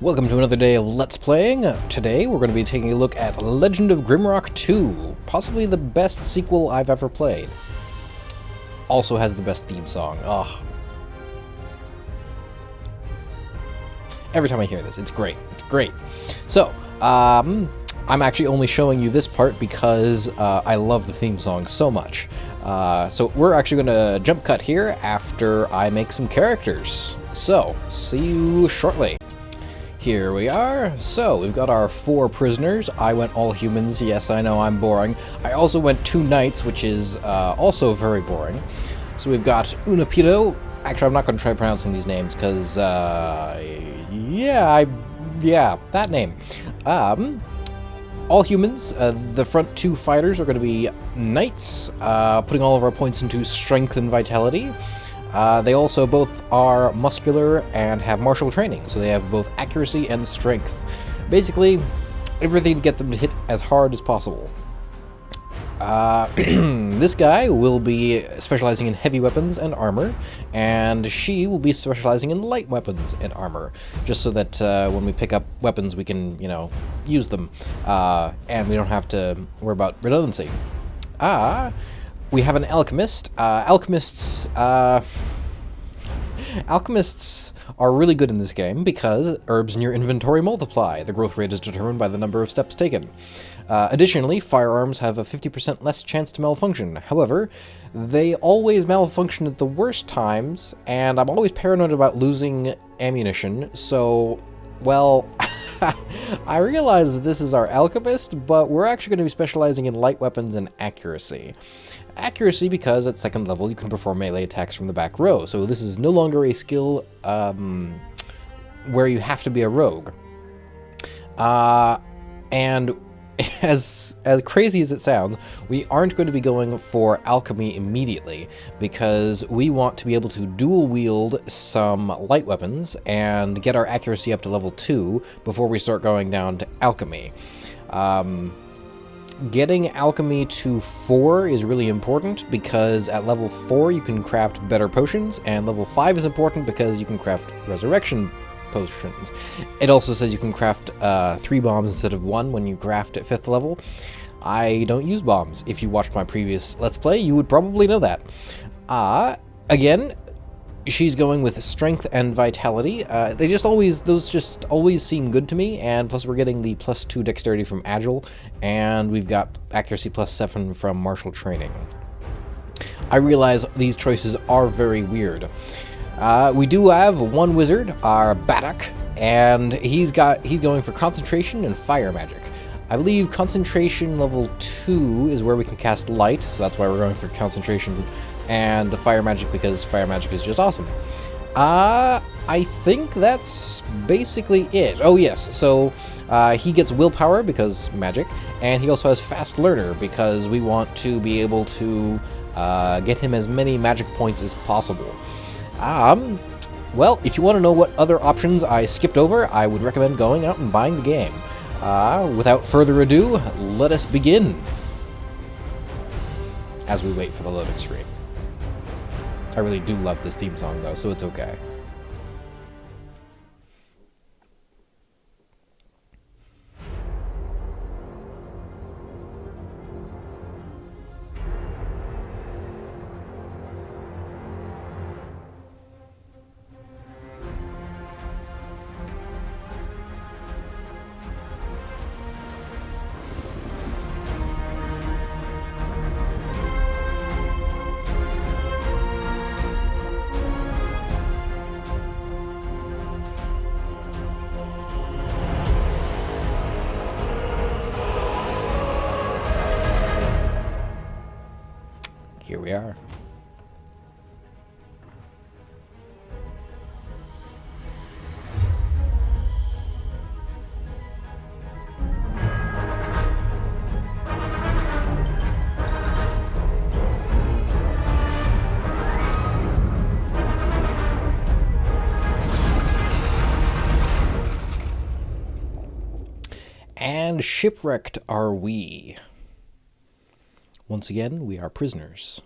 Welcome to another day of Let's Playing. Today we're going to be taking a look at Legend of Grimrock 2, possibly the best sequel I've ever played. Also has the best theme song. Oh. Every time I hear this, it's great. It's great. So, I'm actually only showing you this part because I love the theme song so much. So we're actually going to jump cut here after I make some characters. So, see you shortly. Here we are. So, we've got our 4 prisoners. I went all humans. Yes, I know, I'm boring. I also went 2 knights, which is also very boring. So we've got Unapito. Actually, I'm not going to try pronouncing these names, because, yeah, that name. All humans. The front 2 fighters are going to be knights, putting all of our points into strength and vitality. They also both are muscular and have martial training, so they have both accuracy and strength. Basically, everything to get them to hit as hard as possible. This guy will be specializing in heavy weapons and armor, and she will be specializing in light weapons and armor, just so that when we pick up weapons we can, use them, and we don't have to worry about redundancy. We have an alchemist. Alchemists are really good in this game because herbs in your inventory multiply. The growth rate is determined by the number of steps taken. Additionally, firearms have a 50% less chance to malfunction. However, they always malfunction at the worst times, and I'm always paranoid about losing ammunition, so, well, I realize that this is our alchemist, but we're actually going to be specializing in light weapons and accuracy. Accuracy because at 2nd level you can perform melee attacks from the back row, so this is no longer a skill where you have to be a rogue. And as crazy as it sounds, we aren't going to be going for alchemy immediately, because we want to be able to dual wield some light weapons and get our accuracy up to level 2 before we start going down to alchemy. Getting alchemy to 4 is really important because at level 4 you can craft better potions, and level 5 is important because you can craft resurrection potions. It also says you can craft 3 bombs instead of 1 when you craft at 5th level. I don't use bombs. If you watched my previous Let's Play, you would probably know that. Again, she's going with strength and vitality. Those just always seem good to me, and plus we're getting the +2 dexterity from agile, and we've got accuracy +7 from martial training. I realize these choices are very weird. We do have one wizard, our Baddock, and he's going for concentration and fire magic. I believe concentration level 2 is where we can cast light, so that's why we're going for concentration and the fire magic, because fire magic is just awesome. I think that's basically it. Oh yes, so he gets willpower because magic, and he also has fast learner because we want to be able to get him as many magic points as possible. Well, if you want to know what other options I skipped over, I would recommend going out and buying the game. Without further ado, let us begin. As we wait for the loading screen. I really do love this theme song though, so it's okay. Here we are. And shipwrecked are we. Once again, we are prisoners.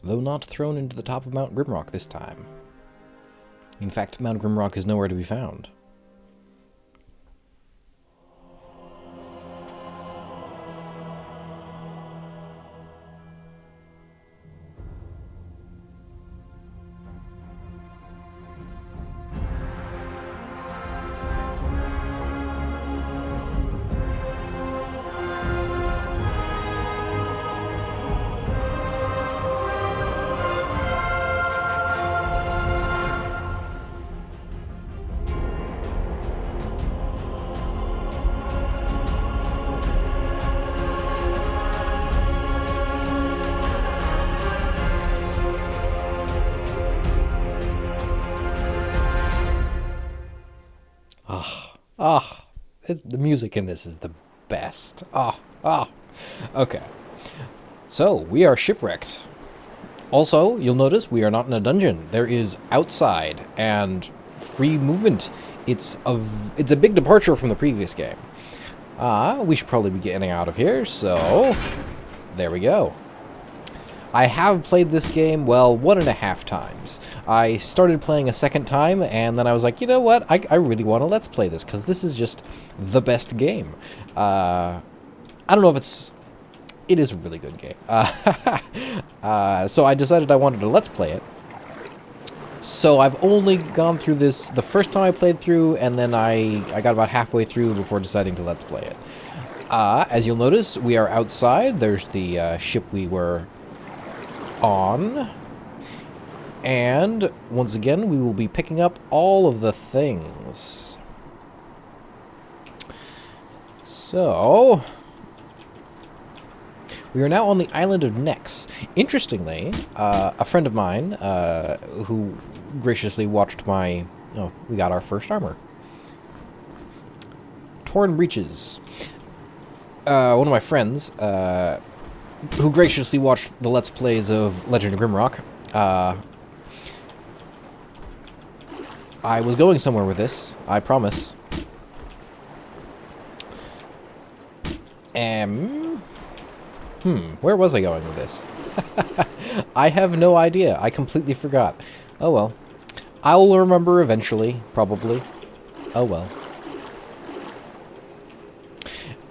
though not thrown into the top of Mount Grimrock this time. In fact, Mount Grimrock is nowhere to be found. The music in this is the best. Okay. So, we are shipwrecked. Also, you'll notice we are not in a dungeon. There is outside and free movement. It's a big departure from the previous game. We should probably be getting out of here, so there we go. I have played this game, well, 1.5 times. I started playing a second time, and then I was like, you know what, I really want to Let's Play this, because this is just the best game. I don't know if it is a really good game. So I decided I wanted to Let's Play it. So I've only gone through this the first time I played through, and then I got about halfway through before deciding to Let's Play it. As you'll notice, we are outside. There's the ship we were on, and once again we will be picking up all of the things. So we are now on the island of Nex. Interestingly, a friend of mine who graciously watched my we got our first armor. Torn breeches. One of my friends who graciously watched the Let's Plays of Legend of Grimrock. I was going somewhere with this, I promise. Where was I going with this? I have no idea. I completely forgot. Oh well. I will remember eventually, probably. Oh well.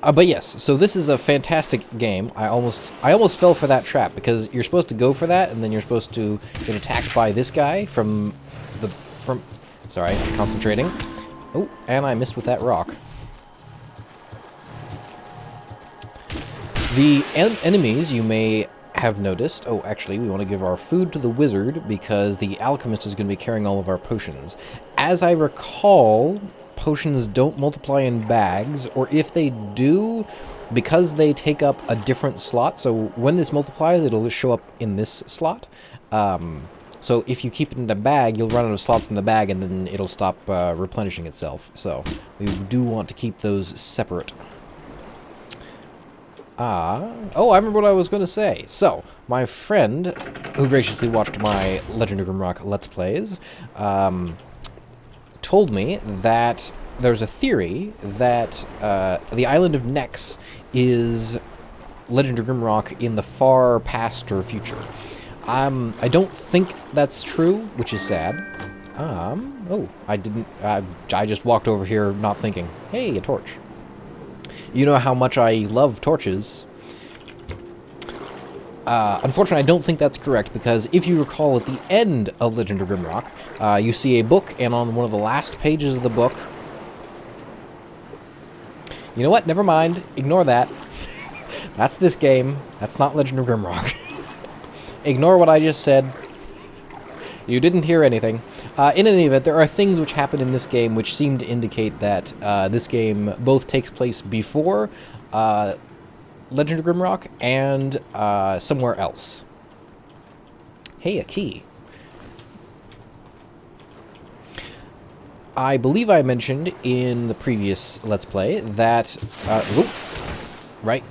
But yes, so this is a fantastic game. I almost fell for that trap, because you're supposed to go for that, and then you're supposed to get attacked by this guy from... Sorry, concentrating. Oh, and I missed with that rock. The enemies, you may have noticed... Oh, actually, we want to give our food to the wizard, because the alchemist is going to be carrying all of our potions. As I recall, potions don't multiply in bags, or if they do, because they take up a different slot, so when this multiplies, it'll just show up in this slot. So if you keep it in a bag, you'll run out of slots in the bag, and then it'll stop replenishing itself. So we do want to keep those separate. Oh, I remember what I was going to say. So, my friend, who graciously watched my Legend of Grimrock Let's Plays, told me that there's a theory that the island of Nex is Legend of Grimrock in the far past or future. I don't think that's true, which is sad. Oh, I didn't... I just walked over here not thinking. Hey, a torch. You know how much I love torches. Unfortunately, I don't think that's correct, because if you recall, at the end of Legend of Grimrock, you see a book, and on one of the last pages of the book... You know what? Never mind. Ignore that. That's this game. That's not Legend of Grimrock. Ignore what I just said. You didn't hear anything. In any event, there are things which happen in this game which seem to indicate that this game both takes place before Legend of Grimrock and somewhere else. Hey, a key. I believe I mentioned in the previous Let's Play that... Right.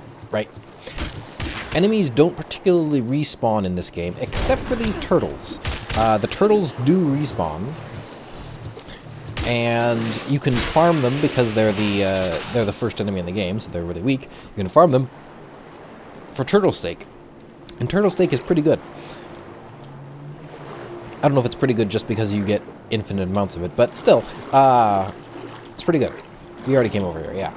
Enemies don't particularly respawn in this game, except for these turtles. The turtles do respawn, and you can farm them because they're the first enemy in the game, so they're really weak. You can farm them for turtle steak, and turtle steak is pretty good. I don't know if it's pretty good just because you get infinite amounts of it, but still, it's pretty good. We already came over here, yeah.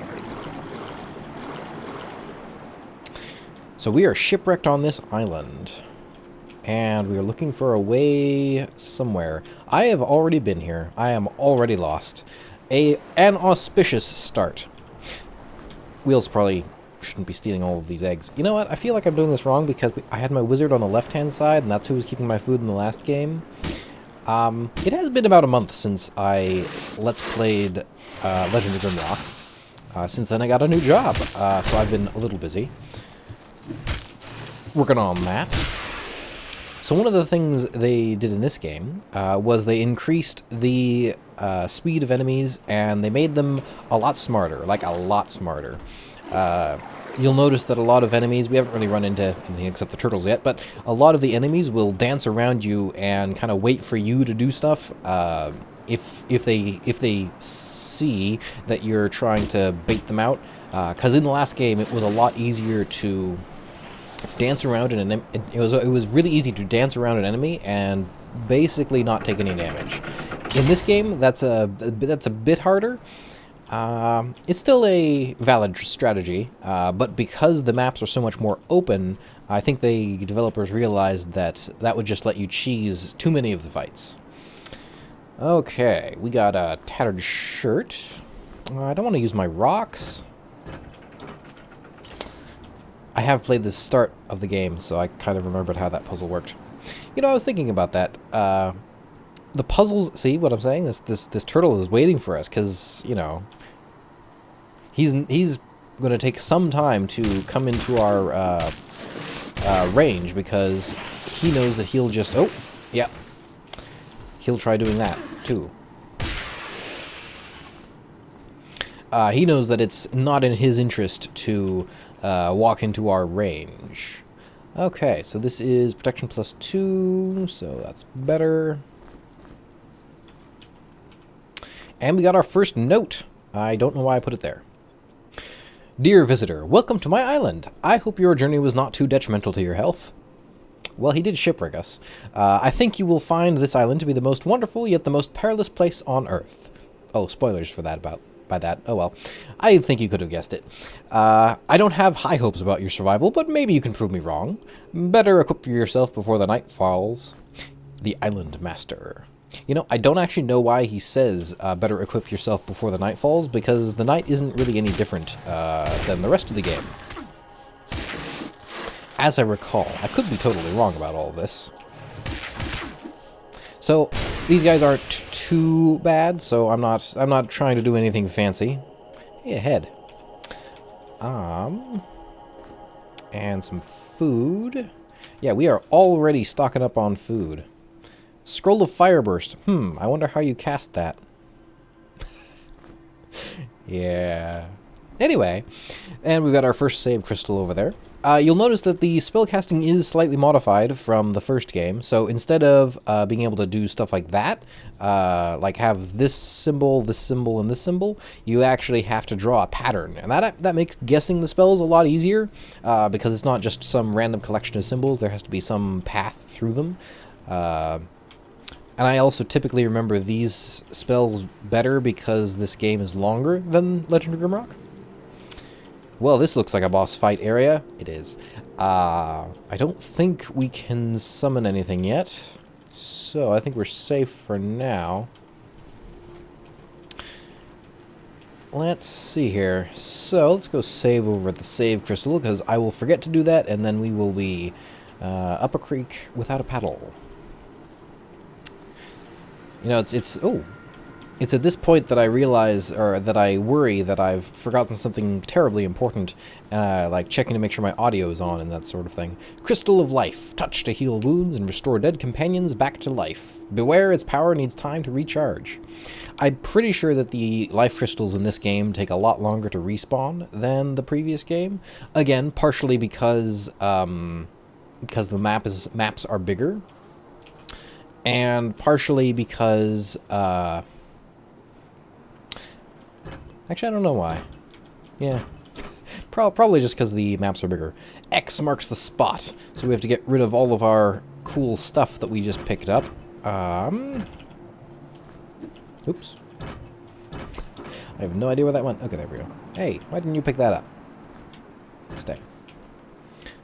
So we are shipwrecked on this island. And we are looking for a way somewhere. I have already been here. I am already lost. An auspicious start. Wheels probably shouldn't be stealing all of these eggs. You know what? I feel like I'm doing this wrong because I had my wizard on the left-hand side, and that's who was keeping my food in the last game. It has been about a month since I Let's Played Legend of Grimrock. Since then I got a new job, so I've been a little busy. Working on that. So one of the things they did in this game was they increased the speed of enemies, and they made them a lot smarter, like a lot smarter. You'll notice that a lot of enemies, we haven't really run into anything except the turtles yet, but a lot of the enemies will dance around you and kind of wait for you to do stuff if they see that you're trying to bait them out. Because in the last game, it was a lot easier to dance around it was really easy to dance around an enemy and basically not take any damage. In this game, that's a bit harder. It's still a valid strategy, but because the maps are so much more open, I think the developers realized that that would just let you cheese too many of the fights. Okay, we got a tattered shirt. I don't want to use my rocks. I have played the start of the game, so I kind of remembered how that puzzle worked. You know, I was thinking about that. The puzzles... See what I'm saying? This turtle is waiting for us, because, you know... He's going to take some time to come into our range, because he knows that he'll just... Oh, yeah. He'll try doing that, too. He knows that it's not in his interest to... walk into our range. Okay, so this is protection +2, so that's better. And we got our first note. I don't know why I put it there. Dear visitor, welcome to my island. I hope your journey was not too detrimental to your health. Well, he did shipwreck us. I think you will find this island to be the most wonderful, yet the most perilous place on Earth. Oh, spoilers for that by that. Oh well. I think you could have guessed it. I don't have high hopes about your survival, but maybe you can prove me wrong. Better equip yourself before the night falls. The Island Master. You know, I don't actually know why he says better equip yourself before the night falls, because the night isn't really any different than the rest of the game. As I recall. I could be totally wrong about all of this. So, these guys aren't too bad, so I'm not trying to do anything fancy. Hey, a head. And some food. Yeah, we are already stocking up on food. Scroll of Fireburst. I wonder how you cast that. Yeah. Anyway, and we've got our first save crystal over there. You'll notice that the spellcasting is slightly modified from the first game, so instead of being able to do stuff like that, like have this symbol, and this symbol, you actually have to draw a pattern, and that makes guessing the spells a lot easier, because it's not just some random collection of symbols, there has to be some path through them. And I also typically remember these spells better because this game is longer than Legend of Grimrock. Well, this looks like a boss fight area. It is. I don't think we can summon anything yet, so I think we're safe for now. Let's see here. So, let's go save over at the save crystal, because I will forget to do that, and then we will be up a creek without a paddle. You know, it's at this point that I realize, or that I worry that I've forgotten something terribly important, like checking to make sure my audio is on and that sort of thing. Crystal of Life. Touch to heal wounds and restore dead companions back to life. Beware, its power needs time to recharge. I'm pretty sure that the life crystals in this game take a lot longer to respawn than the previous game. Again, partially because the maps are bigger. And partially because, actually, I don't know why. Yeah. Probably just because the maps are bigger. X marks the spot. So we have to get rid of all of our cool stuff that we just picked up. Oops. I have no idea where that went. Okay, there we go. Hey, why didn't you pick that up? Stay.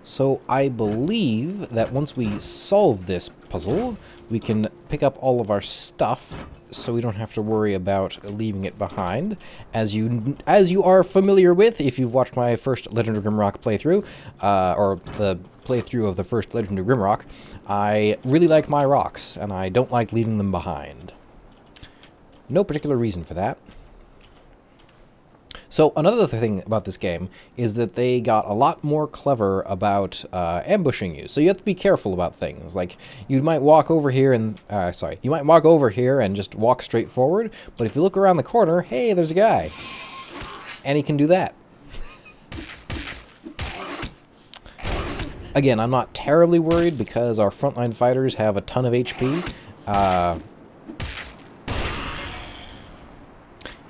So I believe that once we solve this puzzle, we can pick up all of our stuff, so we don't have to worry about leaving it behind. As you are familiar with, if you've watched my first Legend of Grimrock playthrough, or the playthrough of the first Legend of Grimrock, I really like my rocks, and I don't like leaving them behind. No particular reason for that. So another thing about this game is that they got a lot more clever about ambushing you. So you have to be careful about things. Like, you might walk over here and you might walk over here and just walk straight forward. But if you look around the corner, hey, there's a guy, and he can do that. Again, I'm not terribly worried because our frontline fighters have a ton of HP.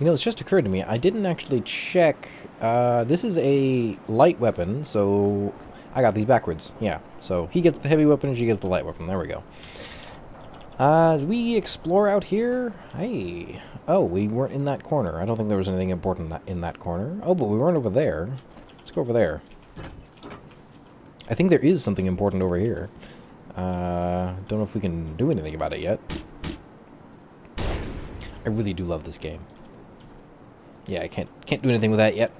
You know, it's just occurred to me, I didn't actually check. This is a light weapon, so I got these backwards. Yeah, so he gets the heavy weapon and she gets the light weapon. There we go. Did we explore out here? Hey. Oh, we weren't in that corner. I don't think there was anything important in that corner. Oh, but we weren't over there. Let's go over there. I think there is something important over here. Don't know if we can do anything about it yet. I really do love this game. Yeah, I can't do anything with that yet.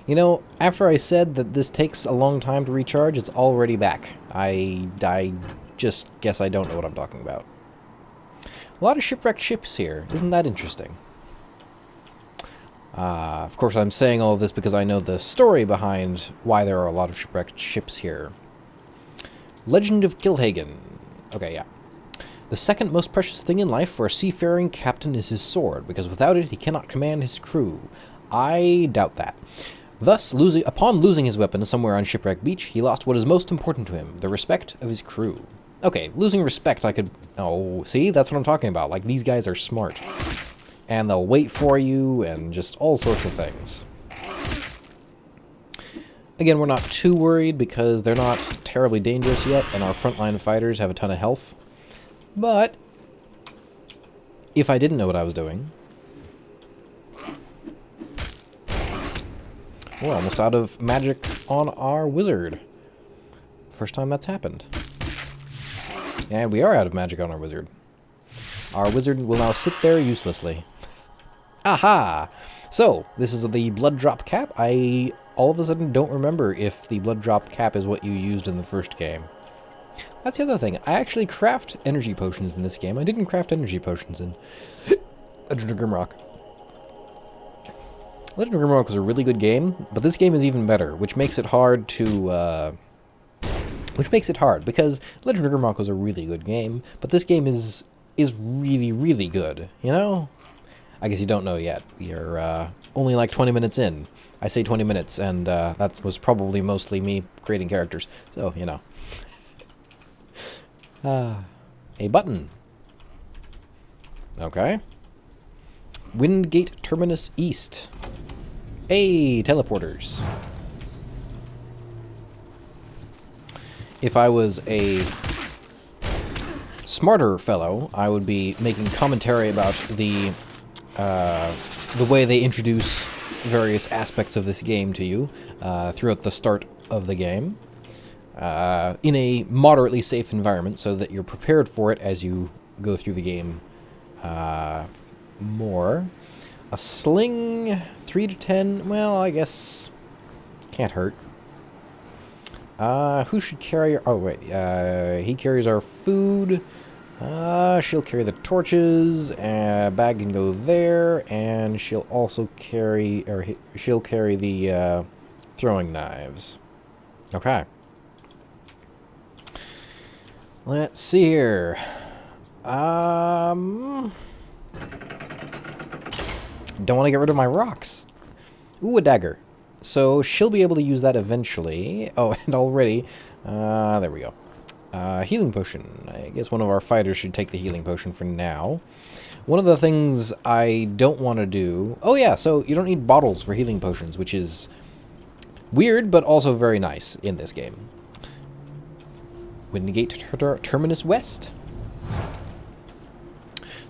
You know, after I said that this takes a long time to recharge, it's already back. I just guess I don't know what I'm talking about. A lot of shipwrecked ships here. Isn't that interesting? Of course, I'm saying all of this because I know the story behind why there are a lot of shipwrecked ships here. Legend of Kilhagen. Okay, yeah. The second most precious thing in life for a seafaring captain is his sword, because without it he cannot command his crew. I doubt that. Thus, upon losing his weapon somewhere on Shipwreck Beach, he lost what is most important to him, the respect of his crew. Okay, losing respect I could... Oh, see? That's what I'm talking about. Like, these guys are smart. And they'll wait for you, and just all sorts of things. Again, we're not too worried, because they're not terribly dangerous yet, and our frontline fighters have a ton of health. But if I didn't know what I was doing... We're almost out of magic on our wizard. First time that's happened. And we are out of magic on our wizard. Our wizard will now sit there uselessly. Aha! So, this is the blood drop cap. I all of a sudden don't remember if the blood drop cap is what you used in the first game. That's the other thing. I actually craft energy potions in this game. I didn't craft energy potions in Legend of Grimrock. Legend of Grimrock was a really good game, but this game is even better, which makes it hard to... because Legend of Grimrock was a really good game, but this game is really, really good, you know? I guess you don't know yet. You're only like 20 minutes in. I say 20 minutes, and that was probably mostly me creating characters, so, you know. A button. Okay. Windgate Terminus East. Hey, teleporters. If I was a smarter fellow, I would be making commentary about the way they introduce various aspects of this game to you throughout the start of the game. In a moderately safe environment so that you're prepared for it as you go through the game more. A sling, 3 to 10, well, I guess can't hurt. Who should carry... Oh, wait, he carries our food. She'll carry the torches, bag can go there, and she'll also carry... she'll carry the throwing knives. Okay. Let's see here. Don't want to get rid of my rocks. Ooh, a dagger. So she'll be able to use that eventually. Oh, and already. There we go. Healing potion. I guess one of our fighters should take the healing potion for now. One of the things I don't want to do... Oh yeah, so you don't need bottles for healing potions, which is weird, but also very nice in this game. Windgate Terminus West.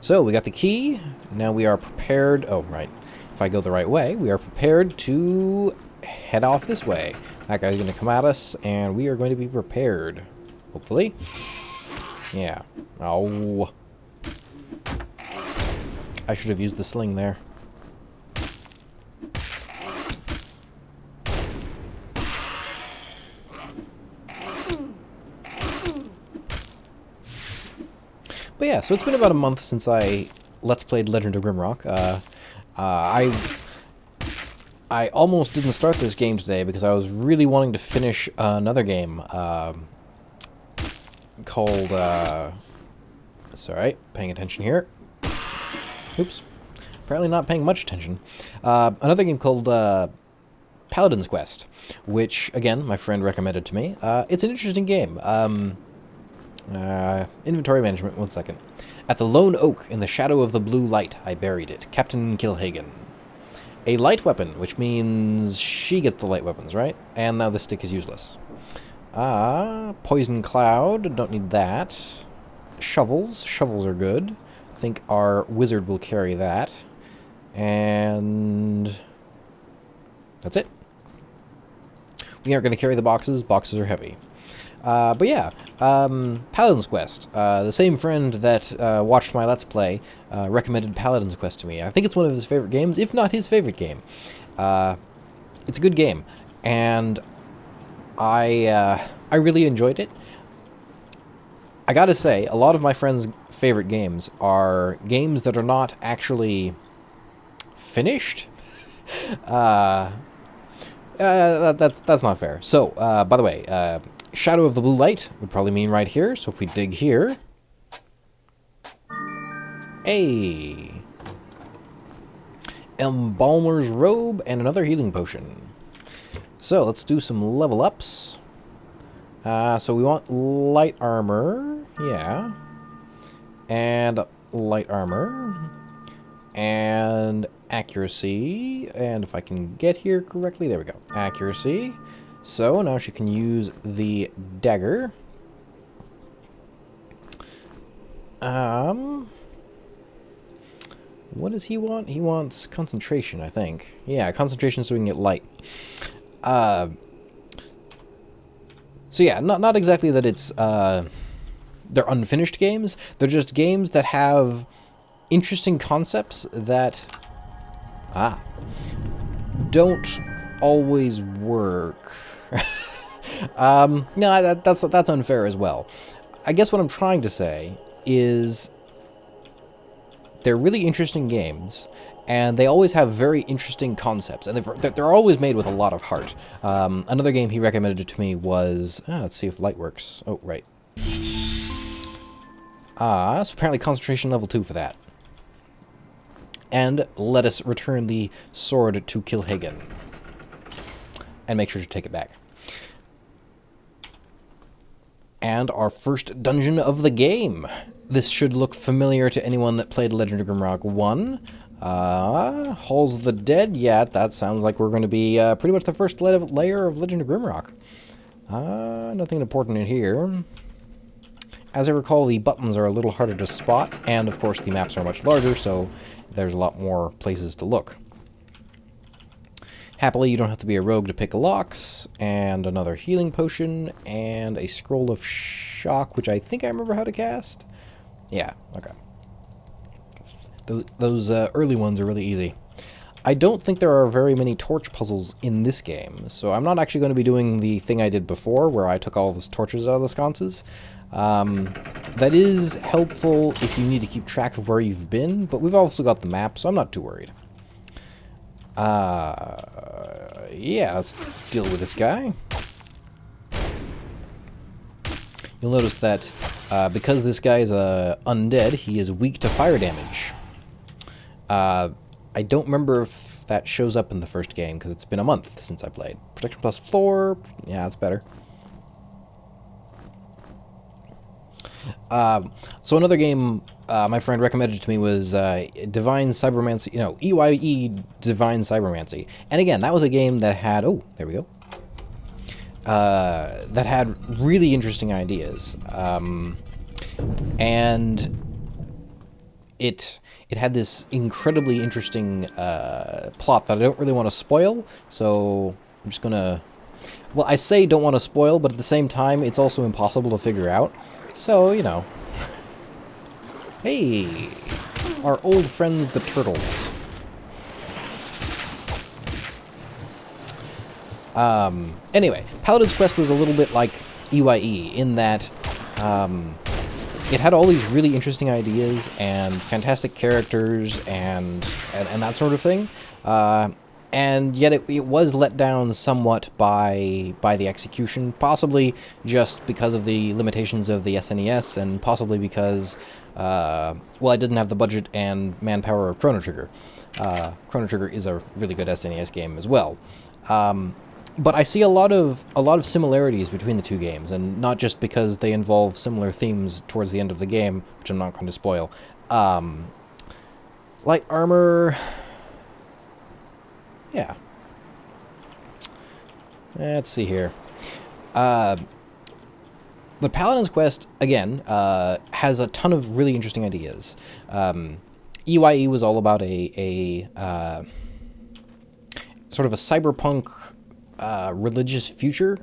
So, we got the key. Now we are prepared... Oh, right. If I go the right way, we are prepared to head off this way. That guy's going to come at us, and we are going to be prepared. Hopefully. Yeah. Oh. I should have used the sling there. But yeah, so it's been about a month since I Let's Played Legend of Grimrock. I almost didn't start this game today because I was really wanting to finish another game called... it's alright, paying attention here. Oops. Apparently not paying much attention. Another game called Paladin's Quest, which, again, my friend recommended to me. It's an interesting game. Inventory management, 1 second. At the lone oak, in the shadow of the blue light, I buried it. Captain Kilhagen. A light weapon, which means she gets the light weapons, right? And now the stick is useless. Poison cloud, don't need that. Shovels, shovels are good. I think our wizard will carry that. And that's it. We aren't going to carry the boxes. Boxes are heavy. But yeah, Paladin's Quest. The same friend that watched my Let's Play recommended Paladin's Quest to me. I think it's one of his favorite games, if not his favorite game. It's a good game, and I really enjoyed it. I gotta say, a lot of my friends' favorite games are games that are not actually finished. That's not fair. So, by the way, Shadow of the Blue Light would probably mean right here, so if we dig here... Hey! Embalmer's Robe and another healing potion. So, let's do some level ups. So we want light armor, yeah. And light armor. And accuracy. And if I can get here correctly, there we go. Accuracy. So now she can use the dagger. What does he want? He wants concentration, I think. Yeah, concentration so we can get light. So yeah, not exactly that it's they're unfinished games. They're just games that have interesting concepts that don't always work. No, that's unfair as well. I guess what I'm trying to say is they're really interesting games, and they always have very interesting concepts, and they're always made with a lot of heart. Another game he recommended to me was... let's see if light works. Oh, right. So apparently concentration level 2 for that. And let us return the sword to Kilhagen. And make sure to take it back. And our first dungeon of the game. This should look familiar to anyone that played Legend of Grimrock 1. Halls of the Dead. Yeah, that sounds like we're going to be pretty much the first layer of Legend of Grimrock. Nothing important in here. As I recall, the buttons are a little harder to spot, and of course the maps are much larger, so there's a lot more places to look. Happily, you don't have to be a rogue to pick locks, and another healing potion, and a scroll of shock, which I think I remember how to cast. Yeah, okay. Those early ones are really easy. I don't think there are very many torch puzzles in this game, so I'm not actually going to be doing the thing I did before, where I took all those torches out of the sconces. That is helpful if you need to keep track of where you've been, but we've also got the map, so I'm not too worried. Yeah, let's deal with this guy. You'll notice that because this guy is undead, he is weak to fire damage. I don't remember if that shows up in the first game, because it's been a month since I played. Protection plus 4, yeah, that's better. So another game my friend recommended to me was Divine Cybermancy, EYE Divine Cybermancy. And again, that was a game that had, oh, there we go. that had really interesting ideas, and it had this incredibly interesting plot that I don't really want to spoil, so I'm just gonna... Well, I say don't want to spoil, but at the same time, it's also impossible to figure out, so, you know. Hey! Our old friends, the turtles. Anyway, Paladin's Quest was a little bit like EYE in that it had all these really interesting ideas and fantastic characters and that sort of thing, and yet it was let down somewhat by the execution, possibly just because of the limitations of the SNES, and possibly because, well, it doesn't have the budget and manpower of Chrono Trigger. Chrono Trigger is a really good SNES game as well. But I see a lot of similarities between the two games, and not just because they involve similar themes towards the end of the game, which I'm not going to spoil. Light armor... Yeah. Let's see here. But Paladin's Quest, again, has a ton of really interesting ideas. EYE was all about a sort of a cyberpunk religious future.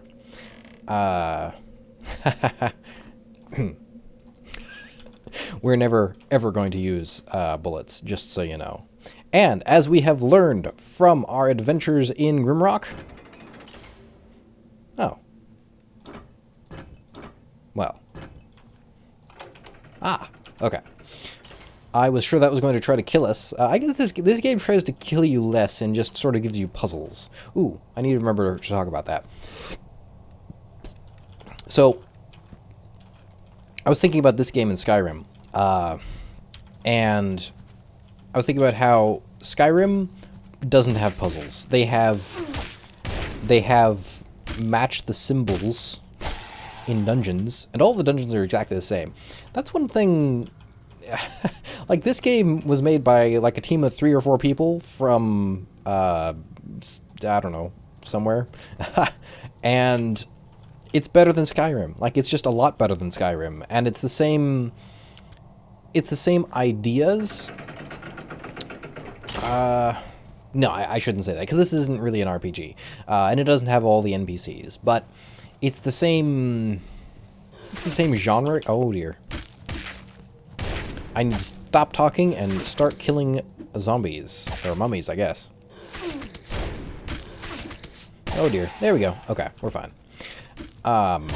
We're never, ever going to use bullets, just so you know. And as we have learned from our adventures in Grimrock... Oh. Well. Ah, okay. I was sure that was going to try to kill us. I guess this game tries to kill you less and just sort of gives you puzzles. Ooh, I need to remember to talk about that. So, I was thinking about this game in Skyrim, and I was thinking about how Skyrim doesn't have puzzles. They have matched the symbols in dungeons, and all the dungeons are exactly the same. That's one thing. Like, this game was made by like a team of 3 or 4 people from I don't know, somewhere. And it's better than Skyrim. Like, it's just a lot better than Skyrim, and it's the same ideas. No, I shouldn't say that, because this isn't really an RPG, and it doesn't have all the NPCs, but it's the same genre. Oh dear. I need to stop talking and start killing zombies. Or mummies, I guess. Oh dear. There we go. Okay, we're fine. But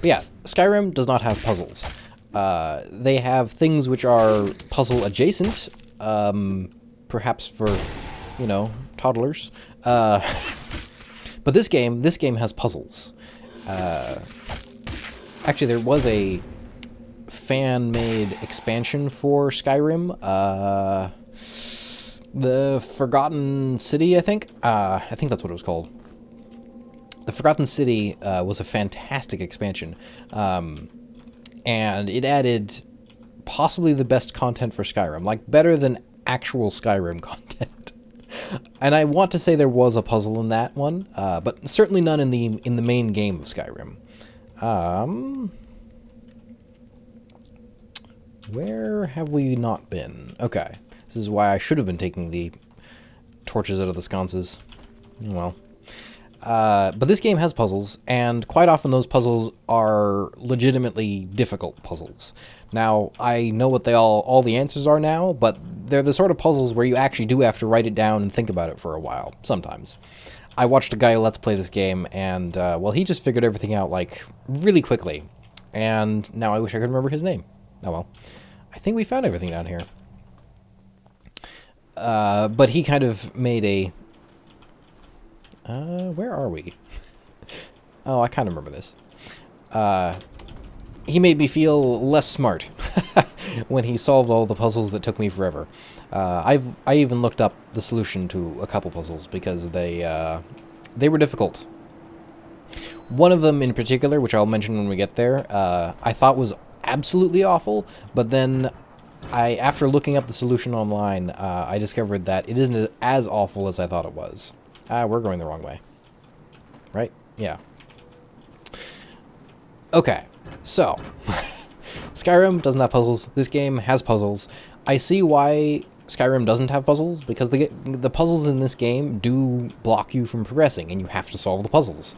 yeah, Skyrim does not have puzzles. They have things which are puzzle adjacent, perhaps for, you know, toddlers. But this game has puzzles. Actually, there was a fan-made expansion for Skyrim, the Forgotten City, I think that's what it was called. The Forgotten City was a fantastic expansion, and it added possibly the best content for Skyrim, like better than actual Skyrim content. And I want to say there was a puzzle in that one, but certainly none in the main game of Skyrim. Where have we not been? Okay. This is why I should have been taking the torches out of the sconces. Well. But this game has puzzles, and quite often those puzzles are legitimately difficult puzzles. Now, I know what all the answers are now, but they're the sort of puzzles where you actually do have to write it down and think about it for a while, sometimes. I watched a guy Let's Play this game, and, well, he just figured everything out, like, really quickly. And now I wish I could remember his name. Oh well. I think we found everything down here. But he kind of made a... where are we? Oh, I kind of remember this. He made me feel less smart when he solved all the puzzles that took me forever. I even looked up the solution to a couple puzzles because they were difficult. One of them in particular, which I'll mention when we get there, I thought was absolutely awful, but then after looking up the solution online, I discovered that it isn't as awful as I thought it was. We're going the wrong way. right? Yeah. Okay, so Skyrim doesn't have puzzles. This game has puzzles. I see why Skyrim doesn't have puzzles, because the puzzles in this game do block you from progressing, and you have to solve the puzzles.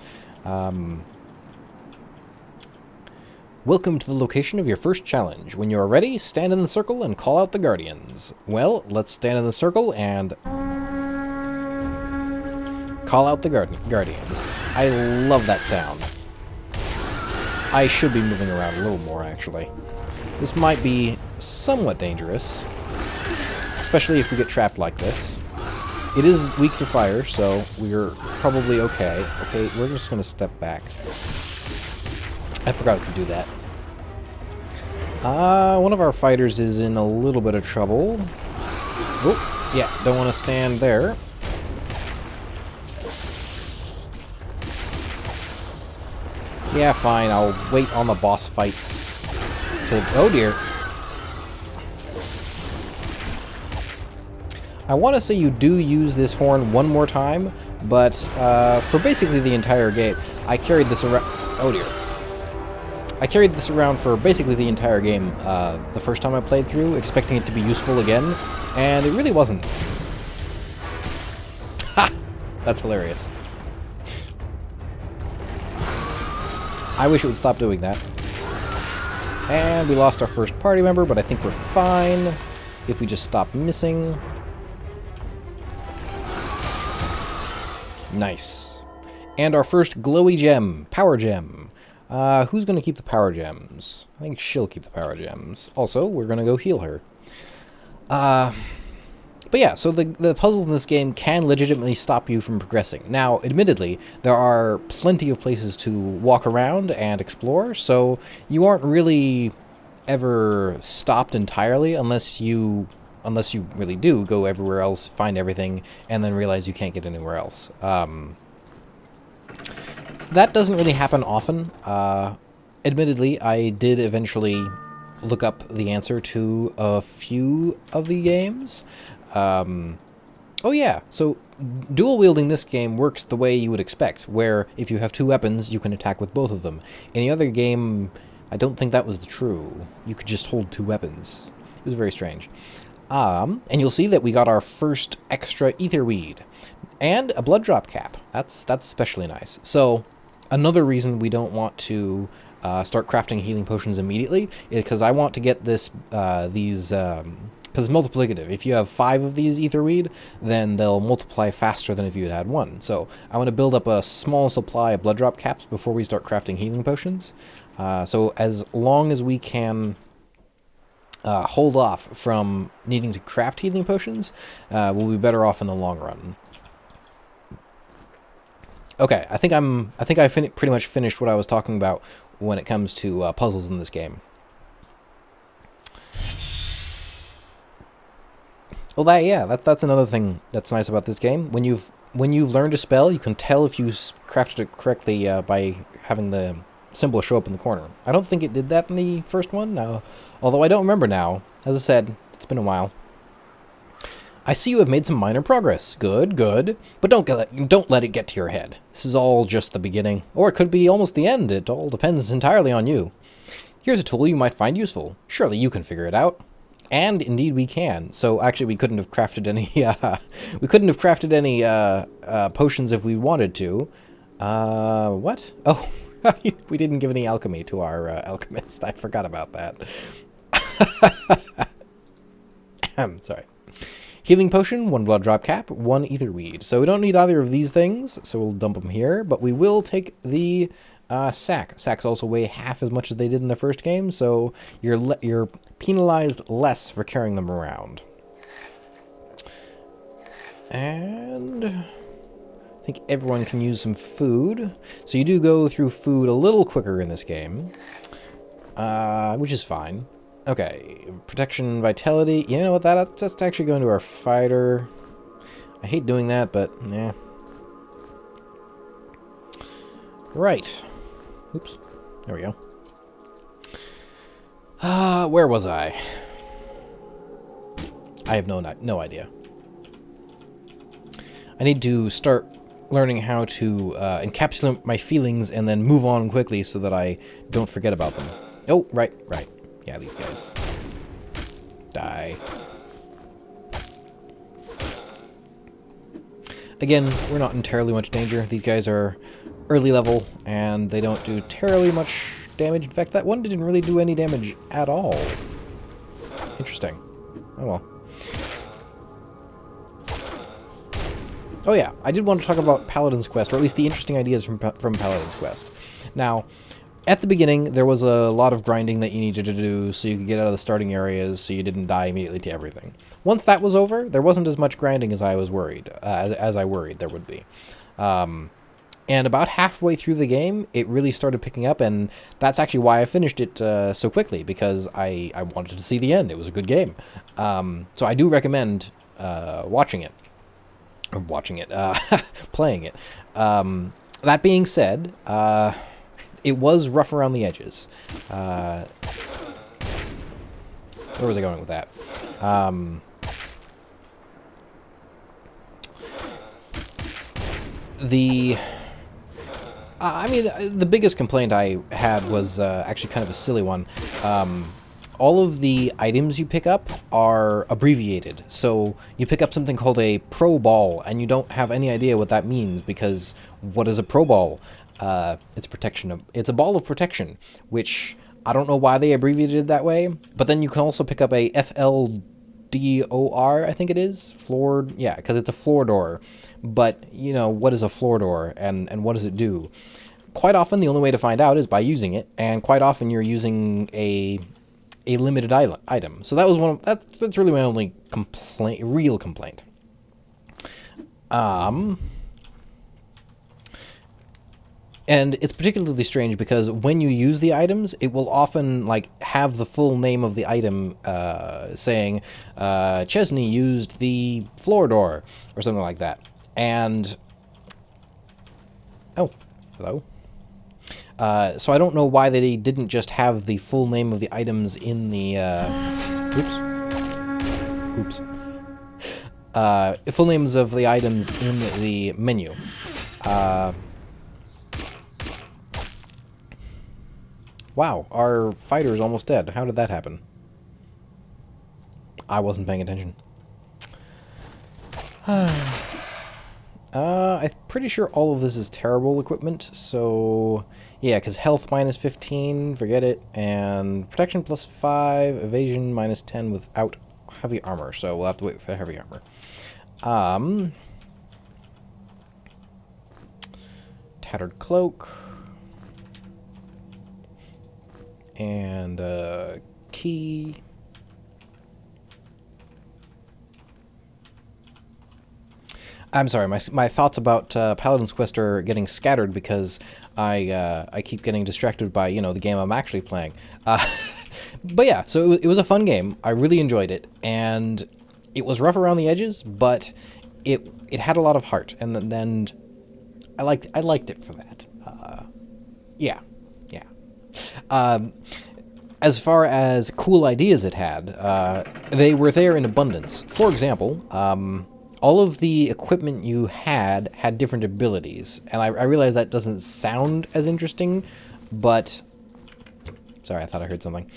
Welcome to the location of your first challenge. When you are ready, stand in the circle and call out the Guardians. Well, let's stand in the circle and call out the Guardians. I love that sound. I should be moving around a little more, actually. This might be somewhat dangerous, especially if we get trapped like this. It is weak to fire, so we're probably okay. Okay, we're just going to step back. I forgot I could do that. One of our fighters is in a little bit of trouble. Oh, yeah, don't want to stand there. Yeah, fine, I'll wait on the boss fights to... Oh dear. I want to say you do use this horn one more time, but for basically the entire game, I carried this around... Oh dear. I carried this around for basically the entire game the first time I played through, expecting it to be useful again, and it really wasn't. Ha! That's hilarious. I wish it would stop doing that. And we lost our first party member, but I think we're fine if we just stop missing. Nice. And our first glowy gem, power gem. Who's going to keep the power gems? I think she'll keep the power gems. Also, we're going to go heal her. But yeah, so the puzzles in this game can legitimately stop you from progressing. Now, admittedly, there are plenty of places to walk around and explore, so you aren't really ever stopped entirely unless you really do go everywhere else, find everything, and then realize you can't get anywhere else. That doesn't really happen often. Admittedly, I did eventually look up the answer to a few of the games. Oh yeah, so dual wielding this game works the way you would expect, where if you have two weapons, you can attack with both of them. In the other game, I don't think that was true. You could just hold two weapons. It was very strange. And you'll see that we got our first extra etherweed and a blood drop cap. That's especially nice. So another reason we don't want to start crafting healing potions immediately is because I want to get this because it's multiplicative. If you have 5 of these etherweed, then they'll multiply faster than if you had 1. So I want to build up a small supply of blood drop caps before we start crafting healing potions. So as long as we can hold off from needing to craft healing potions, we'll be better off in the long run. Okay, I think I pretty much finished what I was talking about when it comes to puzzles in this game. Well, that's another thing that's nice about this game. When you've learned a spell, you can tell if you crafted it correctly by having the symbol show up in the corner. I don't think it did that in the first one, although I don't remember now. As I said, it's been a while. I see you have made some minor progress. Good, good. But don't let it get to your head. This is all just the beginning, or it could be almost the end. It all depends entirely on you. Here's a tool you might find useful. Surely you can figure it out. And indeed we can. So actually we couldn't have crafted any potions if we wanted to. What? Oh, we didn't give any alchemy to our alchemist. I forgot about that. Sorry. Healing potion, 1 blood drop cap, 1 etherweed. So we don't need either of these things, so we'll dump them here. But we will take the sack. Sacks also weigh half as much as they did in the first game, so you're penalized less for carrying them around. And I think everyone can use some food. So you do go through food a little quicker in this game, which is fine. Okay, protection, vitality. You know what? That's actually going to our fighter. I hate doing that, but yeah. Right. Oops. There we go. Where was I? I have no idea. I need to start learning how to encapsulate my feelings and then move on quickly so that I don't forget about them. Oh, right. Yeah, these guys. Die. Again, we're not in terribly much danger. These guys are early level, and they don't do terribly much damage. In fact, that one didn't really do any damage at all. Interesting. Oh well. Oh yeah, I did want to talk about Paladin's Quest, or at least the interesting ideas from Paladin's Quest. Now, at the beginning, there was a lot of grinding that you needed to do so you could get out of the starting areas so you didn't die immediately to everything. Once that was over, there wasn't as much grinding as I was worried, as I worried there would be. And about halfway through the game, it really started picking up, and that's actually why I finished it so quickly, because I wanted to see the end. It was a good game. So I do recommend watching it. Or playing it. That being said, it was rough around the edges. Where was I going with that? I mean, the biggest complaint I had was actually kind of a silly one. All of the items you pick up are abbreviated. So you pick up something called a pro ball, and you don't have any idea what that means, because what is a pro ball? It's protection. It's a ball of protection, which I don't know why they abbreviated it that way. But then you can also pick up a FLDOR, I think it is. Floor, yeah, because it's a floor door. But, you know, what is a floor door, and what does it do? Quite often, the only way to find out is by using it, and quite often you're using a limited item. So that was that's really my only real complaint. And it's particularly strange because when you use the items, it will often like have the full name of the item saying Chesney used the floor door or something like that. And oh, hello. So I don't know why they didn't just have the full name of the items in the full names of the items in the menu. Wow, our fighter is almost dead. How did that happen? I wasn't paying attention. I'm pretty sure all of this is terrible equipment, so yeah, because health minus 15, forget it, and protection plus 5, evasion minus 10 without heavy armor, so we'll have to wait for heavy armor. Tattered cloak, and key. I'm sorry, my thoughts about Paladin's Quest are getting scattered because I keep getting distracted by, you know, the game I'm actually playing. But yeah, so it was a fun game. I really enjoyed it, and it was rough around the edges, but it had a lot of heart, and then I liked it for that. Yeah. As far as cool ideas it had, they were there in abundance. For example, all of the equipment you had different abilities, and I realize that doesn't sound as interesting, but... Sorry, I thought I heard something.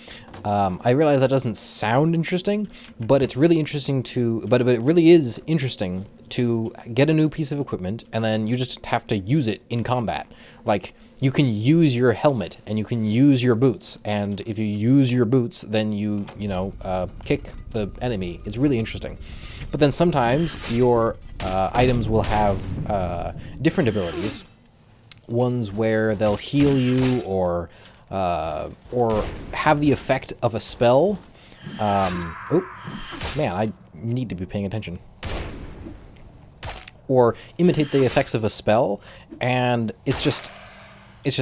I realize that doesn't sound interesting, but it's really interesting to... But it really is interesting to get a new piece of equipment, and then you just have to use it in combat. Like, you can use your helmet, and you can use your boots, and if you use your boots, then you kick the enemy. It's really interesting. But then sometimes your items will have different abilities. Ones where they'll heal you or have the effect of a spell. Oh, man, I need to be paying attention. Or imitate the effects of a spell, and it's just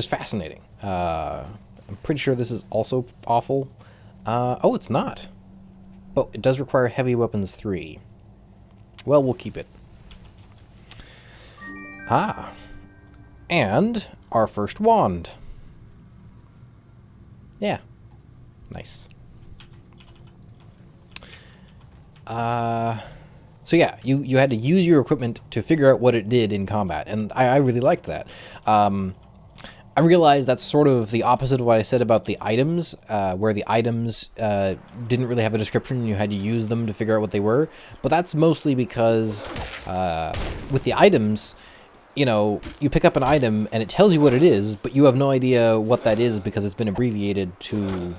fascinating. I'm pretty sure this is also awful. Oh, it's not. But it does require heavy weapons 3. Well, we'll keep it. And our first wand. Yeah. Nice. So yeah, you had to use your equipment to figure out what it did in combat, and I really liked that. I realized that's sort of the opposite of what I said about the items, where the items didn't really have a description and you had to use them to figure out what they were. But that's mostly because with the items, you know, you pick up an item and it tells you what it is, but you have no idea what that is because it's been abbreviated to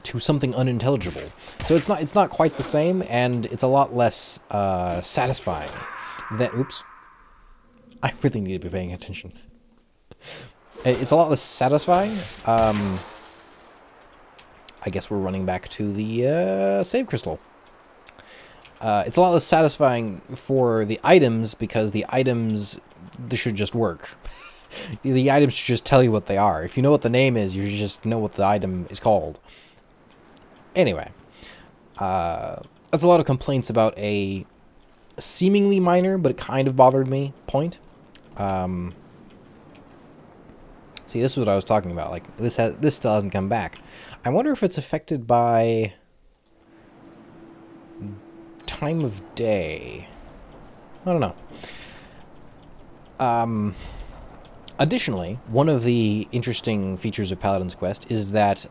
something unintelligible. So it's not quite the same, and it's a lot less satisfying. Oops. I really need to be paying attention. It's a lot less satisfying. I guess we're running back to the save crystal. It's a lot less satisfying for the items because the items should just work. The items should just tell you what they are. If you know what the name is, you should just know what the item is called. Anyway, that's a lot of complaints about a seemingly minor, but it kind of bothered me, point. See, this is what I was talking about. Like, this still hasn't come back. I wonder if it's affected by time of day. I don't know. Additionally, one of the interesting features of Paladin's Quest is that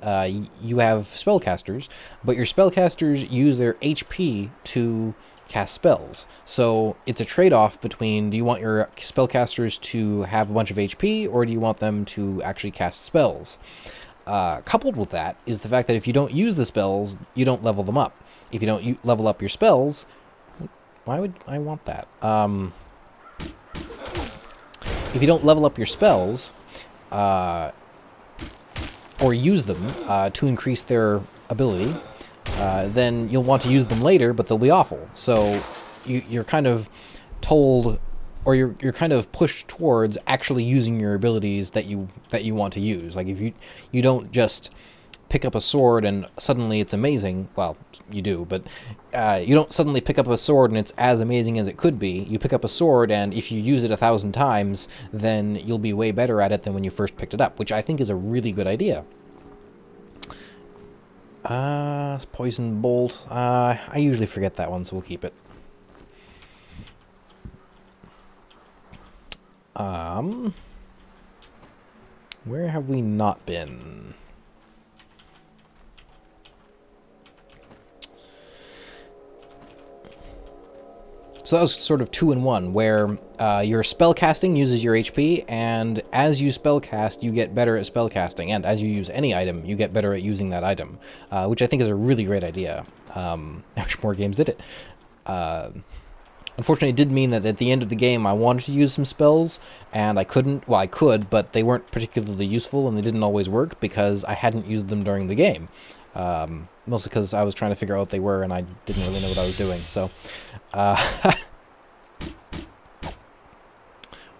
you have spellcasters, but your spellcasters use their HP to cast spells. So it's a trade-off between, do you want your spellcasters to have a bunch of HP, or do you want them to actually cast spells? Coupled with that is the fact that if you don't use the spells, you don't level them up. If you don't level up your spells, why would I want that? If you don't level up your spells, or use them to increase their ability, then you'll want to use them later, but they'll be awful. So you're kind of told, or you're kind of pushed towards actually using your abilities that you want to use. Like, if you don't just pick up a sword and suddenly it's amazing. Well, you do, but you don't suddenly pick up a sword and it's as amazing as it could be. You pick up a sword, and if you use it 1,000 times, then you'll be way better at it than when you first picked it up, which I think is a really good idea. Poison bolt. I usually forget that one, so we'll keep it. Where have we not been? So that was sort of 2-in-1, where your spell casting uses your HP, and as you spell cast, you get better at spell casting, and as you use any item, you get better at using that item, which I think is a really great idea. I wish more games did it. Unfortunately, it did mean that at the end of the game, I wanted to use some spells, and I couldn't. Well, I could, but they weren't particularly useful, and they didn't always work because I hadn't used them during the game. Mostly because I was trying to figure out what they were, and I didn't really know what I was doing, so...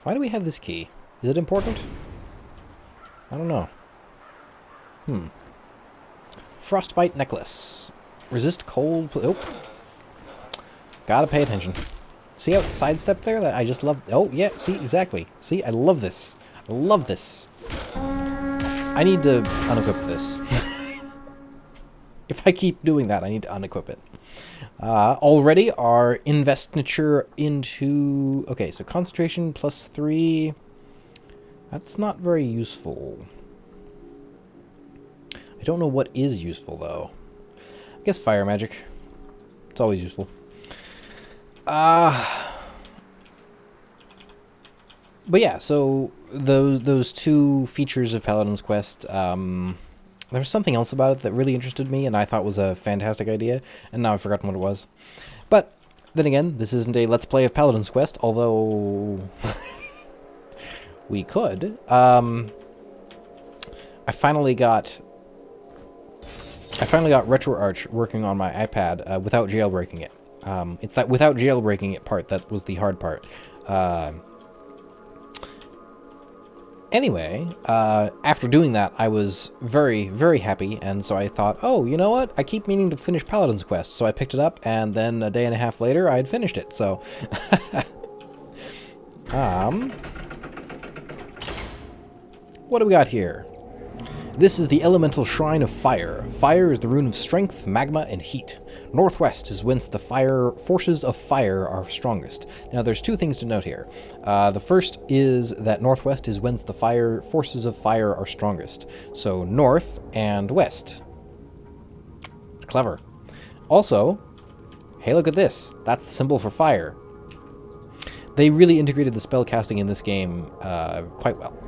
Why do we have this key? Is it important? I don't know. Frostbite necklace. Resist cold... Oh. Gotta pay attention. See how it sidestepped there? That I just love... Oh, yeah, see, exactly. See, I love this. I love this. I need to unequip this. If I keep doing that, I need to unequip it. Already our investiture into... Okay, so concentration +3. That's not very useful. I don't know what is useful, though. I guess fire magic. It's always useful. But yeah, so those two features of Paladin's Quest... There was something else about it that really interested me and I thought was a fantastic idea, and now I've forgotten what it was. But, then again, this isn't a Let's Play of Paladin's Quest, although... we could. I finally got RetroArch working on my iPad without jailbreaking it. It's that without jailbreaking it part that was the hard part. Anyway, after doing that, I was very, very happy, and so I thought, oh, you know what? I keep meaning to finish Paladin's Quest, so I picked it up, and then a day and a half later, I had finished it, so... What do we got here? This is the elemental shrine of fire. Fire is the rune of strength, magma, and heat. Northwest is whence the forces of fire are strongest. Now, there's two things to note here. The first is that northwest is whence the forces of fire are strongest. So north and west. It's clever. Also, hey, look at this. That's the symbol for fire. They really integrated the spellcasting in this game quite well.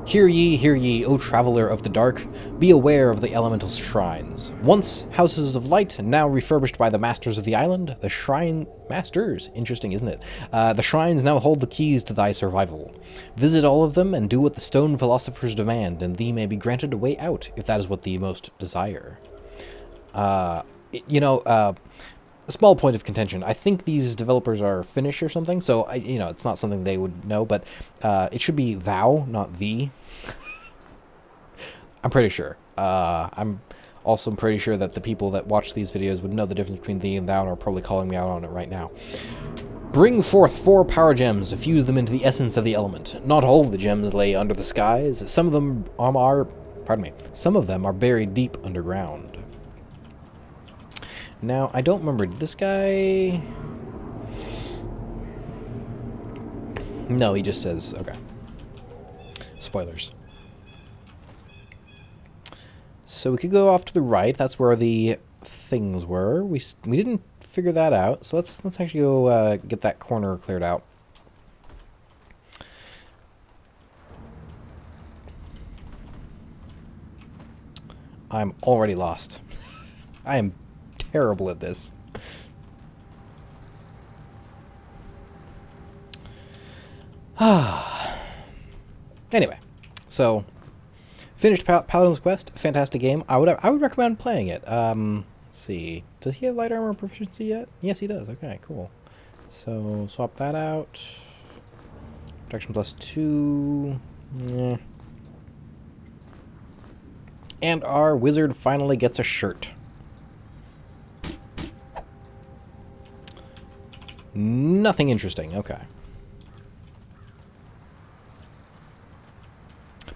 Hear ye, O traveler of the dark, be aware of the elemental shrines. Once houses of light, now refurbished by the masters of the island, the shrine masters, interesting, isn't it? The shrines now hold the keys to thy survival. Visit all of them and do what the stone philosophers demand, and thee may be granted a way out, if that is what thee most desire. A small point of contention. I think these developers are Finnish or something, so it's not something they would know, but it should be thou, not thee. I'm pretty sure. I'm also pretty sure that the people that watch these videos would know the difference between thee and thou and are probably calling me out on it right now. Bring forth 4 power gems to fuse them into the essence of the element. Not all of the gems lay under the skies. Some of them are buried deep underground. Now, I don't remember, did this guy... No, he just says, okay. Spoilers. So we could go off to the right, that's where the things were. We didn't figure that out, so let's actually go get that corner cleared out. I'm already lost. I am terrible at this. Anyway, so finished Paladin's Quest, fantastic game. I would recommend playing it. Let's see, does he have light armor proficiency yet? Yes, he does. Okay, cool. So swap that out. Protection +2. Yeah. And our wizard finally gets a shirt. Nothing interesting, okay.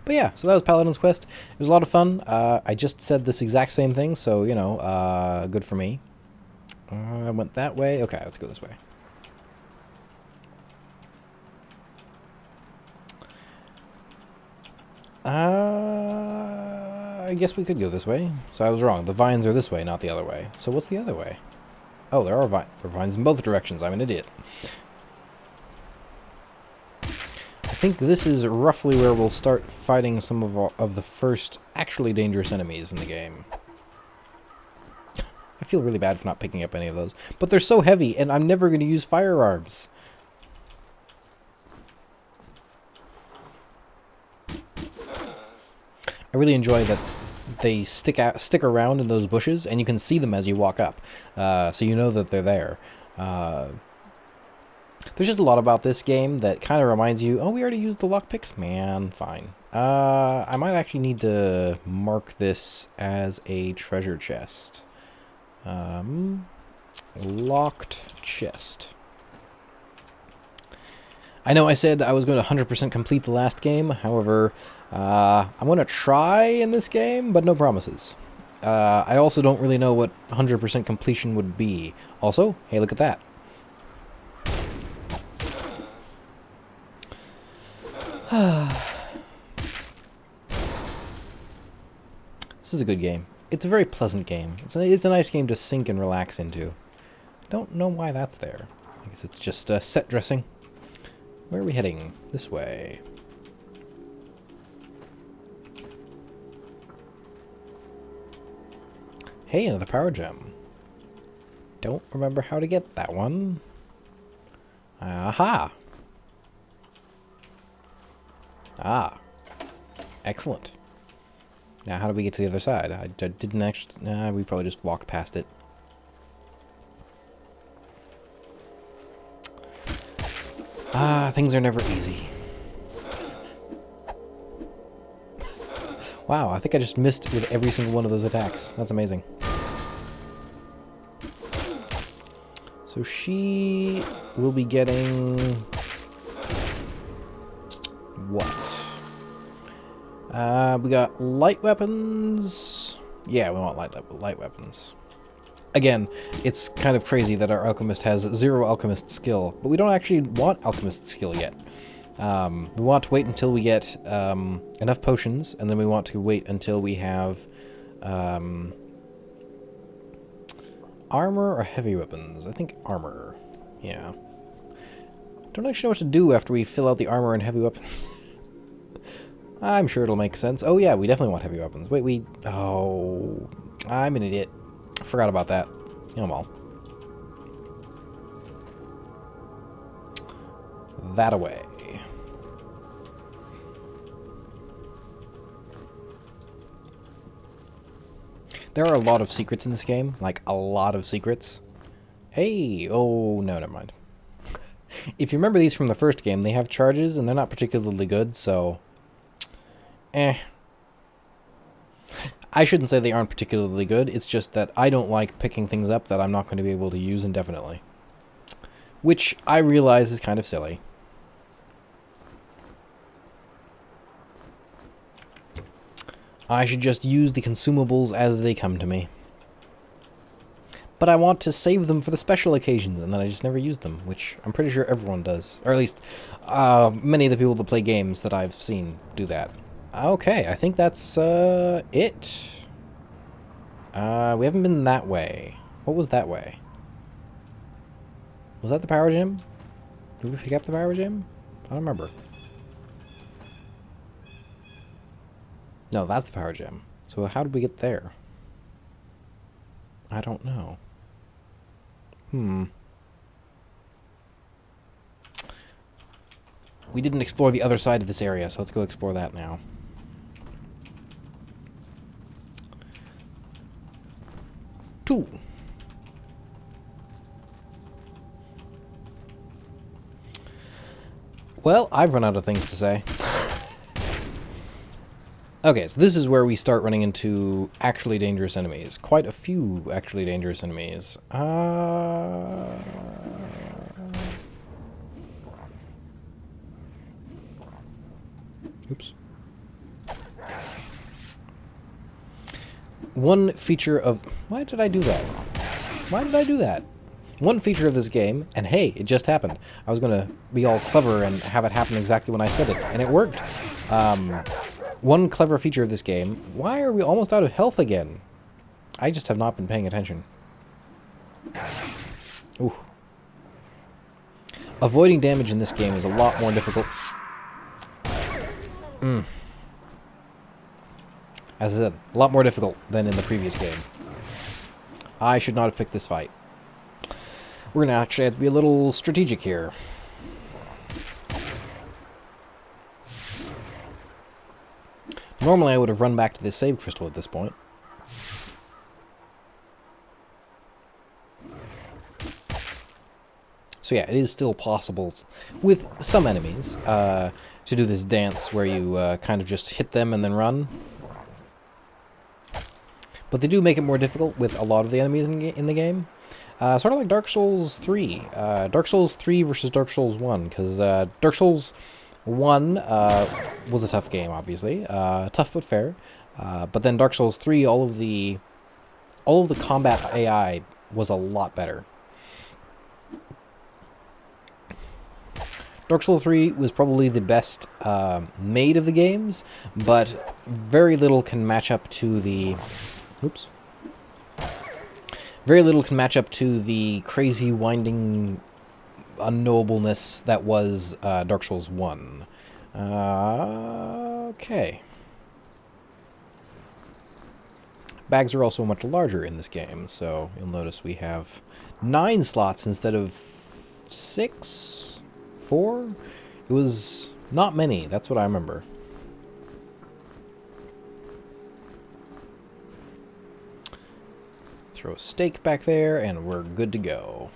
But yeah, so that was Paladin's Quest. It was a lot of fun. I just said this exact same thing, so, good for me. I went that way. Okay, let's go this way. I guess we could go this way. So I was wrong. The vines are this way, not the other way. So what's the other way? Oh, there are vines in both directions. I'm an idiot. I think this is roughly where we'll start fighting some of the first actually dangerous enemies in the game. I feel really bad for not picking up any of those. But they're so heavy, and I'm never going to use firearms. I really enjoy that they stick around in those bushes, and you can see them as you walk up, so you know that they're there. There's just a lot about this game that kind of reminds you, oh, we already used the lockpicks? Man, fine. I might actually need to mark this as a treasure chest. Locked chest. I know I said I was going to 100% complete the last game, however, I'm going to try in this game, but no promises. I also don't really know what 100% completion would be. Also, hey, look at that. This is a good game. It's a very pleasant game. It's a nice game to sink and relax into. Don't know why that's there. I guess it's just set dressing. Where are we heading? This way. Hey, another power gem. Don't remember how to get that one. Aha! Ah. Excellent. Now, how do we get to the other side? I didn't actually... we probably just walked past it. Things are never easy. Wow, I think I just missed with every single one of those attacks. That's amazing. So she will be getting... what? We got light weapons. Yeah, we want light weapons. Again, it's kind of crazy that our alchemist has 0 alchemist skill, but we don't actually want alchemist skill yet. We want to wait until we get enough potions, and then we want to wait until we have armor or heavy weapons. I think armor. Yeah. Don't actually know what to do after we fill out the armor and heavy weapons. I'm sure it'll make sense. Oh yeah, we definitely want heavy weapons. Wait, oh, I'm an idiot. I forgot about that. Oh well. That away. There are a lot of secrets in this game. Like, a lot of secrets. Hey! Oh, no, never mind. If you remember these from the first game, they have charges, and they're not particularly good, so... I shouldn't say they aren't particularly good, it's just that I don't like picking things up that I'm not going to be able to use indefinitely. Which I realize is kind of silly. I should just use the consumables as they come to me. But I want to save them for the special occasions, and then I just never use them, which I'm pretty sure everyone does. Or at least, many of the people that play games that I've seen do that. Okay, I think that's, it. We haven't been that way. What was that way? Was that the power gym? Did we pick up the power gym? I don't remember. No, that's the power gem. So how did we get there? I don't know. We didn't explore the other side of this area, so let's go explore that now. Two. Well, I've run out of things to say. Okay, so this is where we start running into actually dangerous enemies. Quite a few actually dangerous enemies. Oops. One feature of... Why did I do that? Why did I do that? One feature of this game, and hey, it just happened. I was going to be all clever and have it happen exactly when I said it, and it worked. One clever feature of this game... Why are we almost out of health again? I just have not been paying attention. Ooh. Avoiding damage in this game is a lot more difficult. As I said, a lot more difficult than in the previous game. I should not have picked this fight. We're going to actually have to be a little strategic here. Normally I would have run back to the save crystal at this point. So yeah, it is still possible with some enemies to do this dance where you kind of just hit them and then run. But they do make it more difficult with a lot of the enemies in the game. Sort of like Dark Souls 3. Dark Souls 3 versus Dark Souls 1, because Dark Souls 1 was a tough game, obviously. Tough but fair. But then Dark Souls 3, all of the combat AI was a lot better. Dark Souls 3 was probably the best made of the games, but very little can match up to the... Oops. Very little can match up to the crazy, winding unknowableness that was Dark Souls 1. Okay. Bags are also much larger in this game, so you'll notice we have 9 slots instead of 6? 4? It was not many, that's what I remember. Throw a stake back there, and we're good to go.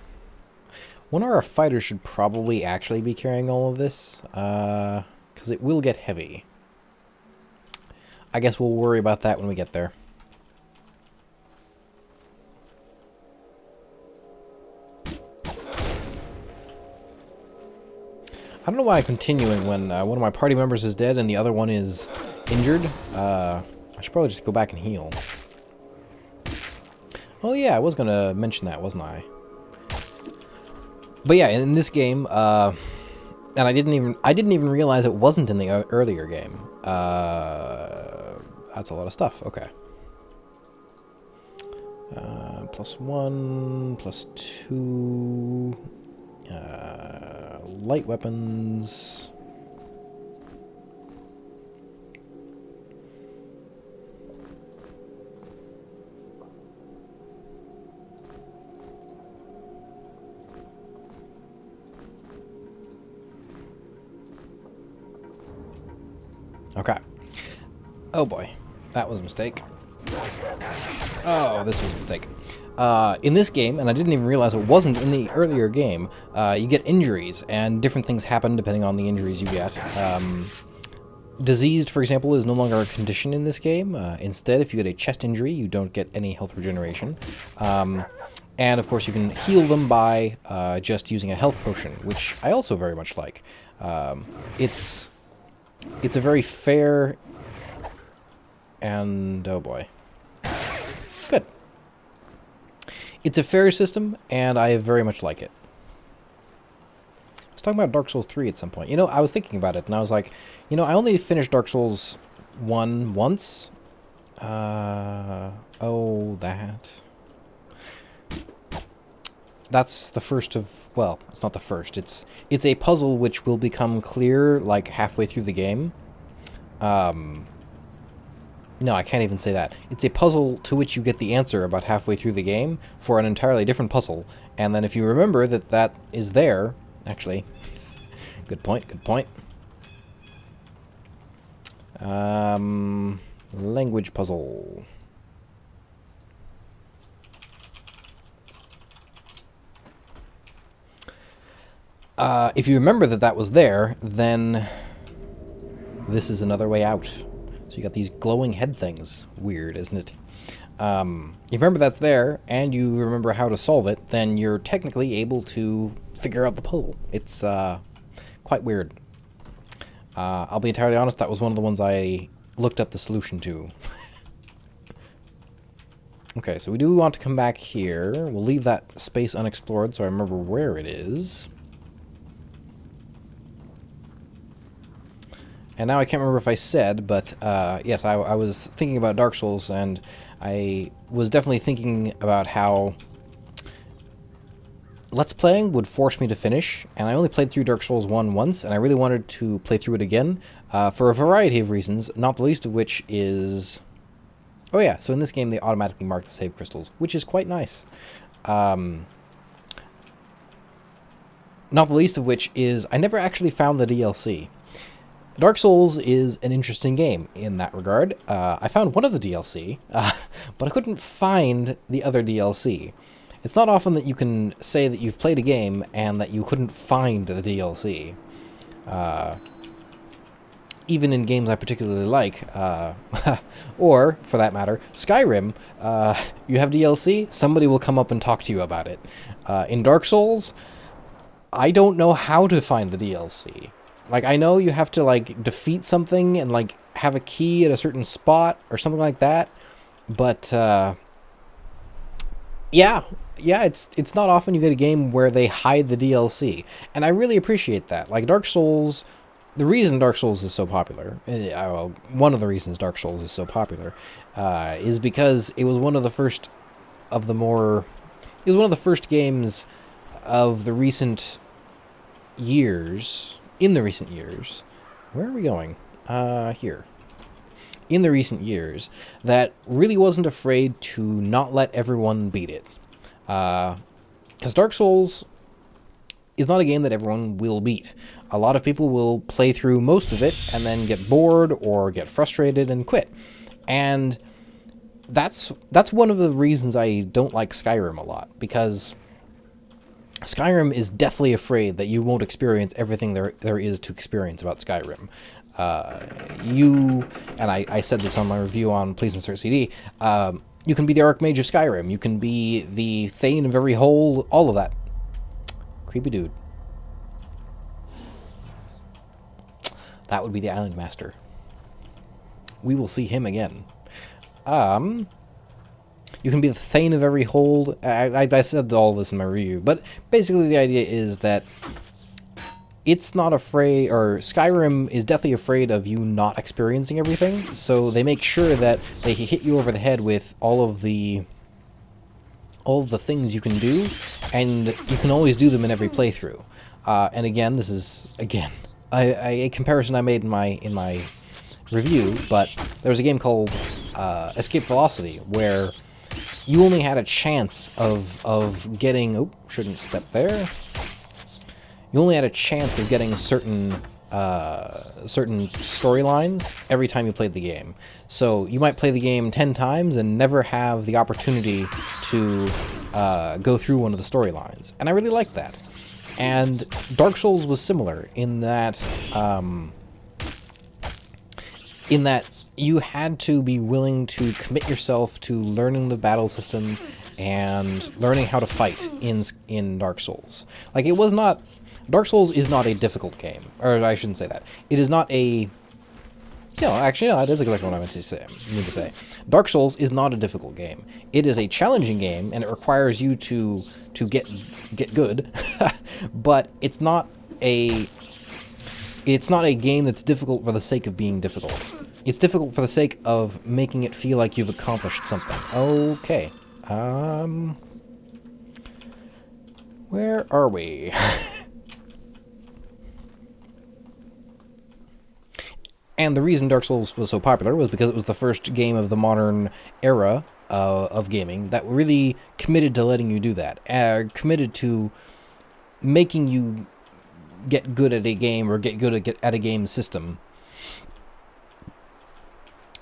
One of our fighters should probably actually be carrying all of this, because it will get heavy. I guess we'll worry about that when we get there. I don't know why I'm continuing when one of my party members is dead and the other one is injured, I should probably just go back and heal. Oh yeah, I was gonna mention that, wasn't I? But yeah, in this game, and I didn't even realize it wasn't in the earlier game. That's a lot of stuff. Okay. +1, +2, light weapons. Okay. Oh boy, that was a mistake. Oh, this was a mistake. In this game, and I didn't even realize it wasn't in the earlier game, you get injuries, and different things happen depending on the injuries you get. Diseased, for example, is no longer a condition in this game. Instead, if you get a chest injury, you don't get any health regeneration. And of course, you can heal them by just using a health potion, which I also very much like. It's a very fair and... oh boy. Good. It's a fair system, and I very much like it. I was talking about Dark Souls 3 at some point. You know, I was thinking about it, and I was like, you know, I only finished Dark Souls 1 once. Oh, that. That's the first of... well, it's not the first. It's a puzzle which will become clear, like, halfway through the game. No, I can't even say that. It's a puzzle to which you get the answer about halfway through the game for an entirely different puzzle. And then if you remember that that is there... actually, good point, good point. Language puzzle. If you remember that that was there, then this is another way out. So you got these glowing head things. Weird, isn't it? You remember that's there, and you remember how to solve it, then you're technically able to figure out the puzzle. It's quite weird. I'll be entirely honest, that was one of the ones I looked up the solution to. Okay, so we do want to come back here. We'll leave that space unexplored so I remember where it is. And now I can't remember if I said, but yes, I was thinking about Dark Souls, and I was definitely thinking about how Let's Playing would force me to finish, and I only played through Dark Souls 1 once, and I really wanted to play through it again, for a variety of reasons, not the least of which is... oh yeah, so in this game they automatically mark the save crystals, which is quite nice. Not the least of which is I never actually found the DLC. Dark Souls is an interesting game in that regard. I found one of the DLC, but I couldn't find the other DLC. It's not often that you can say that you've played a game and that you couldn't find the DLC. Even in games I particularly like, or, for that matter, Skyrim, you have DLC, somebody will come up and talk to you about it. In Dark Souls, I don't know how to find the DLC. Like, I know you have to, like, defeat something and, like, have a key at a certain spot or something like that, but, yeah, it's not often you get a game where they hide the DLC, and I really appreciate that. Like, Dark Souls, the reason Dark Souls is so popular, well, one of the reasons Dark Souls is so popular, is because it was one of the first of the more... it was one of the first games of the recent years... in the recent years, where are we going? Here. In the recent years, that really wasn't afraid to not let everyone beat it. Because Dark Souls is not a game that everyone will beat. A lot of people will play through most of it and then get bored or get frustrated and quit. And that's one of the reasons I don't like Skyrim a lot, because Skyrim is deathly afraid that you won't experience everything there is to experience about Skyrim. And I said this on my review on Please Insert CD, you can be the Archmage of Skyrim, you can be the Thane of every hole, all of that. Creepy dude. That would be the Island Master. we will see him again. You can be the Thane of every hold. I said all this in my review, but basically the idea is that it's not afraid, or Skyrim is deathly afraid of you not experiencing everything, so they make sure that they hit you over the head with all of the things you can do, and you can always do them in every playthrough. And again, this is a comparison I made in my review, but there was a game called Escape Velocity where you only had a chance of getting... Oh, shouldn't step there. You only had a chance of getting certain storylines every time you played the game. So you might play the game 10 times and never have the opportunity to go through one of the storylines. And I really liked that. And Dark Souls was similar in that you had to be willing to commit yourself to learning the battle system and learning how to fight in Dark Souls. Like, it was not... Dark Souls is not a difficult game. Or I shouldn't say that. It is not a... No, actually, no, that is exactly what I meant to say. Dark Souls is not a difficult game. It is a challenging game, and it requires you to get good. But it's not a game that's difficult for the sake of being difficult. It's difficult for the sake of making it feel like you've accomplished something. Okay. Where are we? And the reason Dark Souls was so popular was because it was the first game of the modern era of gaming that really committed to letting you do that. Committed to making you get good at a game or get good at a game system.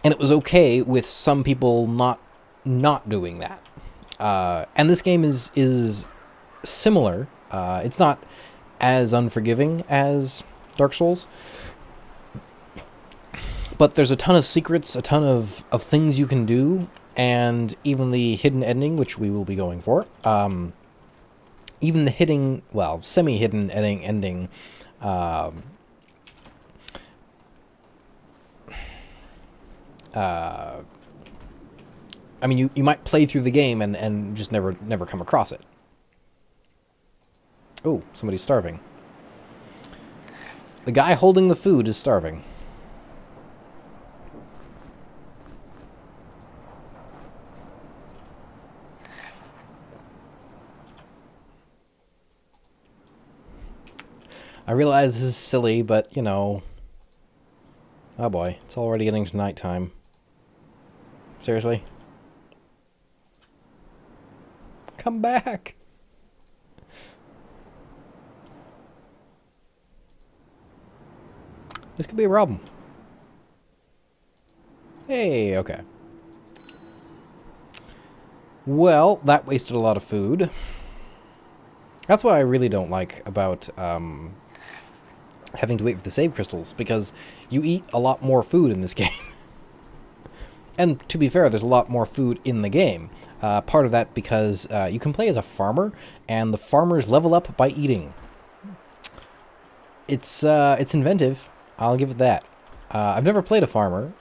And it was okay with some people not doing that. And this game is similar. It's not as unforgiving as Dark Souls. But there's a ton of secrets, a ton of things you can do, and even the hidden ending, which we will be going for. Even the hidden, well, semi-hidden ending. I mean, you might play through the game and just never come across it. Oh, somebody's starving. The guy holding the food is starving. I realize this is silly, but, you know... Oh boy, it's already getting to nighttime. Seriously? Come back! This could be a problem. Hey, okay. Well, that wasted a lot of food. That's what I really don't like about having to wait for the save crystals, because you eat a lot more food in this game. And to be fair, there's a lot more food in the game. Part of that because you can play as a farmer, and the farmers level up by eating. It's inventive, I'll give it that. I've never played a farmer,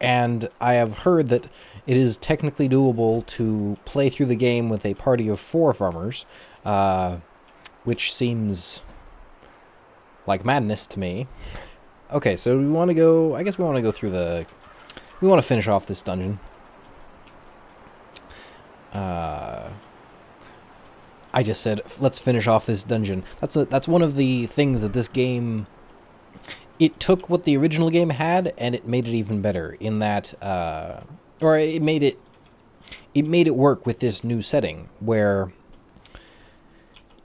and I have heard that it is technically doable to play through the game with a party of 4 farmers, which seems like madness to me. Okay, so we want to go... I guess we want to go through the... We want to finish off this dungeon. I just said, let's finish off this dungeon. That's one of the things that this game... It took what the original game had, and it made it even better, in that... or it made it work with this new setting, where...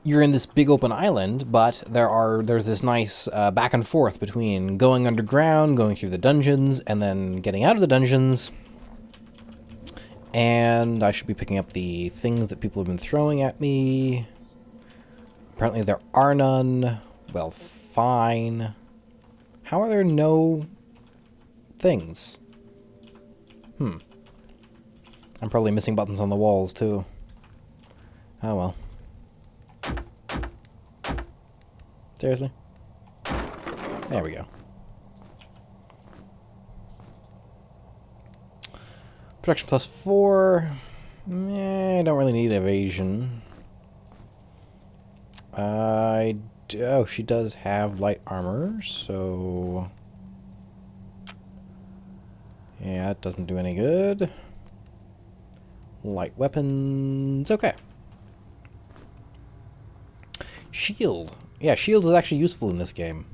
You're in this big open island, but there's this nice back and forth between going underground, going through the dungeons, and then getting out of the dungeons. And I should be picking up the things that people have been throwing at me. Apparently there are none. Well, fine. How are there no things? I'm probably missing buttons on the walls, too. Oh well. Seriously? There we go. Protection plus 4. I don't really need evasion. Oh, she does have light armor, so... yeah, that doesn't do any good. Light weapons, okay. Shield. Yeah, shield is actually useful in this game.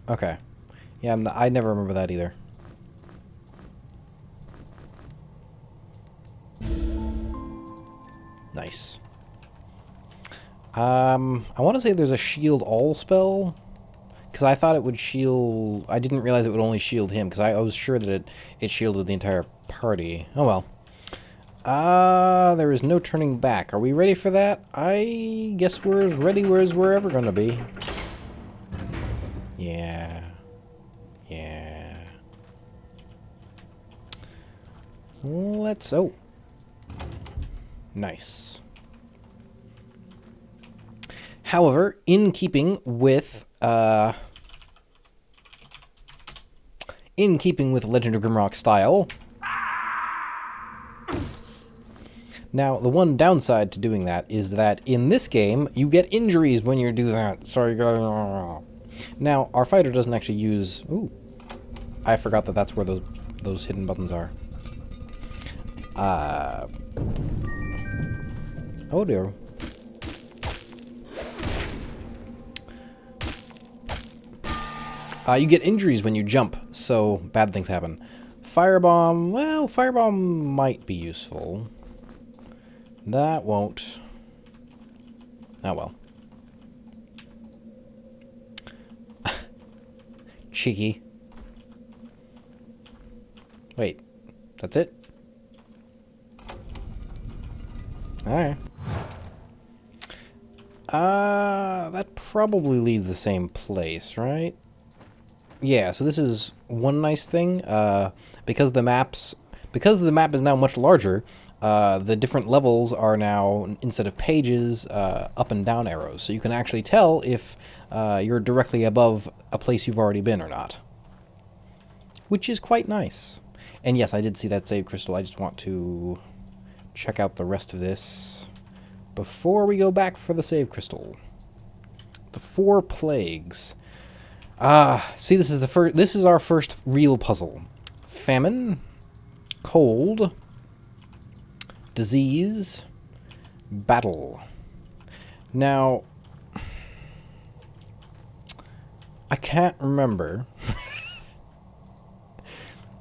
Okay. Yeah, I never remember that either. Nice. I want to say there's a shield all spell, because I thought it would shield... I didn't realize it would only shield him, because I was sure that it shielded the entire party. Oh well. There is no turning back. Are we ready for that? I guess we're as ready as we're ever going to be. Yeah. Yeah. Let's... oh. Nice. However, in keeping with Legend of Grimrock style, now the one downside to doing that is that in this game you get injuries when you do that. Sorry. Now our fighter doesn't actually use. Ooh, I forgot that that's where those hidden buttons are. Oh dear. You get injuries when you jump, so bad things happen. Firebomb, well, firebomb might be useful. That won't. Oh well. Cheeky. Wait, that's it? Alright. That probably leads the same place, right? Yeah, so this is one nice thing. Because the map is now much larger, the different levels are now, instead of pages, up and down arrows. So you can actually tell if you're directly above a place you've already been or not. Which is quite nice. And yes, I did see that save crystal. I just want to check out the rest of this before we go back for the save crystal. The 4 plagues. See, this is our first real puzzle. Famine, cold, disease, battle. Now, I can't remember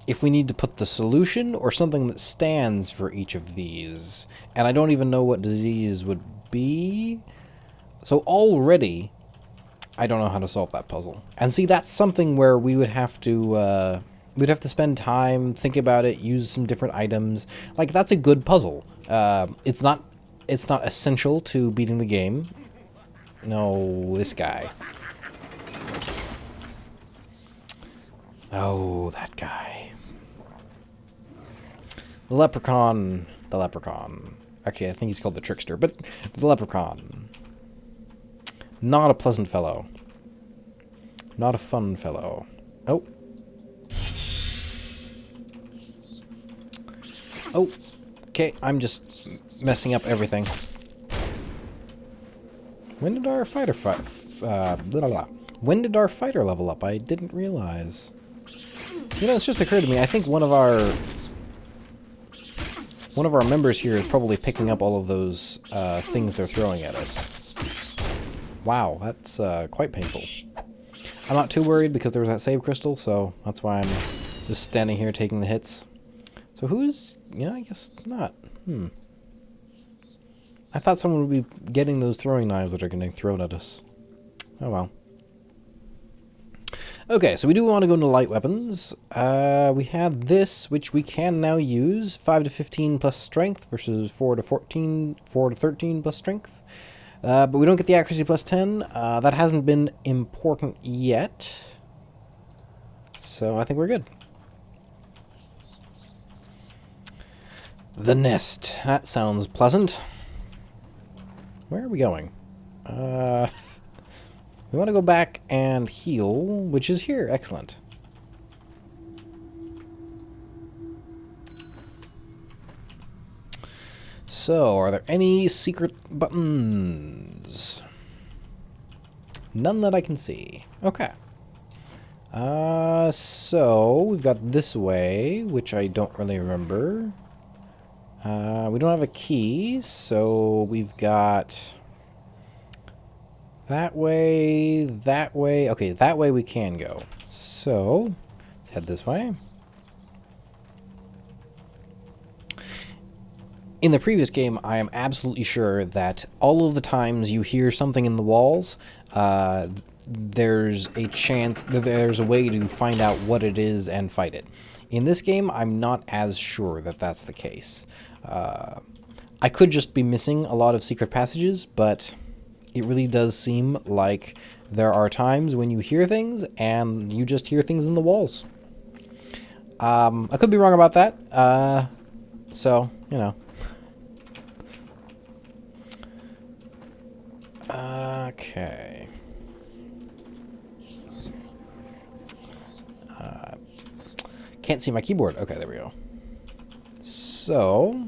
if we need to put the solution or something that stands for each of these. And I don't even know what disease would be. So already, I don't know how to solve that puzzle. And see, that's something where we would have to spend time, think about it, use some different items. Like, that's a good puzzle. It's not essential to beating the game. No, this guy. Oh, that guy. The leprechaun. The leprechaun. Actually, I think he's called the trickster, but the leprechaun. Not a pleasant fellow. Not a fun fellow. Oh. Oh. Okay, I'm just messing up everything. When did our fighter When did our fighter level up? I didn't realize. You know, it's just occurred to me. I think one of our members here is probably picking up all of those things they're throwing at us. Wow, that's quite painful. I'm not too worried because there was that save crystal, so that's why I'm just standing here taking the hits. So who's... yeah, I guess not. I thought someone would be getting those throwing knives that are getting thrown at us. Oh well. Okay, so we do want to go into light weapons. We had this, which we can now use. 5 to 15 plus strength versus 4 to 13 plus strength. But we don't get the accuracy plus 10. That hasn't been important yet. So I think we're good. The nest. That sounds pleasant. Where are we going? We want to go back and heal, which is here. Excellent. So, are there any secret buttons? None that I can see. Okay. So, we've got this way, which I don't really remember. We don't have a key, so we've got that way, that way. Okay, that way we can go. So, let's head this way. In the previous game, I am absolutely sure that all of the times you hear something in the walls, there's a chance, there's a way to find out what it is and fight it. In this game, I'm not as sure that that's the case. I could just be missing a lot of secret passages, but it really does seem like there are times when you hear things and you just hear things in the walls. I could be wrong about that, so, you know. Okay. Can't see my keyboard. Okay, there we go. So,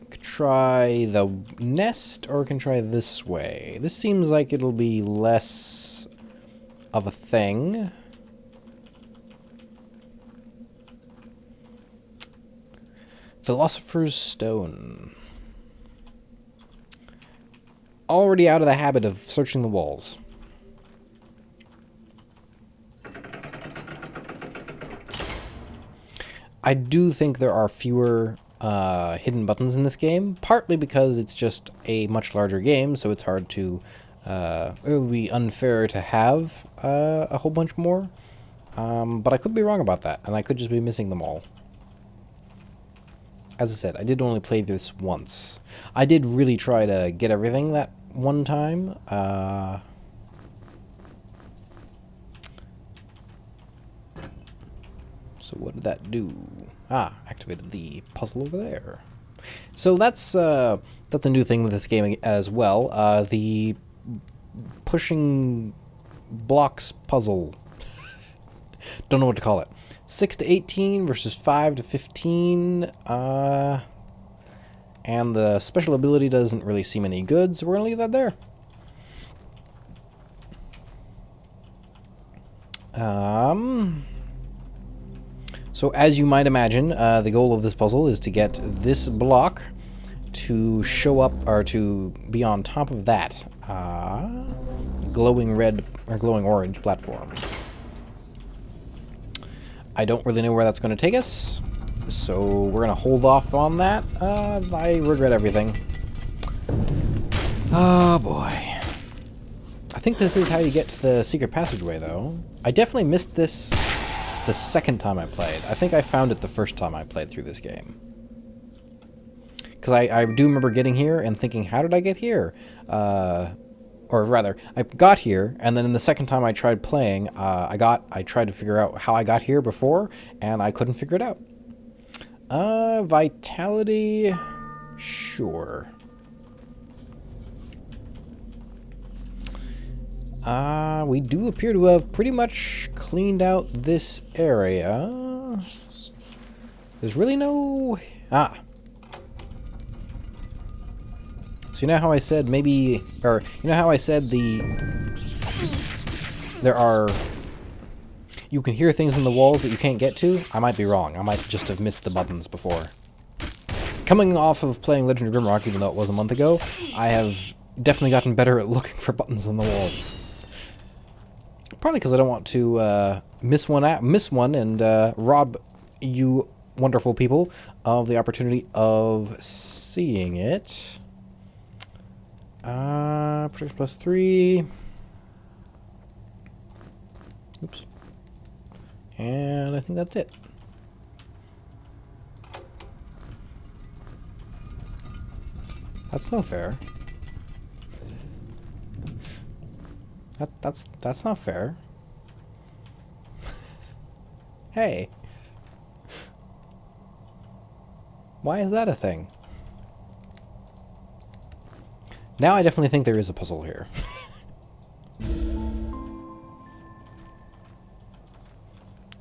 could try the nest, or we can try this way. This seems like it'll be less of a thing. Philosopher's Stone. Already out of the habit of searching the walls. I do think there are fewer hidden buttons in this game, partly because it's just a much larger game, so it's hard to... it would be unfair to have a whole bunch more. But I could be wrong about that, and I could just be missing them all. As I said, I did only play this once. I did really try to get everything that one time. So what did that do? Ah, activated the puzzle over there. So that's a new thing with this game as well. The pushing blocks puzzle. Don't know what to call it. 6 to 18 versus 5 to 15. And the special ability doesn't really seem any good, so we're going to leave that there. So as you might imagine, the goal of this puzzle is to get this block to show up, or to be on top of that glowing red or glowing orange platform. I don't really know where that's going to take us, so we're going to hold off on that. I regret everything. Oh boy. I think this is how you get to the secret passageway, though. I definitely missed this the second time I played. I think I found it the first time I played through this game. Because I do remember getting here and thinking, how did I get here? Or rather, I got here, and then in the second time I tried playing, I tried to figure out how I got here before, and I couldn't figure it out. Vitality... Sure. We do appear to have pretty much cleaned out this area. There's really no... Ah. So you know how I said maybe... Or, you know how I said there are... You can hear things in the walls that you can't get to? I might be wrong. I might just have missed the buttons before. Coming off of playing Legend of Grimrock, even though it was a month ago, I have definitely gotten better at looking for buttons on the walls. Probably because I don't want to miss one and rob you wonderful people of the opportunity of seeing it. Protection plus 3. Oops. And I think that's it. That's no fair. That's not fair. Hey. Why is that a thing? Now I definitely think there is a puzzle here.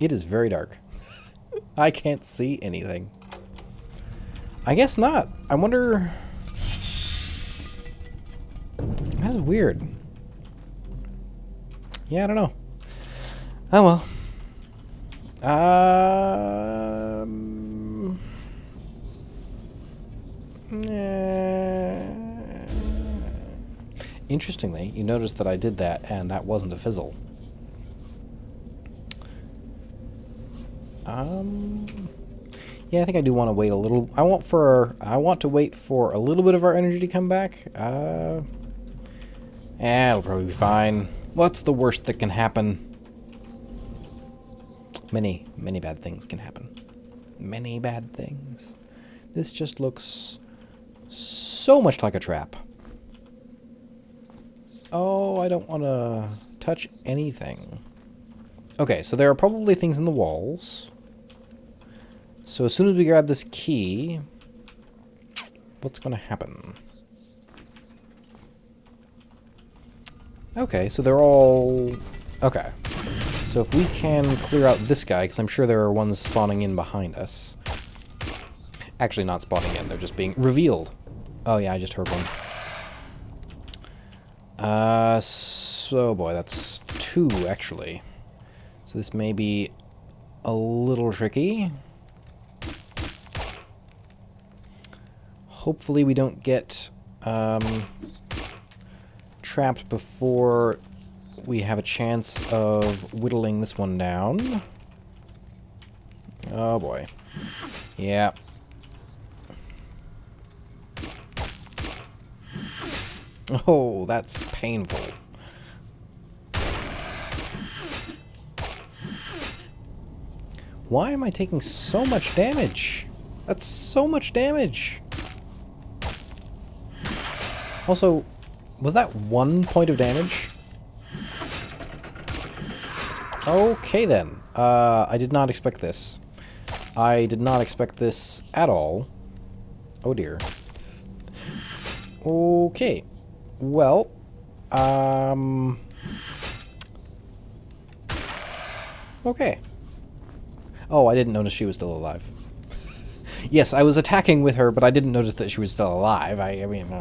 It is very dark. I can't see anything. I guess not. I wonder... That's weird. Yeah, I don't know. Oh well. Interestingly, you notice that I did that, and that wasn't a fizzle. Yeah, I think I do want to wait a little. I want to wait for a little bit of our energy to come back. It'll probably be fine. What's the worst that can happen? Many, many bad things can happen. Many bad things. This just looks so much like a trap. Oh, I don't want to touch anything. Okay, so there are probably things in the walls. So as soon as we grab this key, what's going to happen? Okay, so they're all... Okay. So if we can clear out this guy, because I'm sure there are ones spawning in behind us. Actually, not spawning in, they're just being revealed. Oh yeah, I just heard one. So boy, that's 2 actually. So this may be a little tricky. Hopefully we don't get trapped before we have a chance of whittling this one down. Oh boy. Yeah. Oh, that's painful. Why am I taking so much damage? That's so much damage. Also, was that 1 point of damage? Okay then. I did not expect this. I did not expect this at all. Oh dear. Okay. Well, okay. Oh, I didn't notice she was still alive. Yes, I was attacking with her, but I didn't notice that she was still alive. I mean,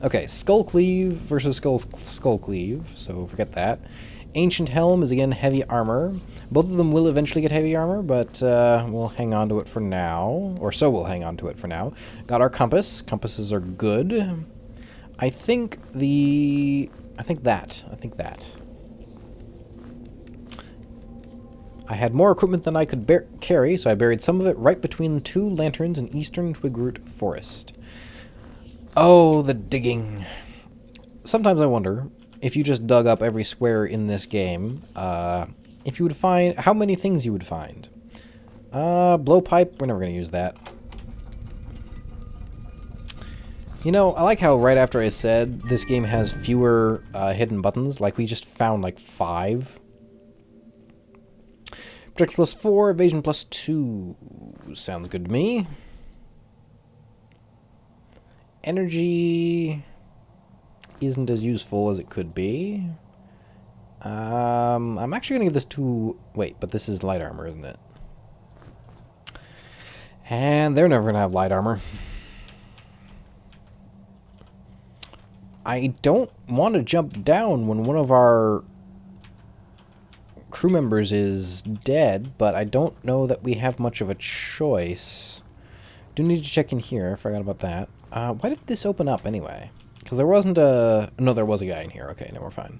okay, Skull Cleave versus Skull Cleave, so forget that. Ancient Helm is again heavy armor. Both of them will eventually get heavy armor, but we'll hang on to it for now. Or so we'll hang on to it for now. Got our compass. Compasses are good. I think that. I had more equipment than I could carry, so I buried some of it right between the 2 lanterns in eastern Twigroot Forest. Oh, the digging. Sometimes I wonder, if you just dug up every square in this game, if you would find, how many things you would find. Blowpipe, we're never going to use that. You know, I like how right after I said this game has fewer hidden buttons, like we just found like 5. Protection plus 4, evasion plus 2. Sounds good to me. Energy isn't as useful as it could be. I'm actually going to give this to... Wait, but this is light armor, isn't it? And they're never going to have light armor. I don't want to jump down when one of our crew members is dead, but I don't know that we have much of a choice. Do need to check in here. I forgot about that. Why did this open up anyway? Because there wasn't a... No, there was a guy in here. Okay, now we're fine.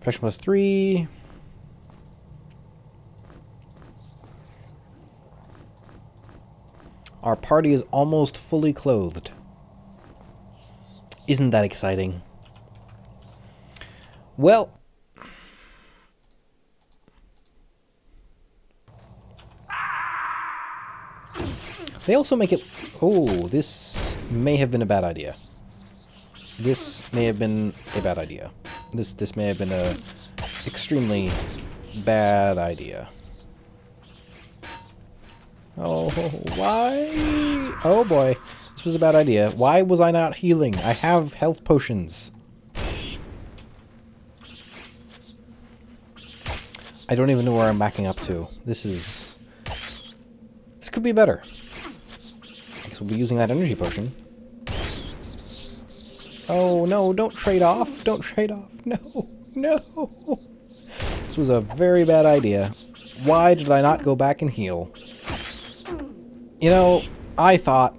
Protection plus 3. Our party is almost fully clothed. Isn't that exciting? Well... They also make it... Oh, this may have been a bad idea. This may have been a bad idea. This may have been a extremely bad idea. Oh, why? Oh boy, this was a bad idea. Why was I not healing? I have health potions. I don't even know where I'm backing up to. This could be better. Guess we'll be using that energy potion. Oh no, don't trade off. Don't trade off. No, no. This was a very bad idea. Why did I not go back and heal? You know, I thought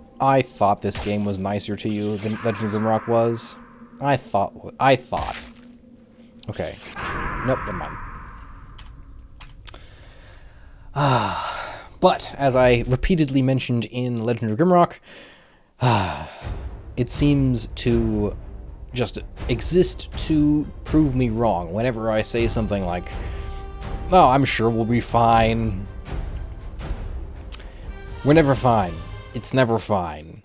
this game was nicer to you than Legend of Grimrock was. I thought. Okay. Nope, never mind. But, as I repeatedly mentioned in Legend of Grimrock, it seems to just exist to prove me wrong whenever I say something like, oh, I'm sure we'll be fine. We're never fine. It's never fine.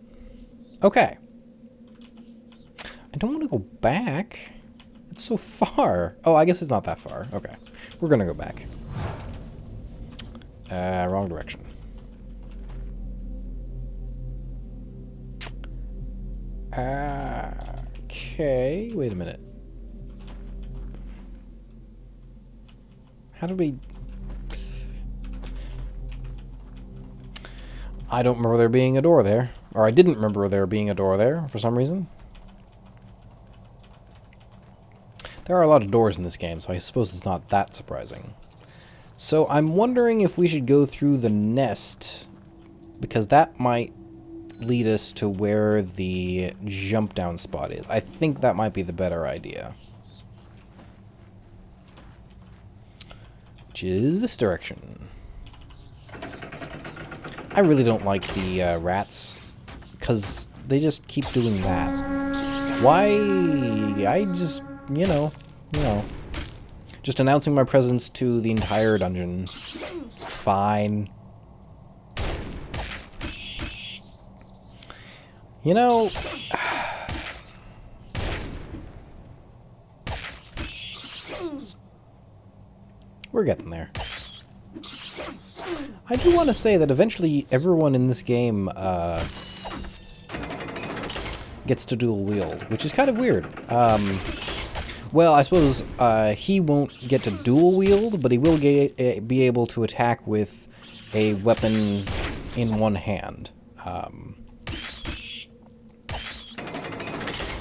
Okay. I don't want to go back. It's so far. Oh, I guess it's not that far. Okay. We're gonna go back. Wrong direction. Okay, wait a minute. How did we... I don't remember there being a door there. Or I didn't remember there being a door there, for some reason. There are a lot of doors in this game, so I suppose it's not that surprising. So I'm wondering if we should go through the nest, because that might lead us to where the jump down spot is. I think that might be the better idea. Which is this direction. I really don't like the rats, because they just keep doing that. Why? I just, you know. Just announcing my presence to the entire dungeon. It's fine. You know... We're getting there. I do want to say that eventually everyone in this game gets to dual wield, which is kind of weird. Well, I suppose he won't get to dual wield, but he will be able to attack with a weapon in one hand.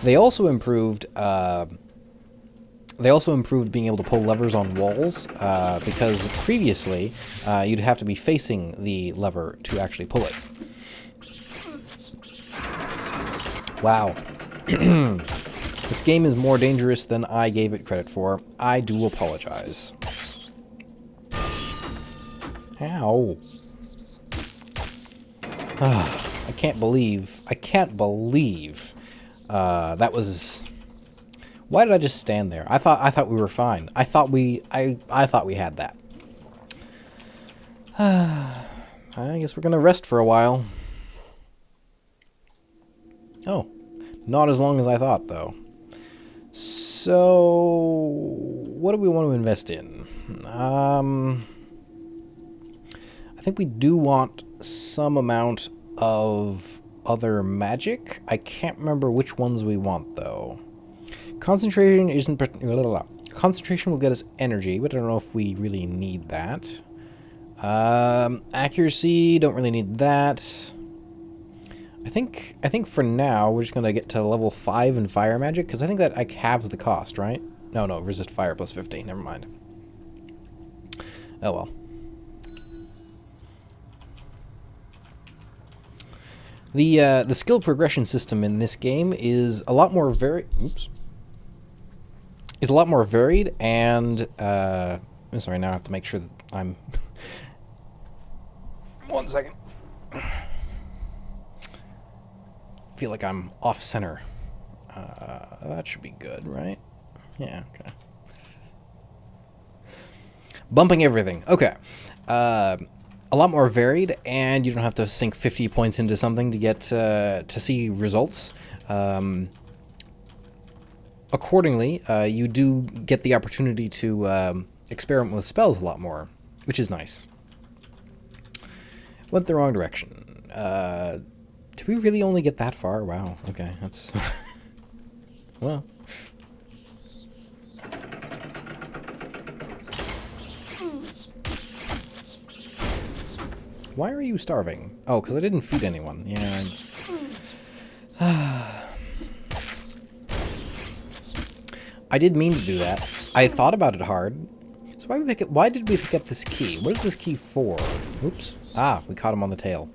They also improved being able to pull levers on walls, because previously you'd have to be facing the lever to actually pull it. Wow. This game is more dangerous than I gave it credit for. I do apologize. Ow. I can't believe that was... Why did I just stand there? I thought we were fine. I thought we had that. I guess we're gonna rest for a while. Oh, not as long as I thought, though. So, what do we want to invest in? I think we do want some amount of other magic. I can't remember which ones we want, though. Concentration isn't... Concentration will get us energy, but I don't know if we really need that. Accuracy, don't really need that. I think for now we're just gonna get to level 5 in fire magic, because I think that like halves the cost, right? No, resist fire plus 50. Never mind. Oh well. The skill progression system in this game is a lot more varied, and I'm sorry, now I have to make sure that I'm 1 second. Feel like I'm off center. That should be good, right? Yeah, okay. Bumping everything. Okay. A lot more varied, and you don't have to sink 50 points into something to get to see results. Accordingly, you do get the opportunity to experiment with spells a lot more, which is nice. Went the wrong direction. Did we really only get that far? Wow, okay, that's... well... Why are you starving? Oh, because I didn't feed anyone. Yeah, I did mean to do that. I thought about it hard. So why did we pick up this key? What is this key for? Oops. Ah, we caught him on the tail.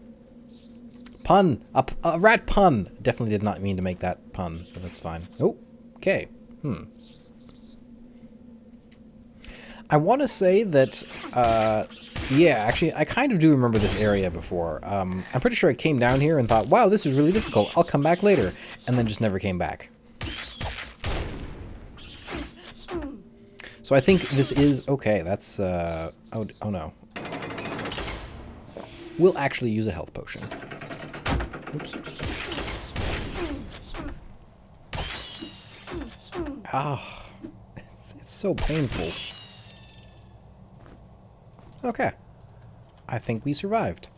Pun! A rat pun! Definitely did not mean to make that pun, but that's fine. Oh, okay. I want to say that, yeah, actually, I kind of do remember this area before. I'm pretty sure I came down here and thought, wow, this is really difficult. I'll come back later. And then just never came back. So I think this is... Okay, that's... oh no. We'll actually use a health potion. Oops. Ah, it's so painful. Okay. I think we survived.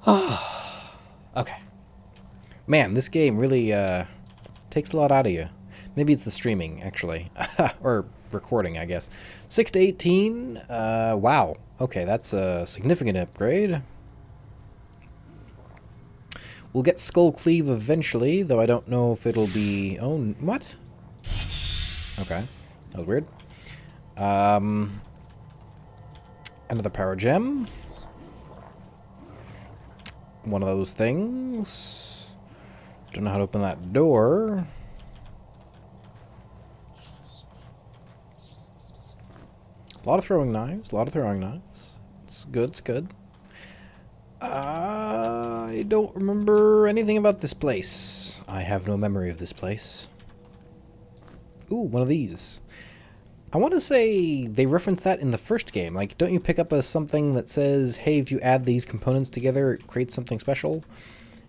Okay. Man, this game really takes a lot out of you. Maybe it's the streaming, actually. Or recording, I guess. 6 to 18? Wow. Okay, that's a significant upgrade. We'll get Skull Cleave eventually, though I don't know if it'll be... Oh, what? Okay. That was weird. Another power gem. One of those things. Don't know how to open that door. A lot of throwing knives. A lot of throwing knives. It's good. It's good. I don't remember anything about this place. I have no memory of this place. Ooh, one of these. I want to say they referenced that in the first game. Like, don't you pick up something that says, hey, if you add these components together, it creates something special?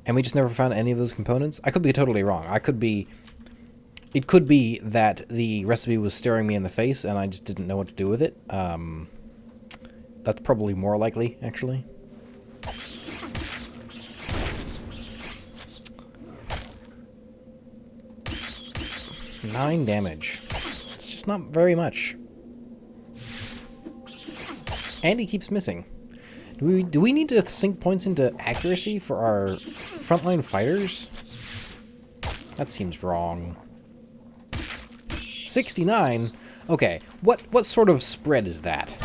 And we just never found any of those components? I could be totally wrong. It could be that the recipe was staring me in the face and I just didn't know what to do with it. That's probably more likely, actually. Nine damage. It's just not very much. And he keeps missing. Do we need to sink points into accuracy for our frontline fighters? That seems wrong. 69? Okay. What sort of spread is that?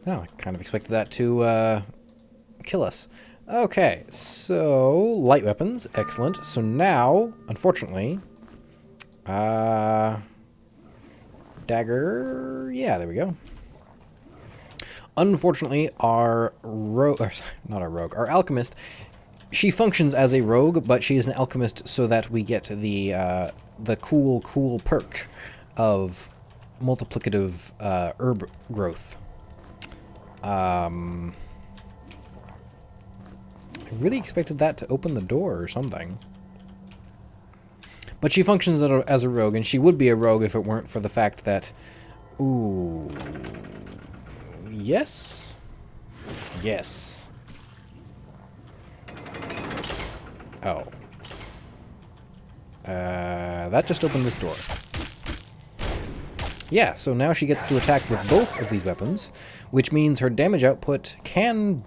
Oh, I kind of expected that to kill us. Okay, so light weapons, excellent. So now, unfortunately, dagger, yeah, there we go. Unfortunately, our rogue, not our rogue, our alchemist, she functions as a rogue, but she is an alchemist so that we get the cool perk of multiplicative herb growth. I really expected that to open the door or something. But she functions as a rogue, and she would be a rogue if it weren't for the fact that... Ooh... Yes? Yes. Oh. That just opened this door. Yeah, so now she gets to attack with both of these weapons, which means her damage output can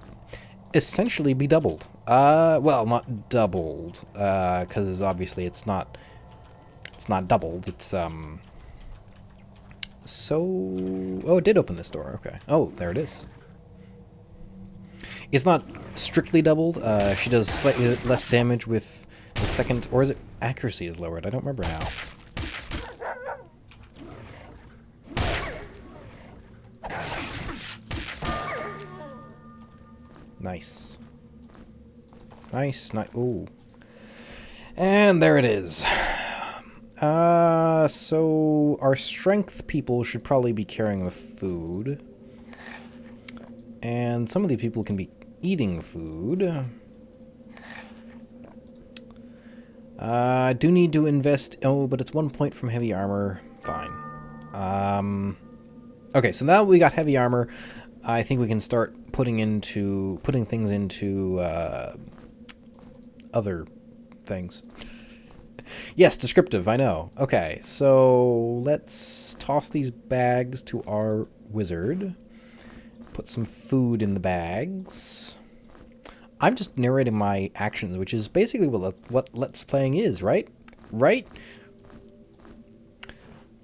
essentially be doubled. Well, not doubled, because obviously it's not doubled. It's, so... Oh, it did open this door, okay. Oh, there it is. It's not strictly doubled. She does slightly less damage with the second... Or is it accuracy is lowered? I don't remember now. Nice. Nice. Ooh. And there it is. So our strength people should probably be carrying the food. And some of these people can be eating food. I do need to invest... Oh, but it's 1 point from heavy armor. Fine. Okay, so now that we got heavy armor, I think we can start putting things into other things. Yes, descriptive, I know. Okay, so let's toss these bags to our wizard. Put some food in the bags. I'm just narrating my actions, which is basically what Let's Playing is, right? Right?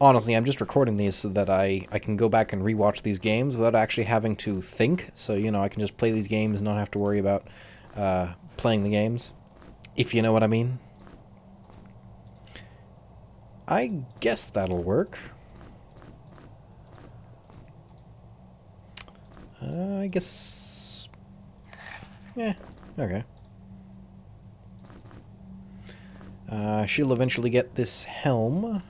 Honestly, I'm just recording these so that I can go back and rewatch these games without actually having to think. So, you know, I can just play these games and not have to worry about playing the games. If you know what I mean. I guess that'll work. I guess... Yeah, okay. She'll eventually get this helm.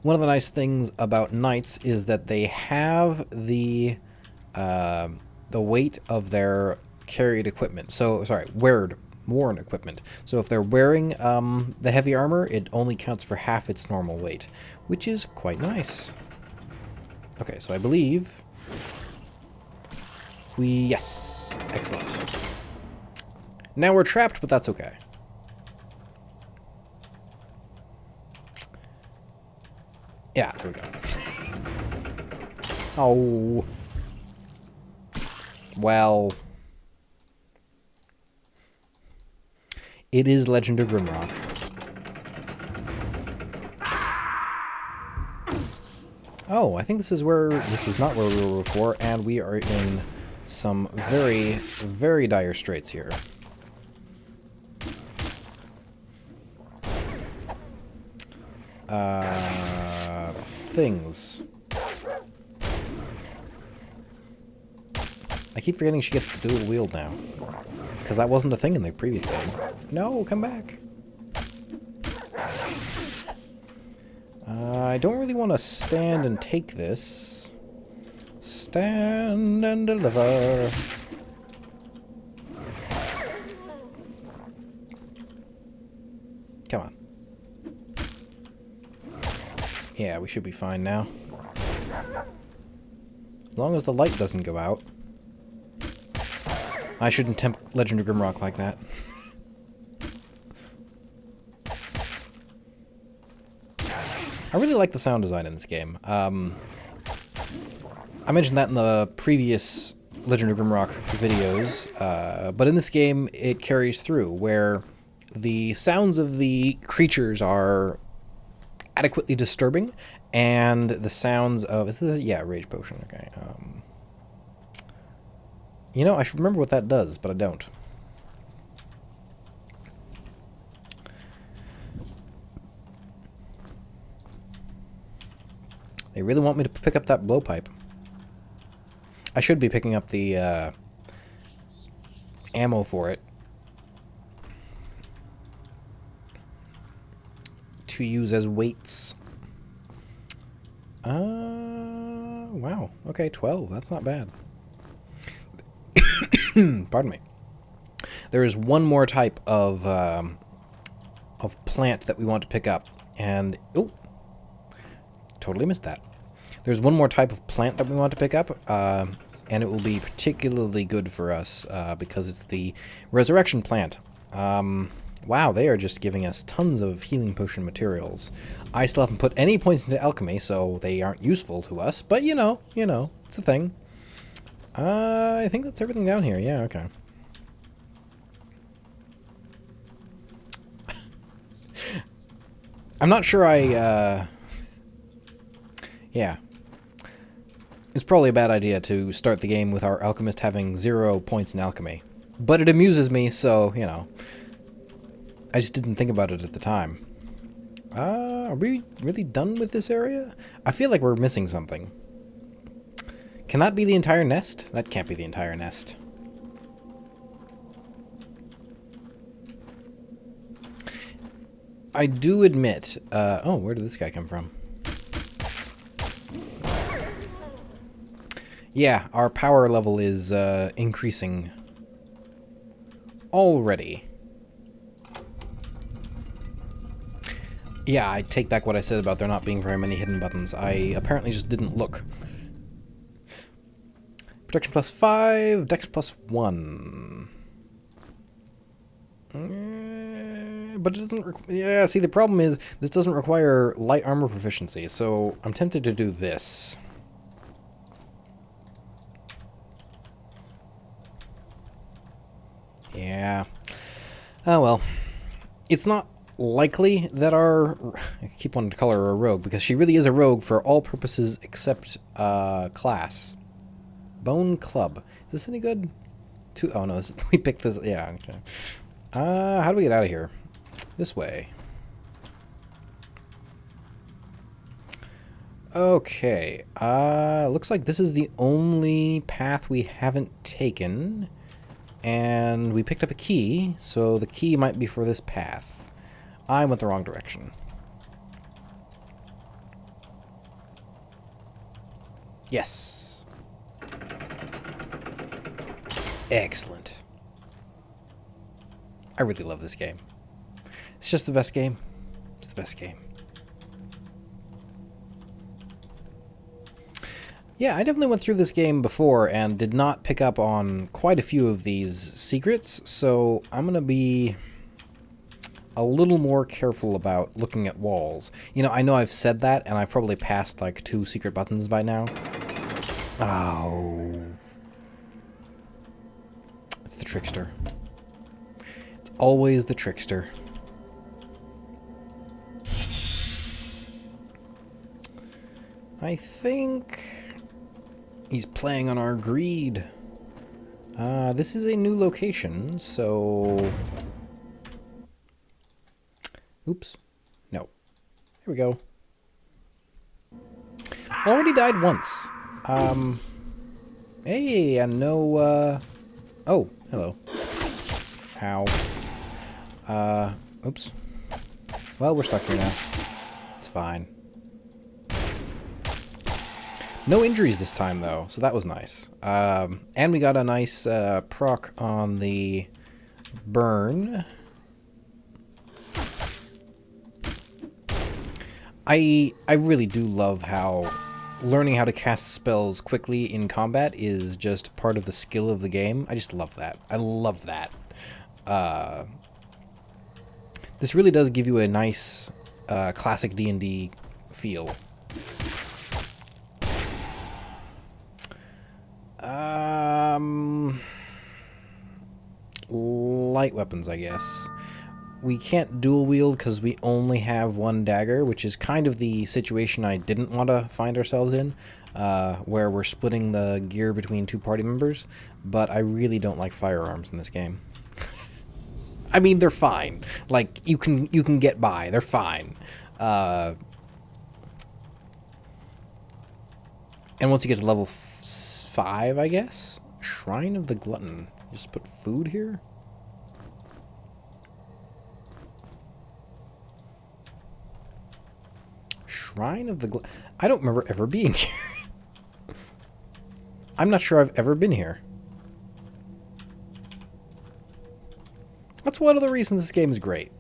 One of the nice things about knights is that they have the weight of their carried equipment. So, sorry, worn equipment. So if they're wearing the heavy armor, it only counts for half its normal weight, which is quite nice. Okay, so I believe... Yes! Excellent. Now we're trapped, but that's okay. Yeah, there we go. Oh. Well. It is Legend of Grimrock. Oh, I think this is not where we were before, and we are in some very, very dire straits here. Things. I keep forgetting she gets the dual wield now. Because that wasn't a thing in the previous game. No, come back. I don't really want to stand and take this. Stand and deliver. Come on. Yeah, we should be fine now. As long as the light doesn't go out. I shouldn't tempt Legend of Grimrock like that. I really like the sound design in this game. I mentioned that in the previous Legend of Grimrock videos, but in this game it carries through, where the sounds of the creatures are adequately disturbing, and the sounds of... Yeah, Rage Potion, okay. You know, I should remember what that does, but I don't. They really want me to pick up that blowpipe. I should be picking up the ammo for it to use as weights. Wow. Okay, 12. That's not bad. Pardon me. There is one more type of plant that we want to pick up, and totally missed that. There's one more type of plant that we want to pick up, and it will be particularly good for us because it's the resurrection plant. Wow, they are just giving us tons of healing potion materials. I still haven't put any points into alchemy, so they aren't useful to us, but you know, it's a thing. I think that's everything down here. Yeah, okay. I'm not sure yeah. It's probably a bad idea to start the game with our alchemist having 0 points in alchemy. But it amuses me, so, you know. I just didn't think about it at the time. Are we really done with this area? I feel like we're missing something. Can that be the entire nest? That can't be the entire nest. I do admit... oh, where did this guy come from? Yeah, our power level is increasing already. Yeah, I take back what I said about there not being very many hidden buttons. I apparently just didn't look. Protection plus 5, Dex plus 1. but it doesn't... Yeah, see, the problem is this doesn't require light armor proficiency, so I'm tempted to do this. Yeah. Oh, well. It's not likely that our... I keep wanting to call her a rogue, because she really is a rogue for all purposes except class. Bone Club. Is this any good? Oh, no, this is, we picked this... Yeah, okay. How do we get out of here? This way. Okay. Looks like this is the only path we haven't taken. And we picked up a key, so the key might be for this path. I went the wrong direction. Yes. Excellent. I really love this game. It's just the best game. It's the best game. Yeah, I definitely went through this game before and did not pick up on quite a few of these secrets, so I'm going to be a little more careful about looking at walls. You know, I know I've said that, and I've probably passed like 2 secret buttons by now. Oh. It's the trickster. It's always the trickster. I think he's playing on our greed. This is a new location, so... Oops. No. There we go. Already died once. Hey, and no, Oh, hello. Ow. Oops. Well, we're stuck here now. It's fine. No injuries this time, though, so that was nice. And we got a nice proc on the burn. I really do love how learning how to cast spells quickly in combat is just part of the skill of the game. I just love that. I love that. This really does give you a nice classic D&D feel. Light weapons, I guess. We can't dual wield because we only have one dagger, which is kind of the situation I didn't want to find ourselves in, where we're splitting the gear between 2 party members, but I really don't like firearms in this game. I mean, they're fine. Like, you can get by. They're fine. And once you get to level 5, I guess? Shrine of the Glutton. Just put food here? Shrine of the Glutton. I don't remember ever being here. I'm not sure I've ever been here. That's one of the reasons this game is great.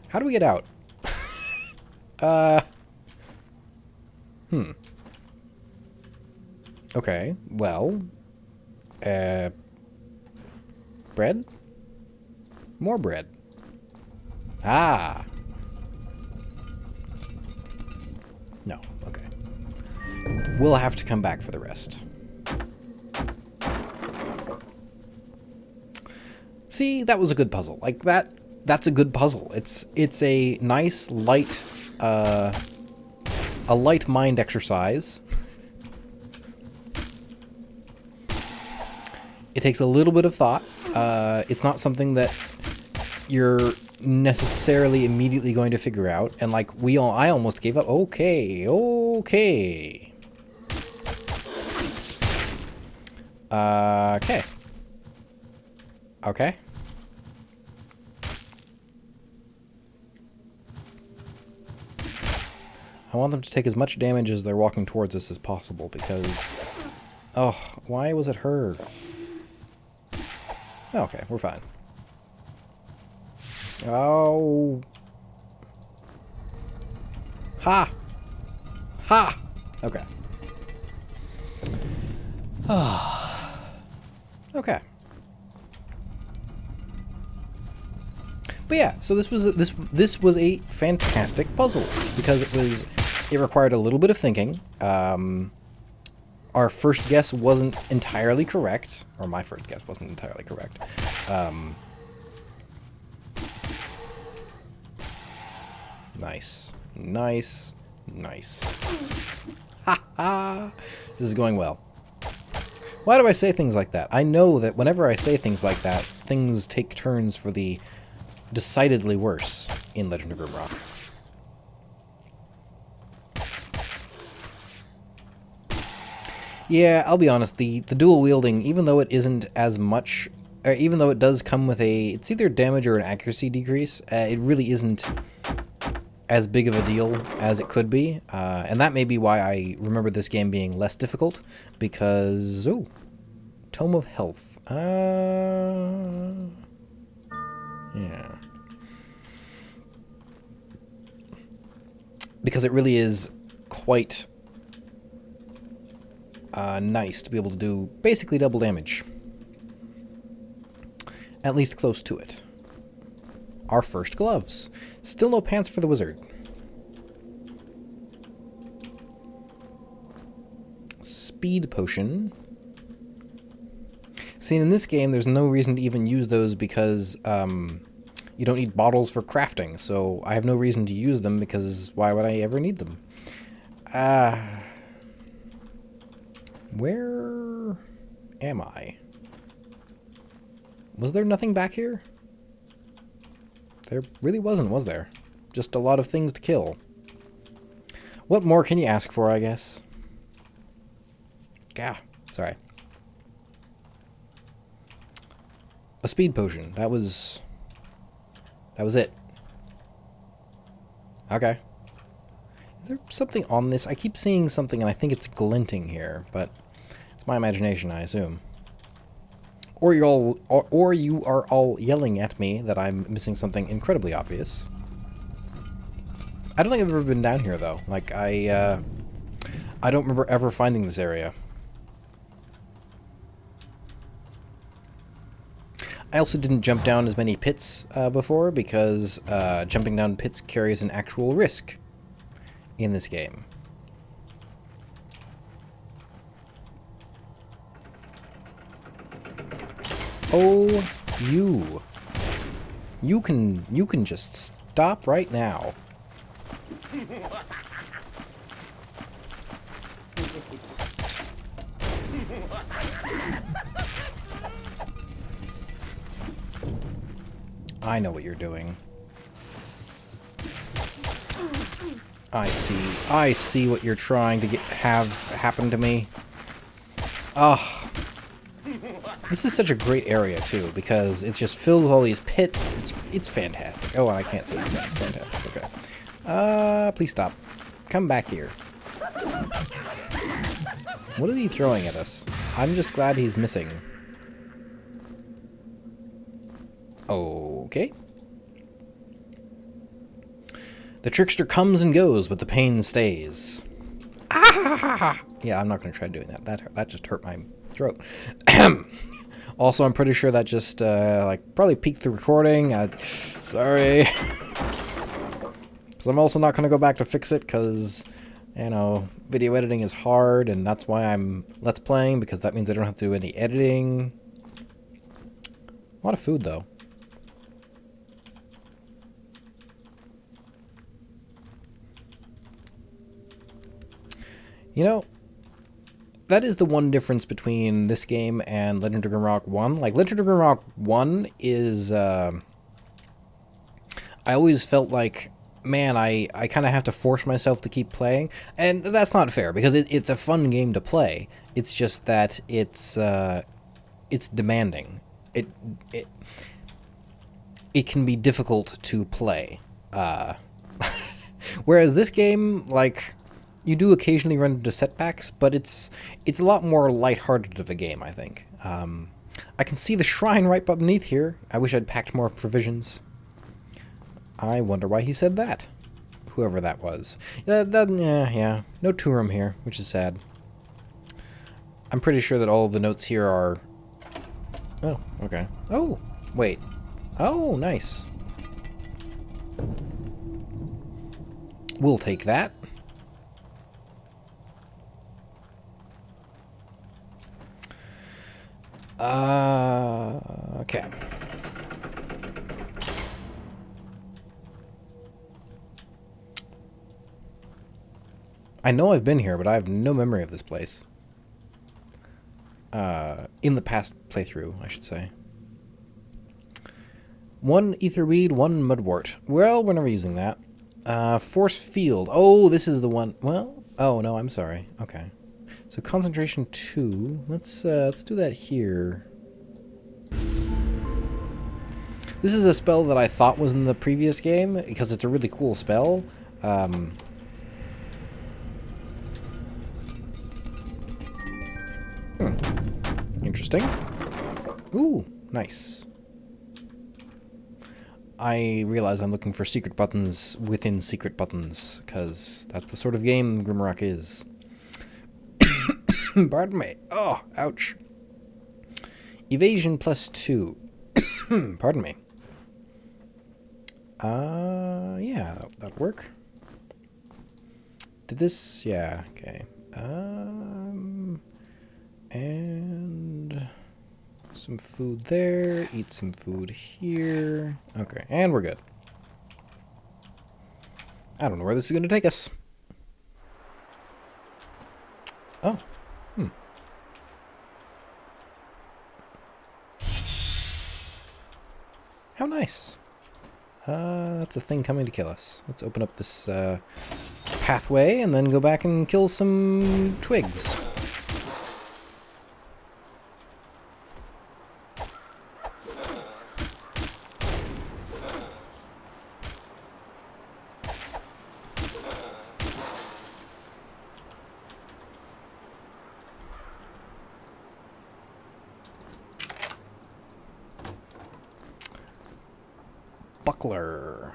How do we get out? Okay, well... bread? More bread. Ah! No, okay. We'll have to come back for the rest. See, that was a good puzzle. Like, that's a good puzzle. It's a nice, light, a light mind exercise. It takes a little bit of thought. It's not something that you're necessarily immediately going to figure out. And like I almost gave up. Okay. Okay. Okay. Okay. I want them to take as much damage as they're walking towards us as possible because... Oh, why was it her? Oh, okay, we're fine. Oh. Ha! Ha! Okay. Okay. But yeah, so this was a fantastic puzzle because it required a little bit of thinking. Our first guess wasn't entirely correct, or my first guess wasn't entirely correct. Nice, nice, nice. Ha ha! This is going well. Why do I say things like that? I know that whenever I say things like that, things take turns for the decidedly worse in Legend of Grimrock. Yeah, I'll be honest, the dual wielding, even though it isn't as much, even though it does come with it's either damage or an accuracy decrease, it really isn't as big of a deal as it could be. And that may be why I remember this game being less difficult, because, oh, Tome of Health. Yeah. Because it really is quite nice to be able to do basically double damage. At least close to it. Our first gloves. Still no pants for the wizard. Speed potion. See, in this game, there's no reason to even use those because you don't need bottles for crafting, so I have no reason to use them because why would I ever need them? Where am I? Was there nothing back here? There really wasn't, was there? Just a lot of things to kill. What more can you ask for, I guess? Gah, sorry. A speed potion. That was it. Okay. Is there something on this? I keep seeing something and I think it's glinting here, but it's my imagination, I assume. Or you are all yelling at me that I'm missing something incredibly obvious. I don't think I've ever been down here though. Like I don't remember ever finding this area. I also didn't jump down as many pits before because jumping down pits carries an actual risk in this game. Oh, you can just stop right now. I know what you're doing. I see what you're trying to have happen to me. Oh. This is such a great area too, because it's just filled with all these pits. It's fantastic. Oh, and I can't see it. Fantastic. Okay. Please stop. Come back here. What is he throwing at us? I'm just glad he's missing. Okay. The trickster comes and goes, but the pain stays. Ah! Yeah, I'm not going to try doing that. That just hurt my throat. Also, I'm pretty sure that just, like, probably peaked the recording. Sorry. Because I'm also not going to go back to fix it, because, you know, video editing is hard, and that's why I'm Let's Playing, because that means I don't have to do any editing. A lot of food, though. You know, that is the one difference between this game and Legend of Grimrock 1. Like, Legend of Grimrock 1 is, I always felt like, man, I kind of have to force myself to keep playing. And that's not fair, because it's a fun game to play. It's just that it's demanding. It can be difficult to play. Whereas this game, like, you do occasionally run into setbacks, but it's a lot more lighthearted of a game, I think. I can see the shrine right beneath here. I wish I'd packed more provisions. I wonder why he said that. Whoever that was. Yeah. No Turum here, which is sad. I'm pretty sure that all of the notes here are... Oh, okay. Oh, wait. Oh, nice. We'll take that. Okay. I know I've been here, but I have no memory of this place. In the past playthrough, I should say. 1 etherweed, 1 mudwort. Well, we're never using that. Force field. Oh, this is the one. Well, oh no, I'm sorry. Okay. So concentration 2. Let's do that here. This is a spell that I thought was in the previous game because it's a really cool spell. Interesting. Ooh, nice. I realize I'm looking for secret buttons within secret buttons, because that's the sort of game Grimrock is. Pardon me. Oh, ouch. Evasion +2. Pardon me. Yeah, that'd work. Did this? Yeah, okay. And some food there, eat some food here. Okay, and we're good. I don't know where this is going to take us. Oh, How nice. That's a thing coming to kill us. Let's open up this pathway and then go back and kill some twigs. Buckler.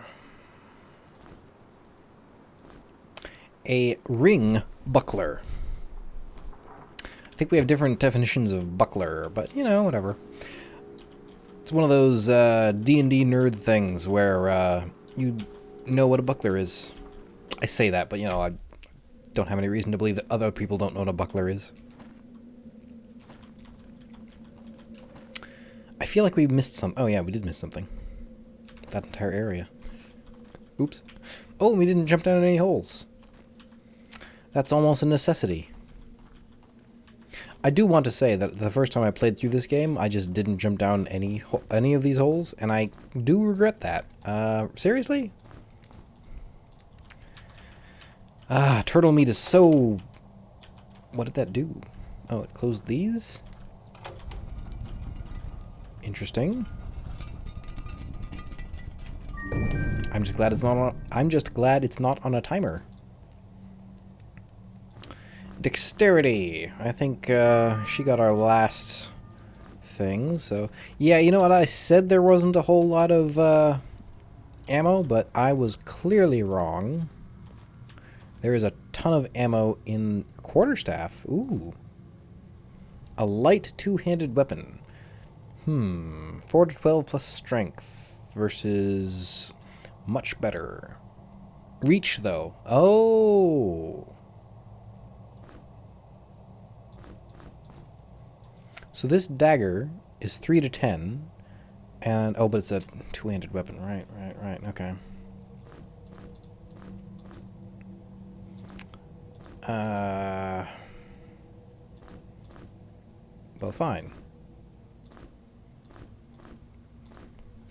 A ring buckler. I think we have different definitions of buckler, but, you know, whatever. It's one of those D&D nerd things where you know what a buckler is. I say that, but, you know, I don't have any reason to believe that other people don't know what a buckler is. I feel like we missed some. Oh, yeah, we did miss something. That entire area. Oops. Oh, we didn't jump down any holes. That's almost a necessity. I do want to say that the first time I played through this game, I just didn't jump down any of these holes, and I do regret that. Seriously? Turtle meat is so... What did that do? Oh, it closed these? Interesting. I'm just glad it's not on a timer. Dexterity. I think she got our last thing. So yeah, you know what? I said there wasn't a whole lot of ammo, but I was clearly wrong. There is a ton of ammo in quarterstaff. Ooh, a light two-handed weapon. 4 to 12 plus strength versus much better. Reach, though. Oh. So this dagger is 3 to 10. And, oh, but it's a two-handed weapon. Right, okay. Well, fine.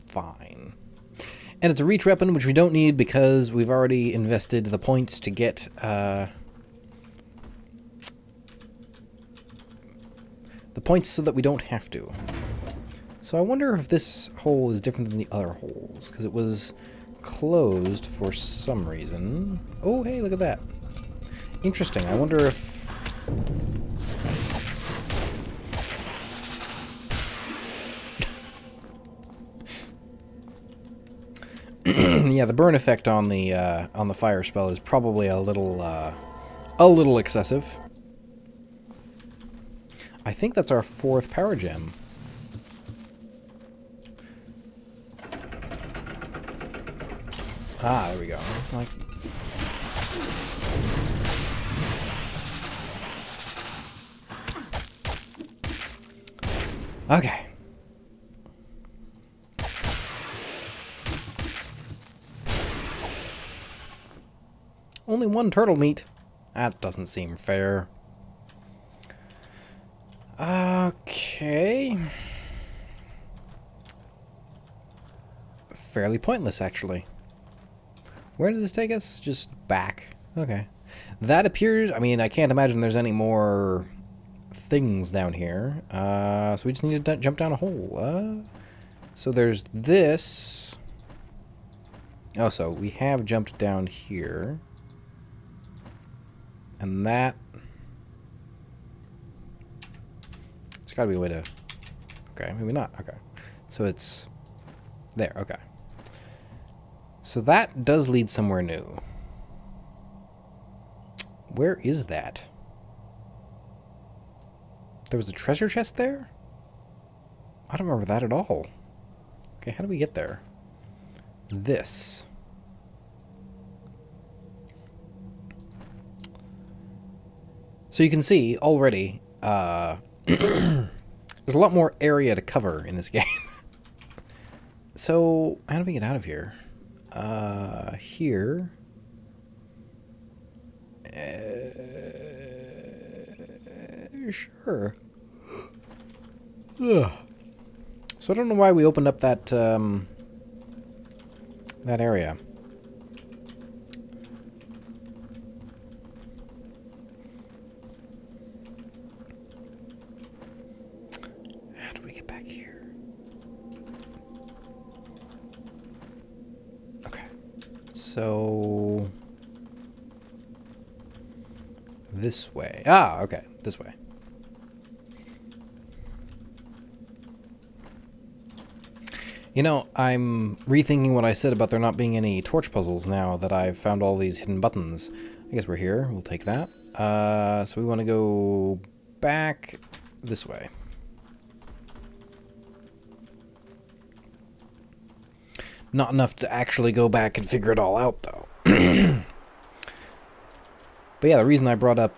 Fine. And it's a reach weapon, which we don't need because we've already invested the points to get the points so that we don't have to. So I wonder if this hole is different than the other holes, because it was closed for some reason. Oh, hey, look at that. Interesting. I wonder if... Yeah, the burn effect on the fire spell is probably a little excessive. I think that's our 4th power gem. Ah, there we go. It's like Okay. Only one turtle meat. That doesn't seem fair. Okay. Fairly pointless, actually. Where does this take us? Just back. Okay. That appears... I mean, I can't imagine there's any more things down here. So we just need to jump down a hole. So there's this. Oh, so we have jumped down here. And that... There's got to be a way to... Okay, maybe not. Okay. So it's... There, okay. So that does lead somewhere new. Where is that? There was a treasure chest there? I don't remember that at all. Okay, how do we get there? This. So you can see already, there's a lot more area to cover in this game. So, how do we get out of here? Here. Sure. Ugh. So I don't know why we opened up that, that area. How do we get back here? Okay. So... This way. Ah, okay. This way. You know, I'm rethinking what I said about there not being any torch puzzles now that I've found all these hidden buttons. I guess we're here. We'll take that. So we want to go back this way. Not enough to actually go back and figure it all out, though. But yeah, the reason I brought up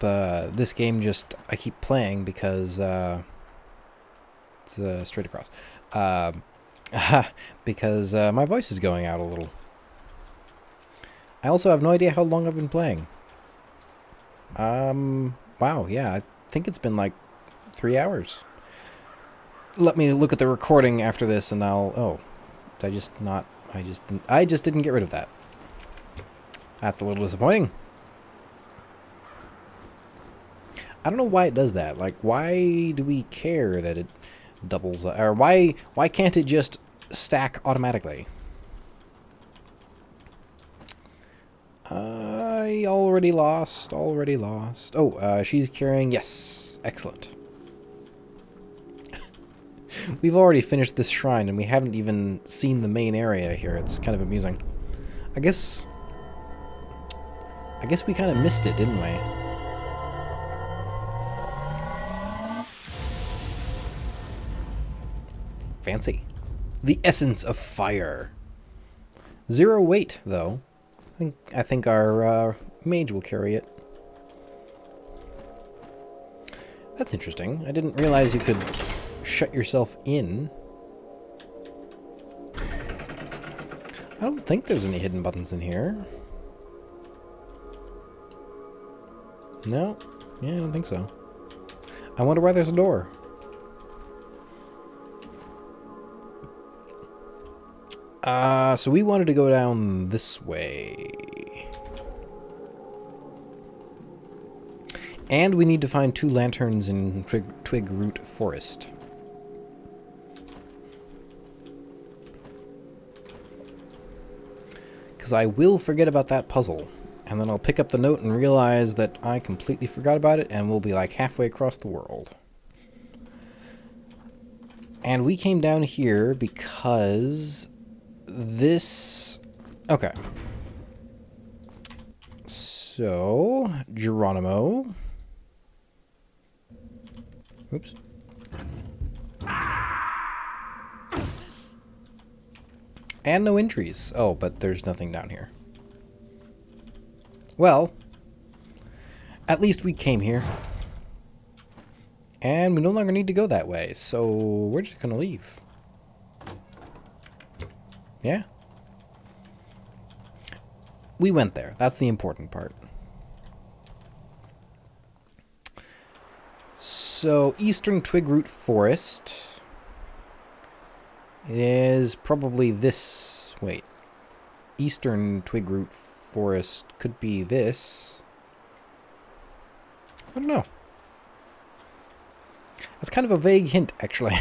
this game, just I keep playing because it's straight across. Because my voice is going out a little. I also have no idea how long I've been playing. Wow, yeah, I think it's been like 3 hours. Let me look at the recording after this, and I'll. Oh, did I just not? I just didn't get rid of that. That's a little disappointing. I don't know why it does that. Like, why do we care that it doubles? Or why can't it just stack automatically? I already lost. Oh, she's carrying. Yes, excellent. We've already finished this shrine, and we haven't even seen the main area here. It's kind of amusing. I guess we kind of missed it, didn't we? Fancy. The essence of fire. 0 weight, though. I think our mage will carry it. That's interesting. I didn't realize you could shut yourself in. I don't think there's any hidden buttons in here. No? Yeah, I don't think so. I wonder why there's a door. So we wanted to go down this way. And we need to find 2 lanterns in Twig Root Forest. Because I will forget about that puzzle. And then I'll pick up the note and realize that I completely forgot about it, and we'll be like halfway across the world. And we came down here because... this... Okay. So, Geronimo. Oops. And no entries. Oh, but there's nothing down here. Well, at least we came here. And we no longer need to go that way, so we're just gonna leave. Yeah? We went there. That's the important part. So, Eastern Twigroot Forest is probably this... Wait. Eastern Twigroot Forest could be this. I don't know. That's kind of a vague hint, actually.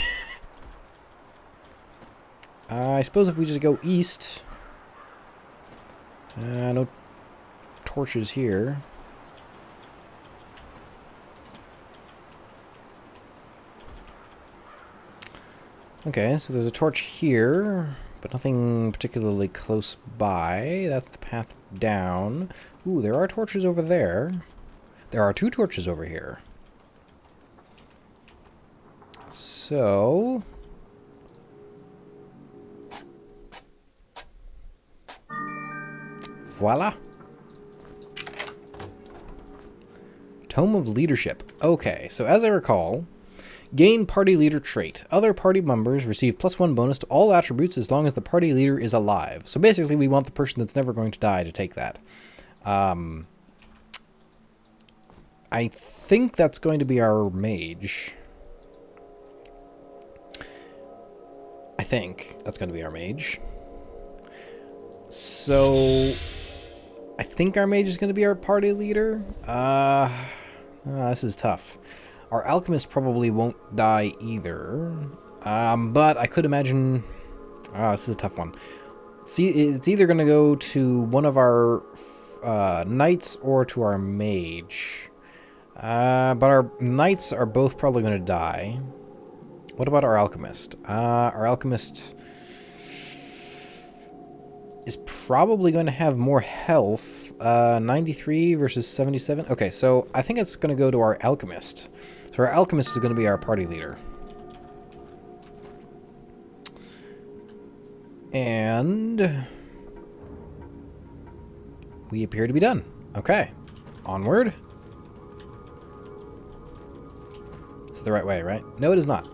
I suppose if we just go east... no torches here. Okay, so there's a torch here, but nothing particularly close by. That's the path down. Ooh, there are torches over there. There are 2 torches over here. So... voila! Tome of Leadership. Okay, so as I recall, gain party leader trait. Other party members receive +1 bonus to all attributes as long as the party leader is alive. So basically we want the person that's never going to die to take that. I think that's going to be our mage. I think that's going to be our mage. So... I think our mage is going to be our party leader. This is tough. Our alchemist probably won't die either. But I could imagine... this is a tough one. See, it's either going to go to one of our knights or to our mage. But our knights are both probably going to die. What about our alchemist? Our alchemist... is probably going to have more health. 93 versus 77. Okay, so I think it's going to go to our alchemist. So our alchemist is going to be our party leader. And we appear to be done. Okay, onward. This is the right way, right? No, it is not.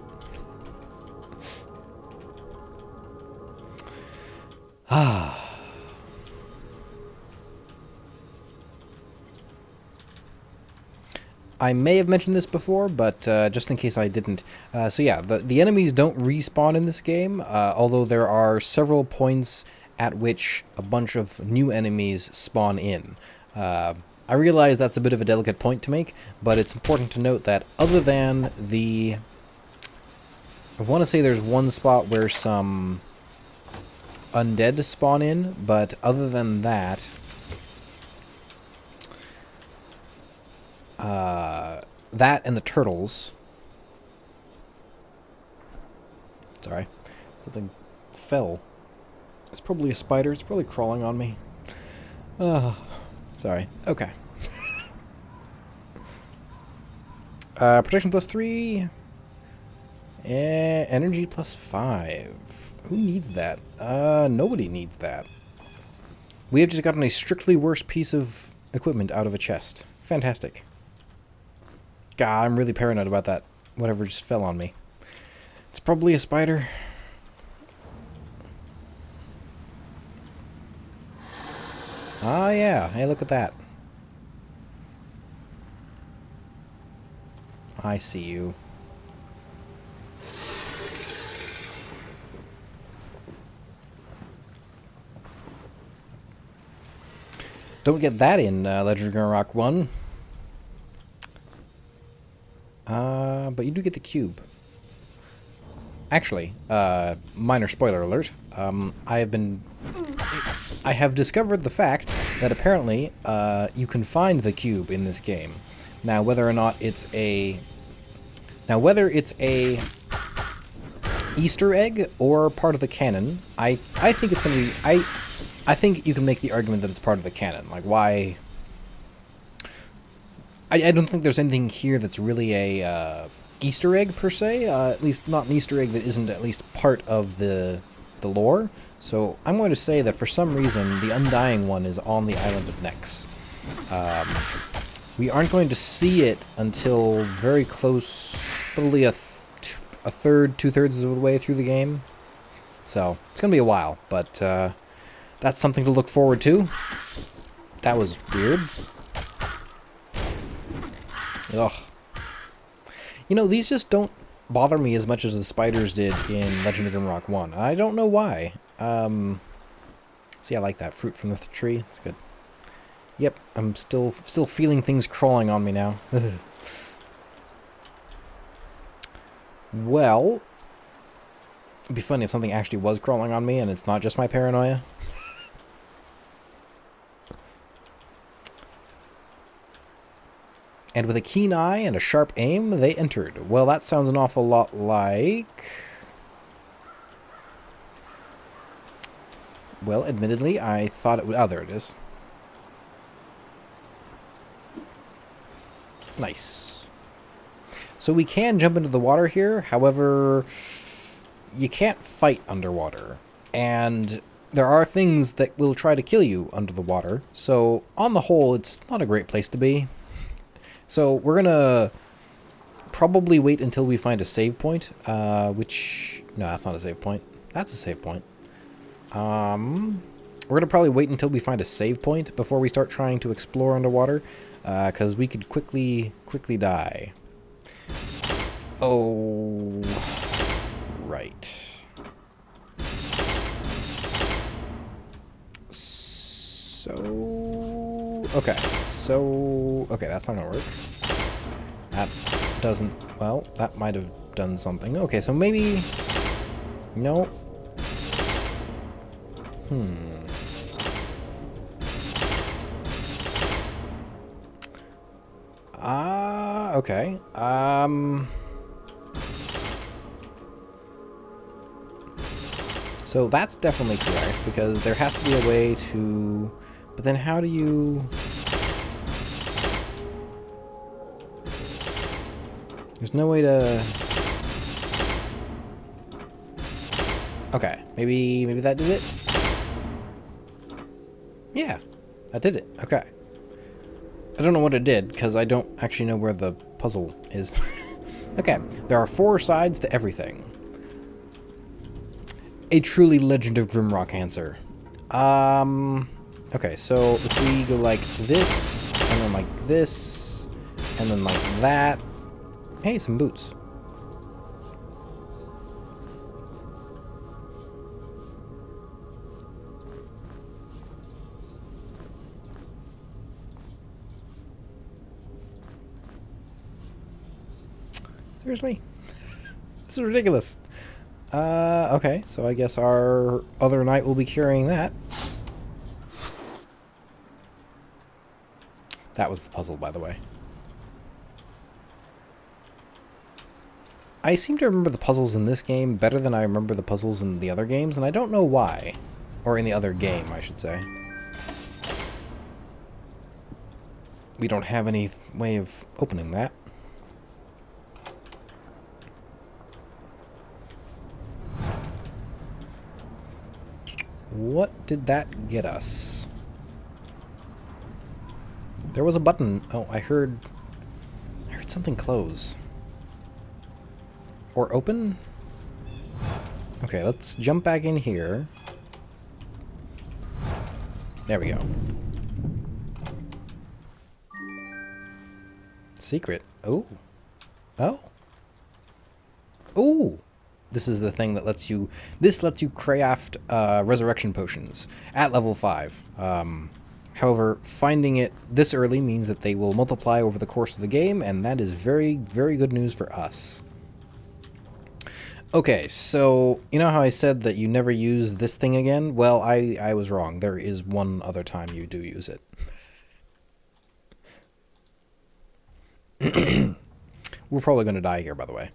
I may have mentioned this before, but just in case I didn't. So yeah, the enemies don't respawn in this game, although there are several points at which a bunch of new enemies spawn in. I realize that's a bit of a delicate point to make, but it's important to note that other than the... I want to say there's one spot where some undead spawn in, but other than that... that and the turtles. Sorry. Something fell. It's probably a spider. It's probably crawling on me. Sorry. Okay. Protection +3. Energy +5. Who needs that? Nobody needs that. We have just gotten a strictly worse piece of equipment out of a chest. Fantastic. God, I'm really paranoid about that. Whatever just fell on me. It's probably a spider. Ah, yeah. Hey, look at that. I see you. Don't get that in Legend of Grimrock 1. But you do get the cube. Actually, minor spoiler alert. I have discovered the fact that apparently you can find the cube in this game. Now, whether or not it's a Easter egg or part of the canon, I think it's going to be. I think you can make the argument that it's part of the canon. Like, why? I don't think there's anything here that's really a Easter egg per se. At least not an Easter egg that isn't at least part of the lore. So I'm going to say that for some reason the Undying one is on the island of Nex. We aren't going to see it until very close probably a third, 2/3 of the way through the game. So, it's going to be a while, but that's something to look forward to. That was weird. Ugh. You know, these just don't bother me as much as the spiders did in Legend of Grimrock 1. And I don't know why. See, I like that fruit from the tree. It's good. Yep, I'm still feeling things crawling on me now. Well, it'd be funny if something actually was crawling on me and it's not just my paranoia. And with a keen eye and a sharp aim, they entered. Well, that sounds an awful lot like... Well, admittedly, I thought it would... Oh, there it is. Nice. So we can jump into the water here. However, you can't fight underwater. And there are things that will try to kill you under the water. So, on the whole, it's not a great place to be. So we're gonna probably wait until we find a save point, which... No, that's not a save point. That's a save point. We're gonna probably wait until we find a save point before we start trying to explore underwater, because we could quickly die. Oh... Right. So... Okay, so... Okay, that's not gonna work. That doesn't... Well, that might have done something. Okay, so maybe... No. Okay. So that's definitely correct, because there has to be a way to... But then how do you... There's no way to... Okay, maybe that did it? Yeah, that did it. Okay. I don't know what it did, because I don't actually know where the puzzle is. Okay, there are 4 sides to everything. A truly Legend of Grimrock answer. Okay, so if we go like this, and then like this, and then like that. Hey, some boots. Seriously? This is ridiculous. Okay, so I guess our other knight will be carrying that. That was the puzzle, by the way. I seem to remember the puzzles in this game better than I remember the puzzles in the other games, and I don't know why. Or in the other game, I should say. We don't have any way of opening that. What did that get us? There was a button. Oh, I heard something close. Or open? Okay, let's jump back in here. There we go. Secret. Oh. Oh. Ooh. This is the thing that lets you... This lets you craft resurrection potions at level 5. However, finding it this early means that they will multiply over the course of the game, and that is very, very good news for us. Okay, so you know how I said that you never use this thing again? Well, I was wrong. There is one other time you do use it. We're probably going to die here, by the way.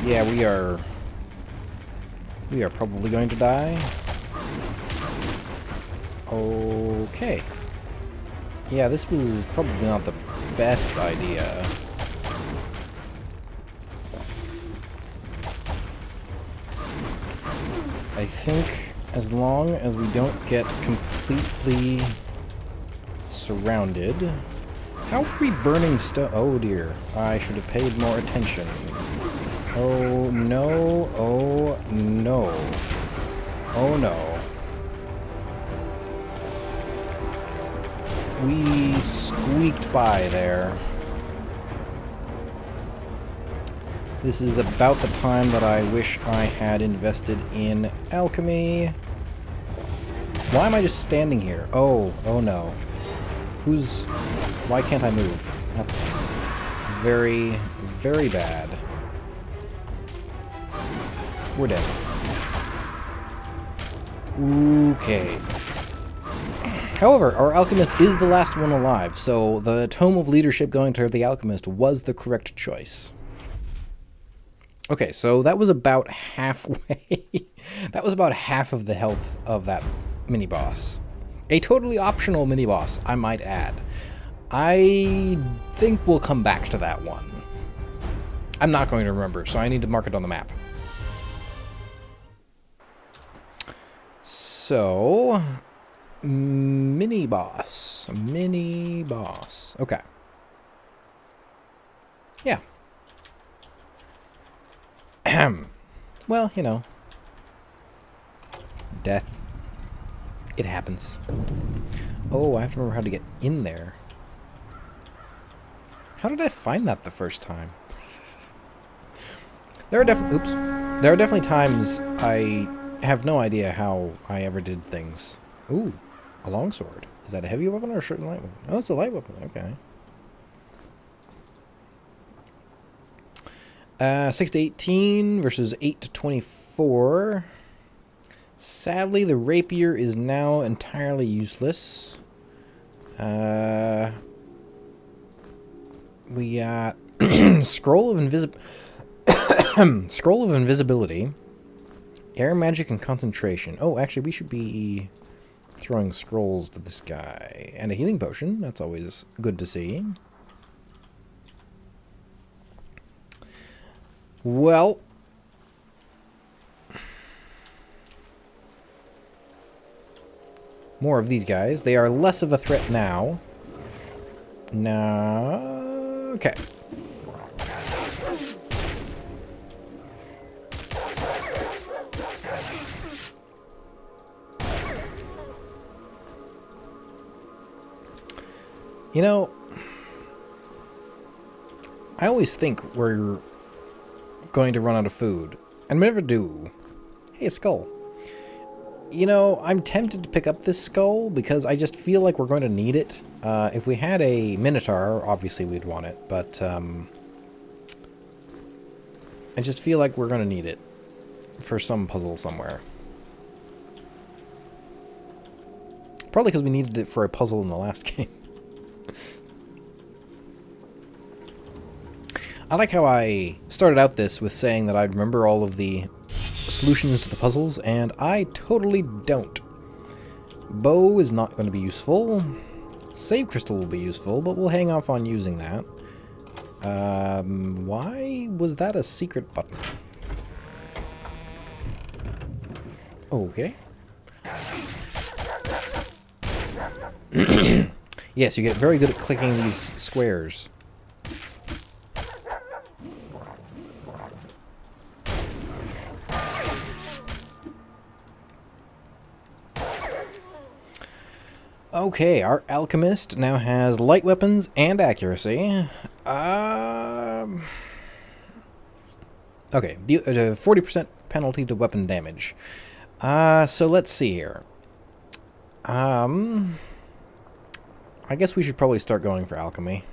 Yeah, we are probably going to die. Okay. Yeah, this was probably not the best idea. I think as long as we don't get completely surrounded... How are we burning stuff? Oh dear, I should have paid more attention. Oh no, oh no. Oh no. We squeaked by there. This is about the time that I wish I had invested in alchemy. Why am I just standing here? Oh no. Why can't I move? That's very, very bad. We're dead. Okay. However, our alchemist is the last one alive, so the Tome of Leadership going to the alchemist was the correct choice. Okay, so that was about halfway. That was about half of the health of that mini-boss. A totally optional mini-boss, I might add. I think we'll come back to that one. I'm not going to remember, so I need to mark it on the map. So, mini-boss. Mini-boss. Okay. Yeah. Well, you know. Death. It happens. Oh, I have to remember how to get in there. How did I find that the first time? There are definitely... Oops. There are definitely times I have no idea how I ever did things. Ooh, a longsword. Is that a heavy weapon or a short light weapon? Oh, it's a light weapon. Okay. 6 to 18 versus 8 to 24. Sadly, the rapier is now entirely useless. We got Scroll of Invisibility, Air Magic, and Concentration. Oh, actually, we should be throwing scrolls to this guy. And a healing potion. That's always good to see. Well... more of these guys. They are less of a threat now. Okay. You know, I always think we're going to run out of food, and we never do. Hey, a skull. You know, I'm tempted to pick up this skull because I just feel like we're going to need it. If we had a Minotaur, obviously we'd want it, but I just feel like we're going to need it for some puzzle somewhere. Probably because we needed it for a puzzle in the last game. I like how I started out this with saying that I'd remember all of the solutions to the puzzles, and I totally don't. Bow is not going to be useful. Save crystal will be useful, but we'll hang off on using that. Why was that a secret button? Okay. Yes, you get very good at clicking these squares. Okay, our alchemist now has light weapons and accuracy. Okay, 40% penalty to weapon damage. So let's see here. I guess we should probably start going for alchemy.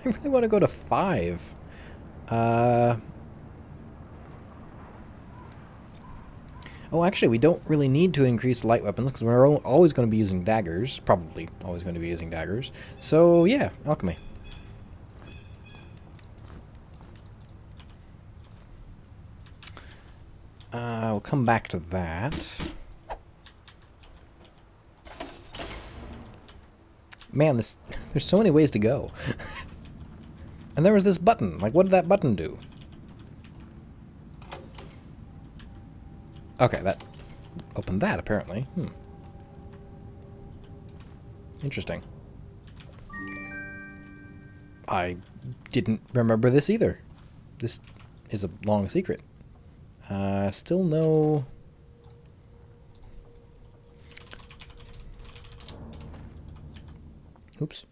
I really want to go to 5. Oh, actually, we don't really need to increase light weapons because we're always going to be using daggers. Probably always going to be using daggers. So, yeah, alchemy. We'll come back to that. Man, there's so many ways to go. And there was this button. Like, what did that button do? Okay, open that, apparently. Interesting. I didn't remember this either. This is a long secret. Still no... Oops.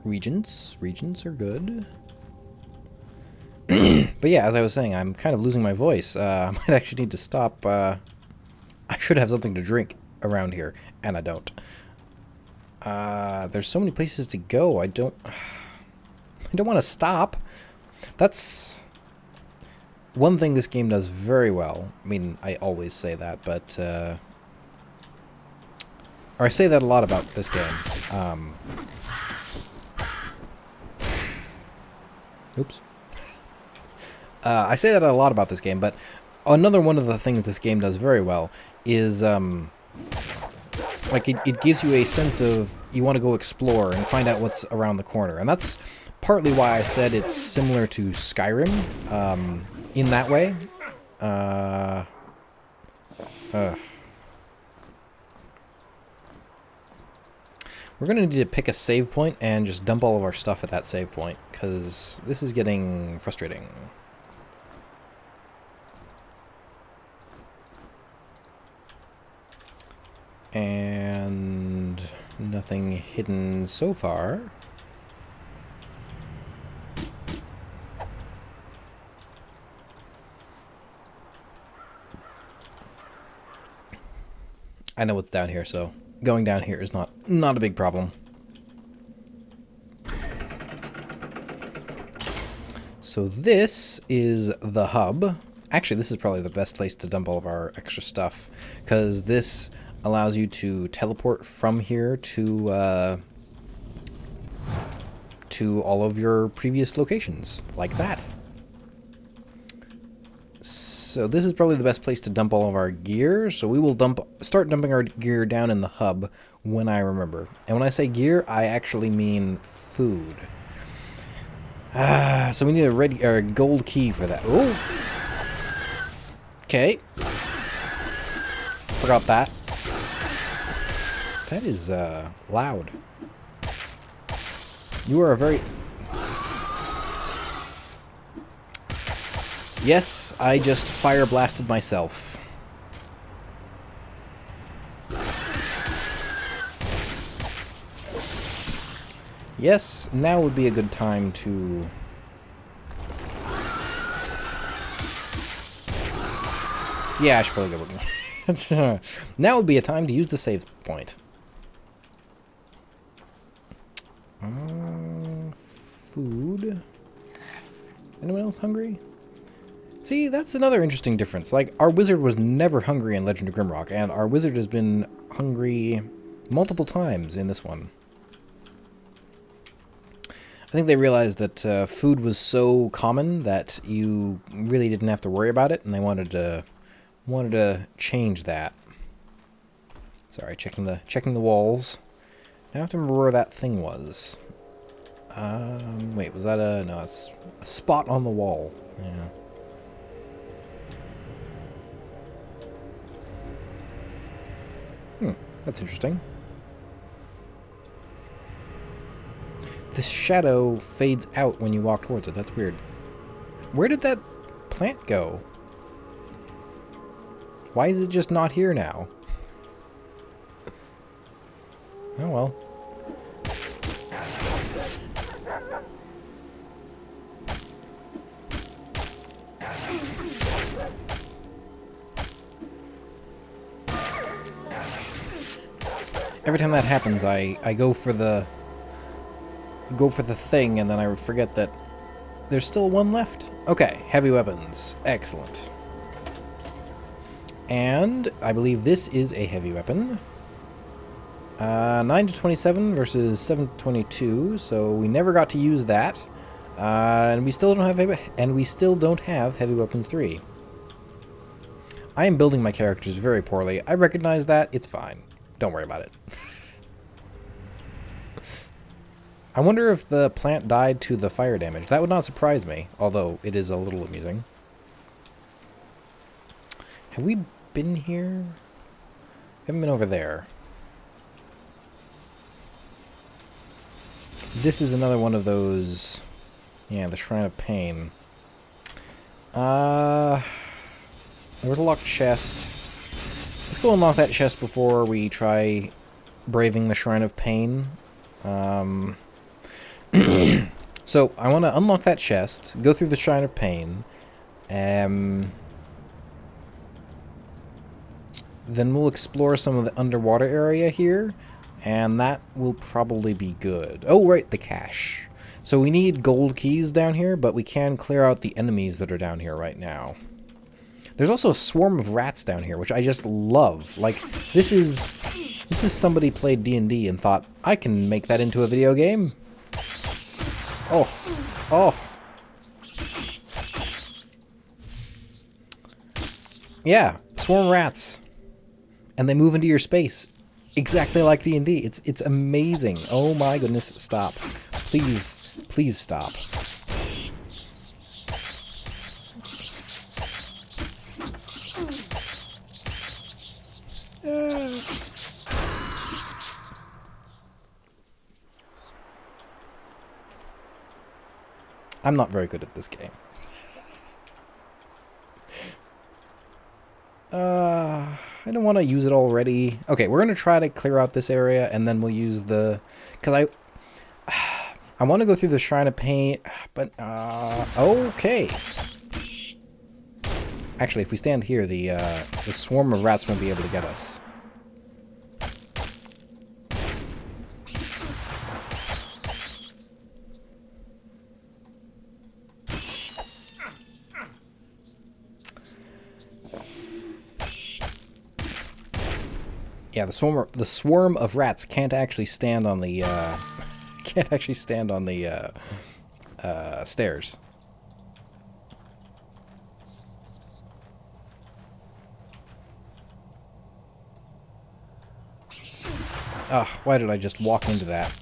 Regents. Regents are good. But yeah, as I was saying, I'm kind of losing my voice. I might actually need to stop. I should have something to drink around here, and I don't. There's so many places to go. I don't want to stop. That's one thing this game does very well. I mean, I always say that, but or I say that a lot about this game. Oops. I say that a lot about this game, but another one of the things this game does very well is, like, it gives you a sense of you want to go explore and find out what's around the corner. And that's partly why I said it's similar to Skyrim, in that way. We're going to need to pick a save point and just dump all of our stuff at that save point, because this is getting frustrating. And nothing hidden so far. I know what's down here, so going down here is not a big problem. So this is the hub. Actually, this is probably the best place to dump all of our extra stuff, because this allows you to teleport from here to all of your previous locations, like that. So this is probably the best place to dump all of our gear, so we will start dumping our gear down in the hub when I remember. And when I say gear, I actually mean food. So we need a gold key for that. Oh! Okay. Forgot that. That is, loud. You are a very... Yes, I just fire blasted myself. Yes, now would be a good time to... Yeah, I should probably go looking. Now would be a time to use the save point. Food. Anyone else hungry? See, that's another interesting difference. Like, our wizard was never hungry in Legend of Grimrock, and our wizard has been hungry multiple times in this one. I think they realized that food was so common that you really didn't have to worry about it, and they wanted to change that. Sorry, checking the walls. Now I have to remember where that thing was. Wait, was that a... No, it's a spot on the wall. Yeah. That's interesting. This shadow fades out when you walk towards it. That's weird. Where did that plant go? Why is it just not here now? Oh well. Every time that happens, I go for the thing, and then I forget that there's still one left. Okay, heavy weapons. Excellent. And I believe this is a heavy weapon. 9 to 27 versus 7 to 22, so we never got to use that. And we still don't have heavy weapons 3. I am building my characters very poorly. I recognize that. It's fine. Don't worry about it. I wonder if the plant died to the fire damage. That would not surprise me, although it is a little amusing. Have we been here? Haven't been over there. This is another one of those... Yeah, the Shrine of Pain. There was a locked chest. Let's go unlock that chest before we try braving the Shrine of Pain. So, I want to unlock that chest, go through the Shrine of Pain, then we'll explore some of the underwater area here, and that will probably be good. Oh, right, the cache. So we need gold keys down here, but we can clear out the enemies that are down here right now. There's also a swarm of rats down here, which I just love. Like, this is somebody played D&D and thought, I can make that into a video game. Oh. Oh. Yeah, swarm rats. And they move into your space. Exactly like D&D. It's amazing. Oh my goodness, stop. Please, please stop. I'm not very good at this game. I don't want to use it already. Okay, we're going to try to clear out this area, and then we'll use the... Because I want to go through the Shrine of Pain, but... okay. Actually, if we stand here, the swarm of rats won't be able to get us. Yeah, the swarm of rats can't actually stand on the stairs. Ugh, why did I just walk into that?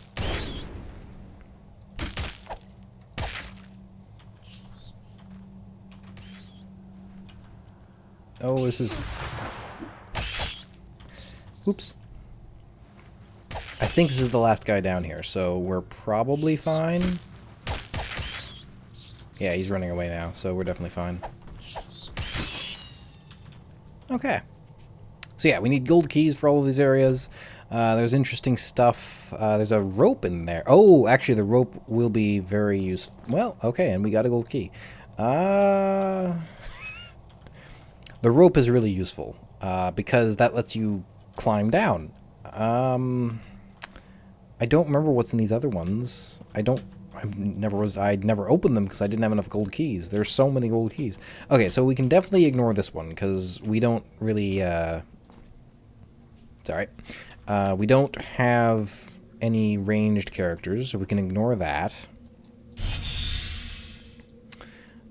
Oh, this is... Oops. I think this is the last guy down here, so we're probably fine. Yeah, he's running away now, so we're definitely fine. Okay. So yeah, we need gold keys for all of these areas. There's interesting stuff. There's a rope in there. Oh, actually, the rope will be very useful. Well, okay, and we got a gold key. The rope is really useful, because that lets you climb down. I don't remember what's in these other ones. I'd never opened them because I didn't have enough gold keys. There's so many gold keys. Okay, so we can definitely ignore this one because we don't really, it's alright. We don't have any ranged characters, so we can ignore that.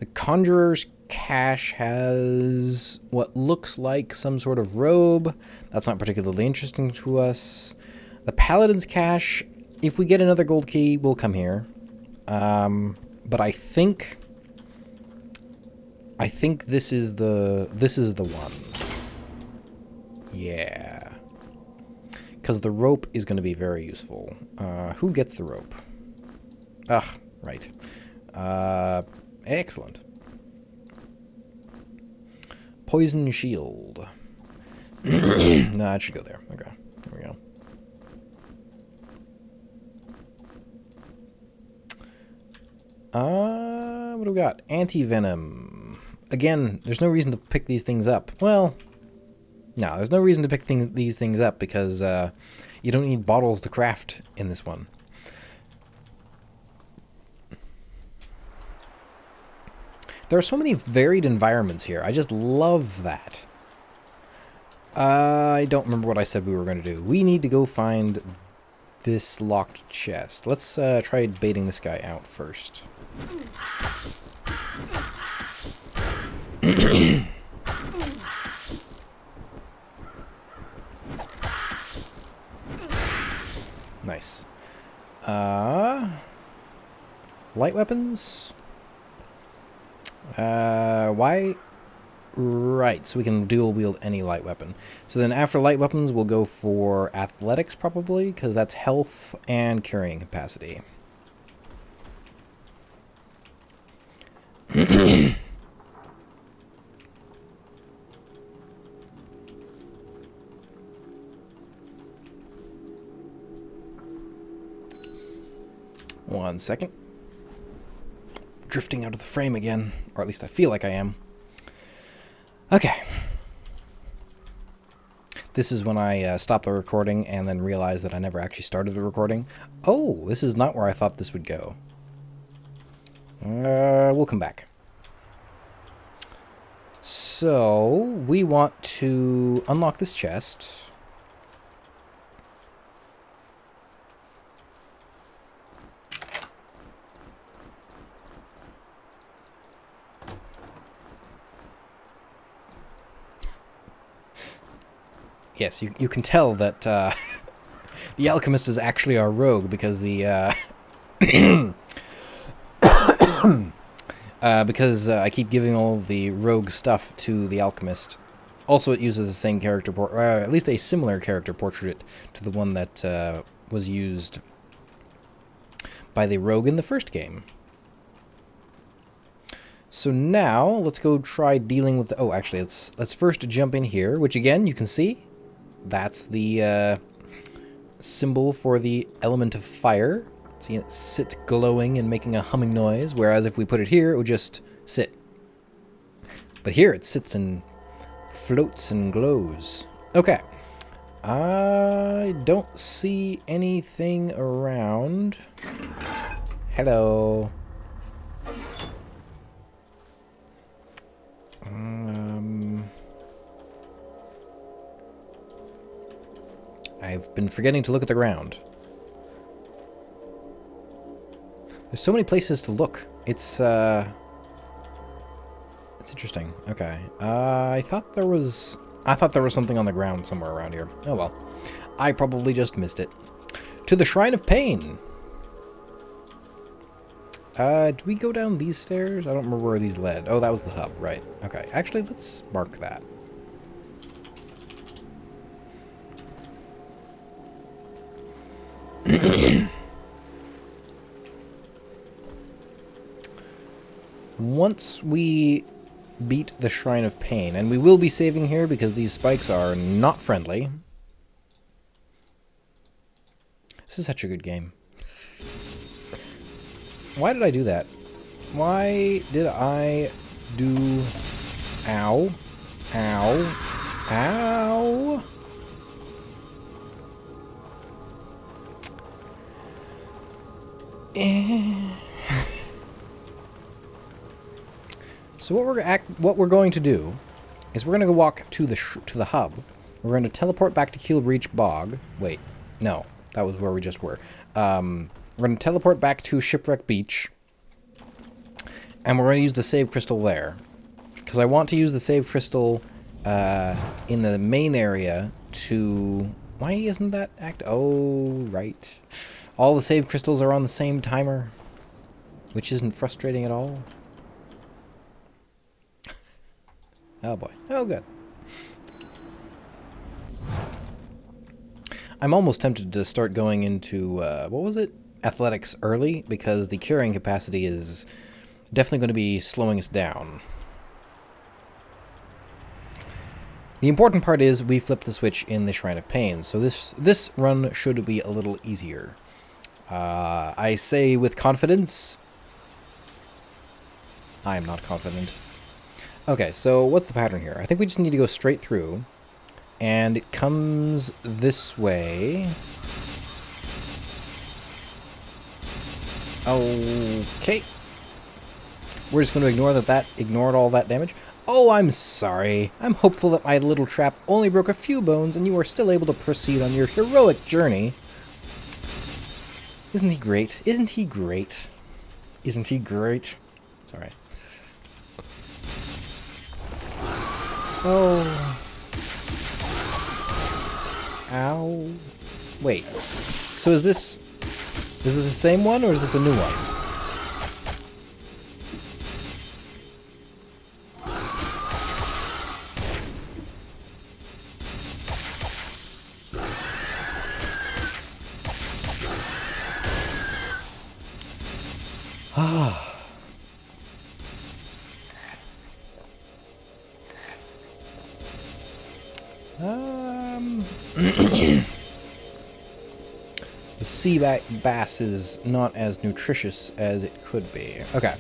The Conjurer's cache has what looks like some sort of robe. That's not particularly interesting to us. The Paladin's cache, if we get another gold key, we'll come here. But I think this is the one. Yeah. Because the rope is going to be very useful. Who gets the rope? Ah, right. Excellent. Poison shield. No, I should go there. Okay, there we go. What do we got? Anti-venom. Again, there's no reason to pick these things up. Well, no, there's no reason to pick these things up because you don't need bottles to craft in this one. There are so many varied environments here. I just love that. I don't remember what I said we were going to do. We need to go find this locked chest. Let's try baiting this guy out first. Nice. light weapons. Why? Right, so we can dual wield any light weapon. So then after light weapons, we'll go for athletics probably, because that's health and carrying capacity. One second. Drifting out of the frame again, or at least I feel like I am. Okay. This is when I stopped the recording and then realized that I never actually started the recording. Oh, this is not where I thought this would go. We'll come back. So, we want to unlock this chest. Yes, you can tell that the alchemist is actually our rogue because the because I keep giving all the rogue stuff to the alchemist. Also, it uses the same character at least a similar character portrait to the one that was used by the rogue in the first game. So now let's go try dealing with the, oh, actually let's first jump in here, which again you can see. That's the symbol for the element of fire. See, it sits glowing and making a humming noise, whereas if we put it here, it would just sit. But here it sits and floats and glows. Okay. I don't see anything around. Hello. I've been forgetting to look at the ground. There's so many places to look. It's interesting. Okay. I thought there was something on the ground somewhere around here. Oh well. I probably just missed it. To the Shrine of Pain. Do we go down these stairs? I don't remember where these led. Oh, that was the hub, right. Okay. Actually, let's mark that. Once we beat the Shrine of Pain, and we will be saving here because these spikes are not friendly. This is such a good game. Why did I do that? Why did I do... Ow. Ow. Ow. So what we're going to do is we're going to go walk to the hub. We're going to teleport back to Keel Breach Bog. Wait, no, that was where we just were. We're going to teleport back to Shipwreck Beach, and we're going to use the save crystal there, because I want to use the save crystal in the main area to. Why isn't that Oh, right. All the save crystals are on the same timer, which isn't frustrating at all. Oh boy. Oh, good. I'm almost tempted to start going into, what was it? Athletics early, because the carrying capacity is definitely going to be slowing us down. The important part is we flip the switch in the Shrine of Pain, so this run should be a little easier. I say with confidence. I am not confident. Okay, so what's the pattern here? I think we just need to go straight through, and it comes this way. Okay. We're just going to ignore that ignored all that damage. Oh, I'm sorry. I'm hopeful that my little trap only broke a few bones and you are still able to proceed on your heroic journey. Isn't he great? Isn't he great? Isn't he great? Sorry. Oh. Ow. Wait. So is this the same one or is this a new one? The sea bass is not as nutritious as it could be. Okay.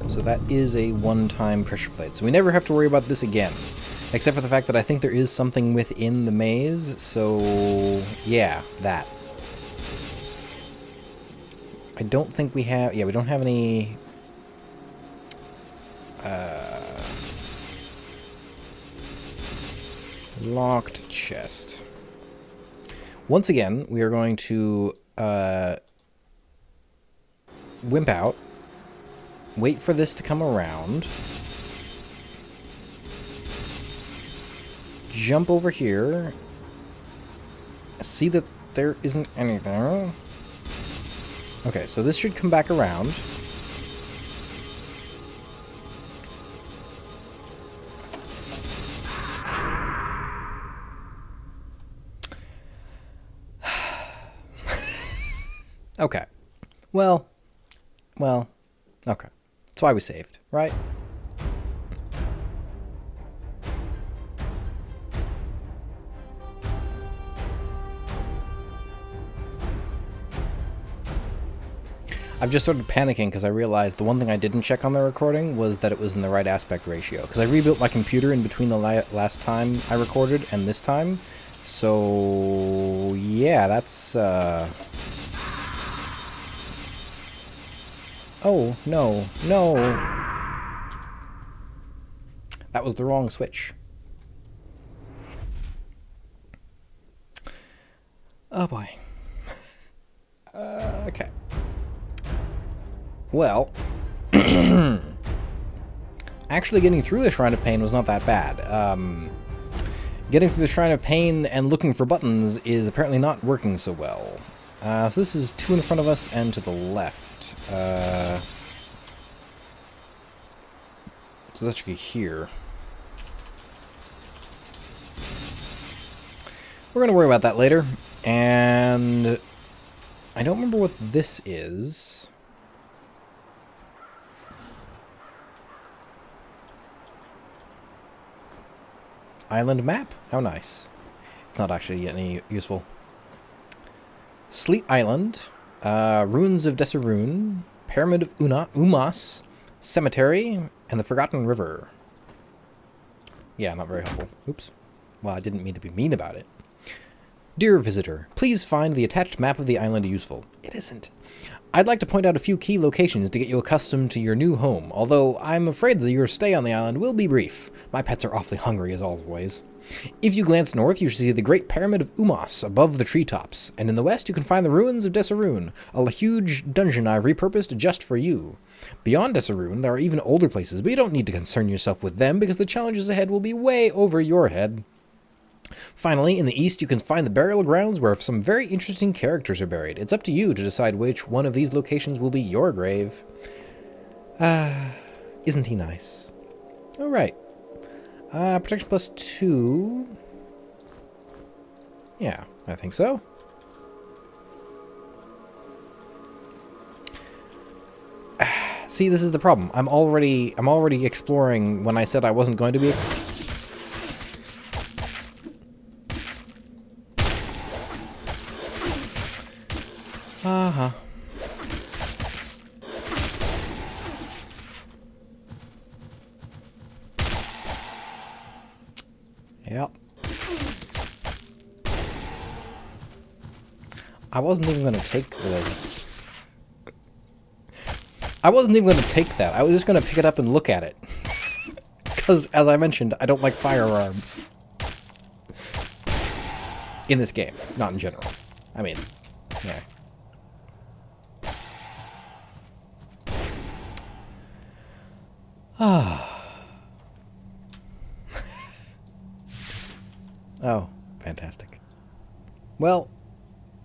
So that is a one-time pressure plate. So we never have to worry about this again. Except for the fact that I think there is something within the maze. So, yeah, that. I don't think we have... Yeah, we don't have any... locked chest. Once again, we are going to wimp out. Wait for this to come around. Jump over here. See that there isn't anything. Okay, so this should come back around. Okay. Well, okay. That's why we saved, right? I've just started panicking because I realized the one thing I didn't check on the recording was that it was in the right aspect ratio. Because I rebuilt my computer in between the last time I recorded and this time. So, yeah, that's... Oh, no, no. That was the wrong switch. Oh, boy. Okay. Well, actually getting through the Shrine of Pain was not that bad. Getting through the Shrine of Pain and looking for buttons is apparently not working so well. So this is 2 in front of us and to the left. So that should be here. We're going to worry about that later. And I don't remember what this is. Island map? How nice. It's not actually any useful. Sleet Island, Ruins of Desaroon, Pyramid of Umas, Cemetery, and the Forgotten River. Yeah, not very helpful. Oops. Well, I didn't mean to be mean about it. Dear visitor, please find the attached map of the island useful. It isn't. I'd like to point out a few key locations to get you accustomed to your new home, although I'm afraid that your stay on the island will be brief. My pets are awfully hungry as always. If you glance north, you should see the Great Pyramid of Umas above the treetops, and in the west you can find the Ruins of Desaroon, a huge dungeon I've repurposed just for you. Beyond Desaroon, there are even older places, but you don't need to concern yourself with them because the challenges ahead will be way over your head. Finally, in the east you can find the burial grounds where some very interesting characters are buried. It's up to you to decide which one of these locations will be your grave. Isn't he nice? Alright. Protection plus 2. Yeah, I think so. See, this is the problem. I'm already exploring when I said I wasn't going to be. Uh-huh. Yep. I wasn't even going to take I wasn't even going to take that. I was just going to pick it up and look at it. Because, as I mentioned, I don't like firearms. In this game. Not in general. I mean, yeah. Oh, fantastic. Well,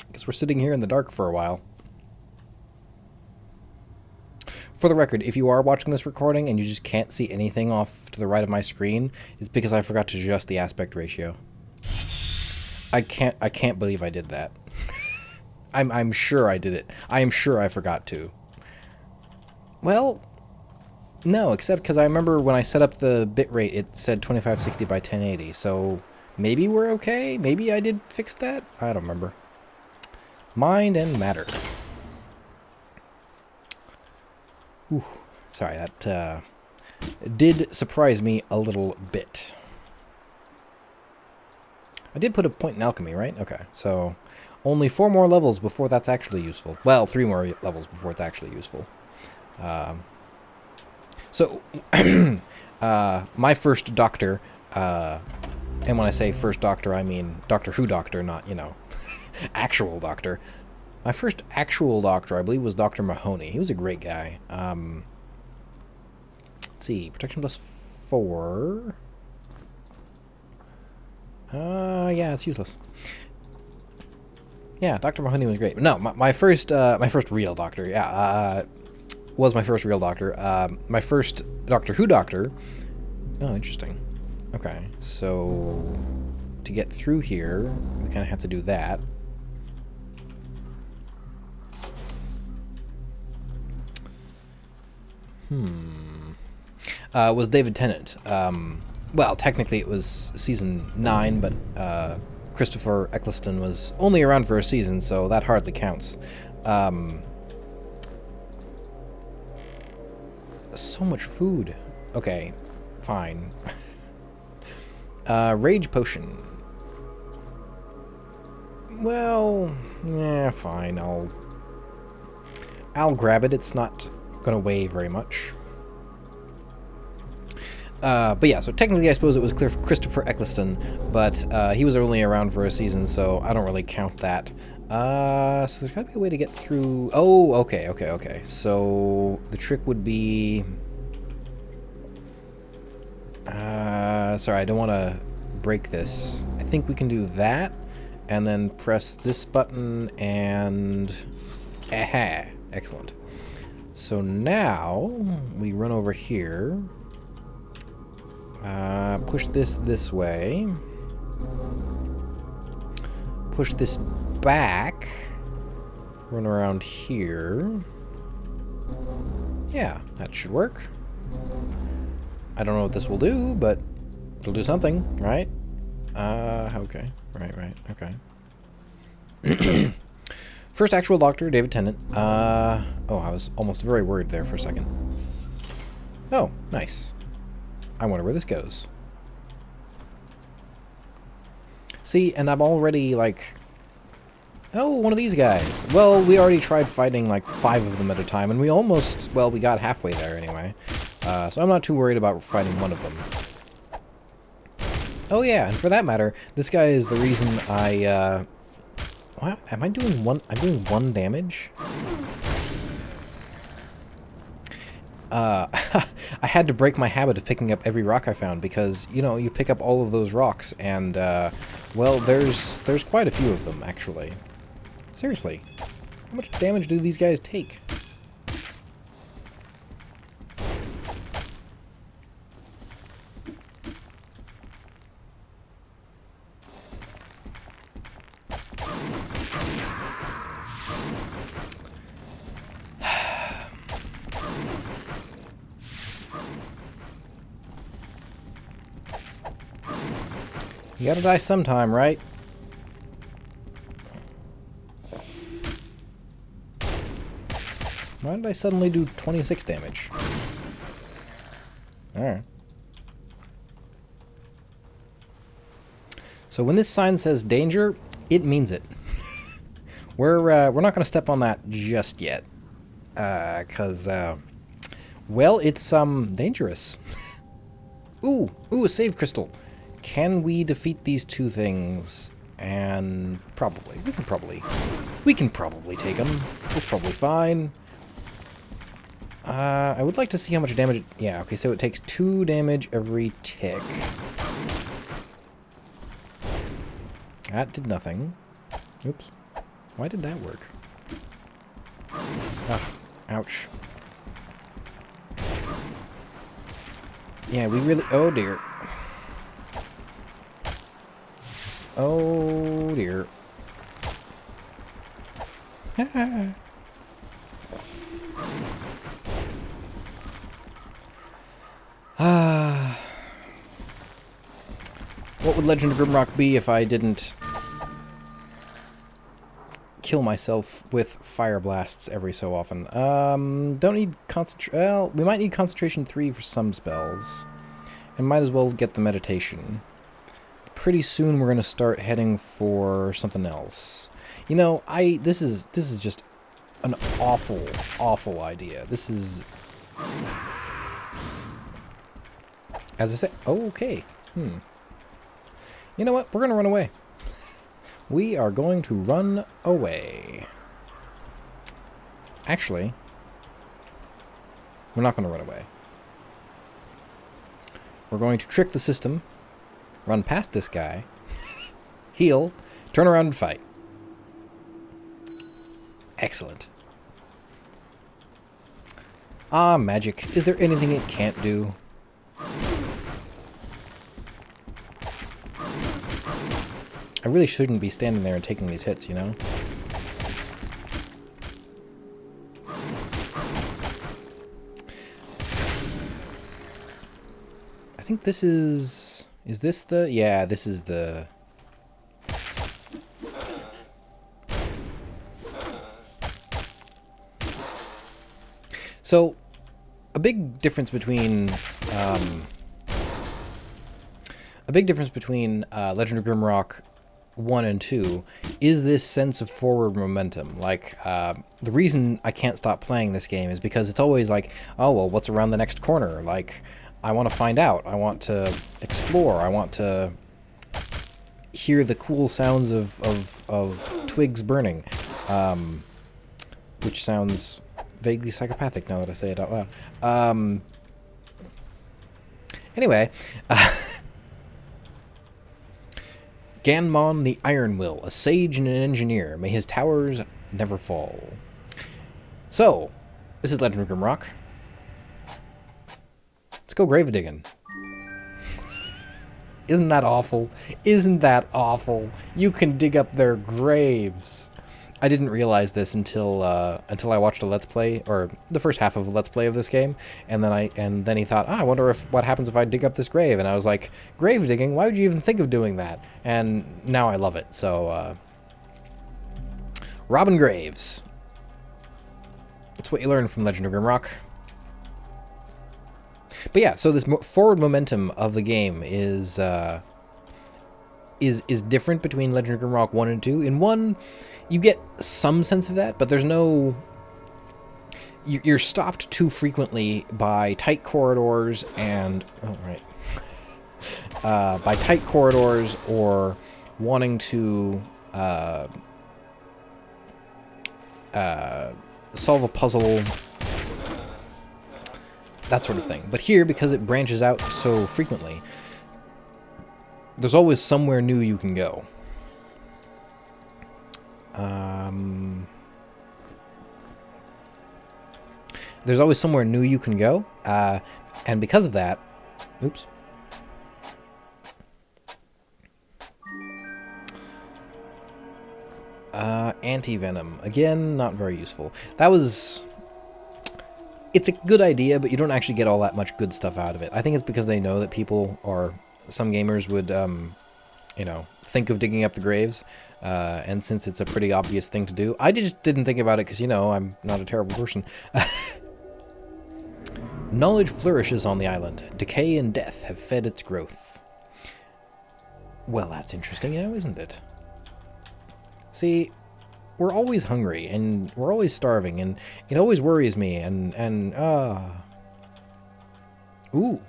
I guess we're sitting here in the dark for a while. For the record, if you are watching this recording and you just can't see anything off to the right of my screen, it's because I forgot to adjust the aspect ratio. I can't believe I did that. I'm sure I did it. I am sure I forgot to. Well, no, except because I remember when I set up the bitrate, it said 2560 by 1080, so maybe we're okay? Maybe I did fix that? I don't remember. Mind and matter. Ooh, sorry, that did surprise me a little bit. I did put a point in alchemy, right? Okay, so only 4 more levels before that's actually useful. Well, 3 more levels before it's actually useful. So, my first doctor, and when I say first doctor, I mean Doctor Who doctor, not, you know, actual doctor. My first actual doctor, I believe, was Dr. Mahoney. He was a great guy. Let's see, protection plus 4. Yeah, it's useless. Yeah, Dr. Mahoney was great. No, my first real doctor, yeah, was my first real doctor. My first Doctor Who doctor. Oh, interesting. Okay, so to get through here, we kind of have to do that. Was David Tennant. Well, technically it was season 9, but Christopher Eccleston was only around for a season, so that hardly counts. So much food. Okay, fine. Rage potion. Well, yeah, fine. I'll grab it. It's not gonna weigh very much. But yeah, so technically I suppose it was Christopher Eccleston, but he was only around for a season, so I don't really count that. So there's gotta be a way to get through... Oh, okay. So the trick would be... sorry, I don't want to break this. I think we can do that, and then press this button, and... Aha! Excellent. So now, we run over here... push this way. Push this back. Run around here. Yeah, that should work. I don't know what this will do, but it'll do something, right? Okay. Right, okay. First actual doctor, David Tennant. Oh, I was almost very worried there for a second. Oh, nice. I wonder where this goes. See, and I'm already, like... Oh, one of these guys. Well, we already tried fighting, like, 5 of them at a time, and we almost... Well, we got halfway there, anyway. So I'm not too worried about fighting one of them. Oh, yeah, and for that matter, this guy is the reason I, What? Am I doing one... I'm doing 1 damage? I had to break my habit of picking up every rock I found because, you know, you pick up all of those rocks and, well, there's quite a few of them, actually. Seriously. How much damage do these guys take? You gotta die sometime, right? Why did I suddenly do 26 damage? Alright. So when this sign says danger, it means it. We're not gonna step on that just yet. Well, it's dangerous. Ooh, a save crystal. Can we defeat these 2 things? And probably. We can probably take them. It's probably fine. I would like to see how much damage... Yeah, okay, so it takes 2 damage every tick. That did nothing. Oops. Why did that work? Ah, ouch. Yeah, we really... Oh, dear. Oh, dear. What would Legend of Grimrock be if I didn't kill myself with fire blasts every so often? Don't need concentration. Well, we might need concentration 3 for some spells. And might as well get the meditation. Pretty soon we're going to start heading for something else. You know, this is just an awful idea. This is, as I say, oh, okay. You know what? We're going to run away. We are going to run away. Actually, we're not going to run away. We're going to trick the system, run past this guy, heal, turn around and fight. Excellent. Ah, magic. Is there anything it can't do? I really shouldn't be standing there and taking these hits, you know? I think this is... Is this the... Yeah, this is the... So, a big difference between... Legend of Grimrock 1 and 2 is this sense of forward momentum. Like, the reason I can't stop playing this game is because it's always like, oh, well, what's around the next corner? Like, I want to find out. I want to explore. I want to hear the cool sounds of twigs burning, which sounds vaguely psychopathic now that I say it out loud. Anyway, Ganmon the Iron Will, a sage and an engineer. May his towers never fall. So, this is Legend of Grimrock. Let's go grave digging. Isn't that awful? Isn't that awful? You can dig up their graves. I didn't realize this until I watched a Let's Play, or the first half of a Let's Play of this game, and then he thought, I wonder what happens if I dig up this grave, and I was like, grave digging? Why would you even think of doing that? And now I love it. So, robbing graves. That's what you learn from Legend of Grimrock. But yeah, so this forward momentum of the game is different between Legend of Grimrock 1 and 2. In 1, you get some sense of that, but there's no... You're stopped too frequently by tight corridors and... Oh, right. By tight corridors or wanting to solve a puzzle, that sort of thing. But here, because it branches out so frequently, there's always somewhere new you can go. There's always somewhere new you can go, and because of that, oops. Anti-venom. Again, not very useful. That was... It's a good idea, but you don't actually get all that much good stuff out of it. I think it's because they know that people, or some gamers would, you know, think of digging up the graves, and since it's a pretty obvious thing to do, I just didn't think about it because, you know, I'm not a terrible person. Knowledge flourishes on the island. Decay and death have fed its growth. Well, that's interesting now, isn't it? See, we're always hungry, and we're always starving, and it always worries me, Ooh.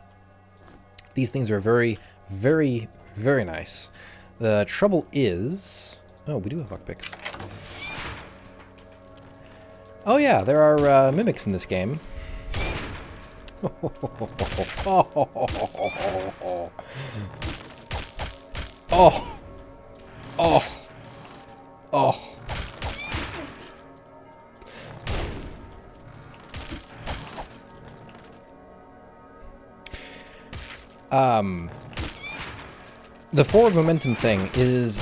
These things are very, very, very nice. The trouble is... Oh, we do have lockpicks. Oh yeah, there are mimics in this game. Oh. Oh. Oh. The forward momentum thing is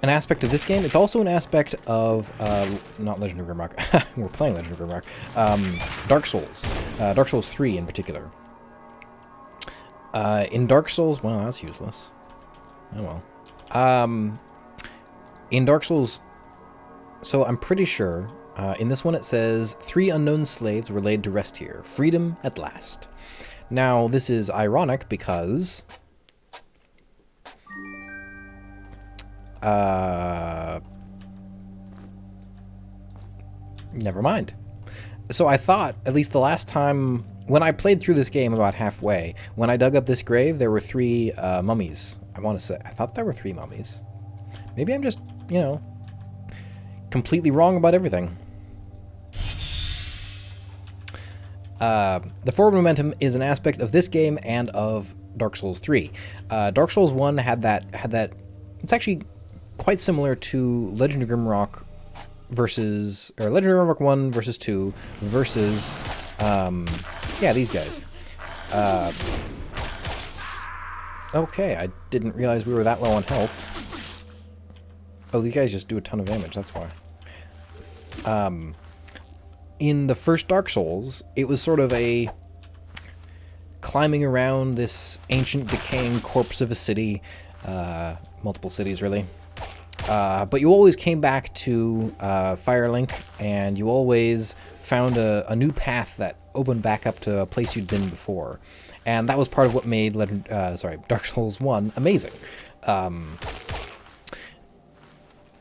an aspect of this game. It's also an aspect of, not Legend of Grimrock. We're playing Legend of Grimrock. Dark Souls. Dark Souls 3 in particular. In Dark Souls... Well, that's useless. Oh well. In Dark Souls... So I'm pretty sure... in this one it says, 3 unknown slaves were laid to rest here. Freedom at last. Now, this is ironic because... never mind. So I thought, at least the last time, when I played through this game about halfway, when I dug up this grave, there were 3 mummies. I want to say, I thought there were 3 mummies. Maybe I'm just, you know, completely wrong about everything. The forward momentum is an aspect of this game and of Dark Souls 3. Dark Souls 1 had that, it's actually quite similar to Legend of Grimrock versus, or Legend of Grimrock 1 versus 2 versus, yeah, these guys. Okay, I didn't realize we were that low on health. Oh, these guys just do a ton of damage, that's why. In the first Dark Souls, it was sort of a climbing around this ancient decaying corpse of a city, multiple cities really. But you always came back to Firelink, and you always found a new path that opened back up to a place you'd been before. And that was part of what made Dark Souls 1 amazing.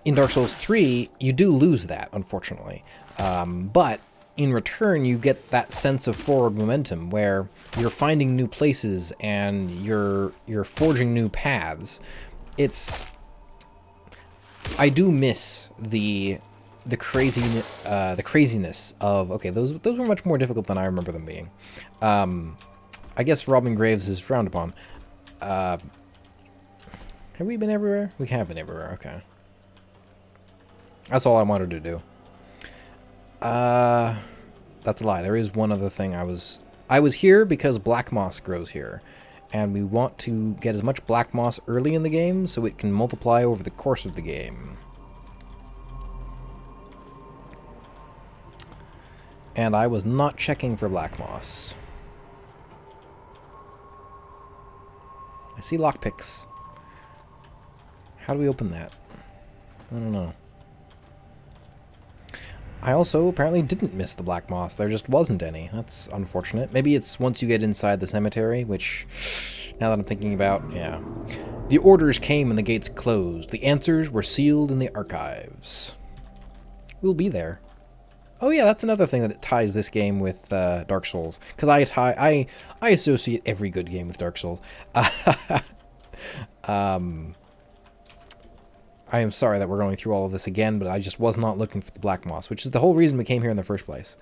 In Dark Souls 3, you do lose that, unfortunately. But in return, you get that sense of forward momentum where you're finding new places and you're forging new paths. I do miss the craziness of, okay, those were much more difficult than I remember them being. I guess robbing graves is frowned upon. Have we been everywhere? We have been everywhere, okay. That's all I wanted to do. That's a lie. There is one other thing. I was here because black moss grows here. And we want to get as much black moss early in the game so it can multiply over the course of the game. And I was not checking for black moss. I see lockpicks. How do we open that? I don't know. I also apparently didn't miss the black moss. There just wasn't any. That's unfortunate. Maybe it's once you get inside the cemetery, which, now that I'm thinking about, yeah. The orders came and the gates closed. The answers were sealed in the archives. We'll be there. Oh yeah, that's another thing that ties this game with Dark Souls. Because I associate every good game with Dark Souls. I am sorry that we're going through all of this again, but I just was not looking for the black moss, which is the whole reason we came here in the first place.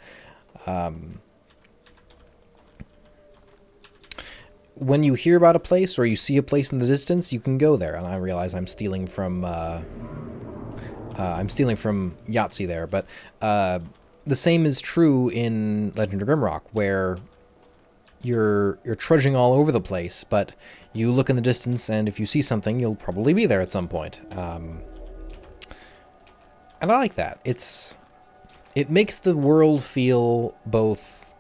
When you hear about a place or you see a place in the distance, you can go there. And I realize I'm stealing from Yahtzee there, but the same is true in Legend of Grimrock, where you're trudging all over the place, but you look in the distance, and if you see something, you'll probably be there at some point. And I like that. It makes the world feel both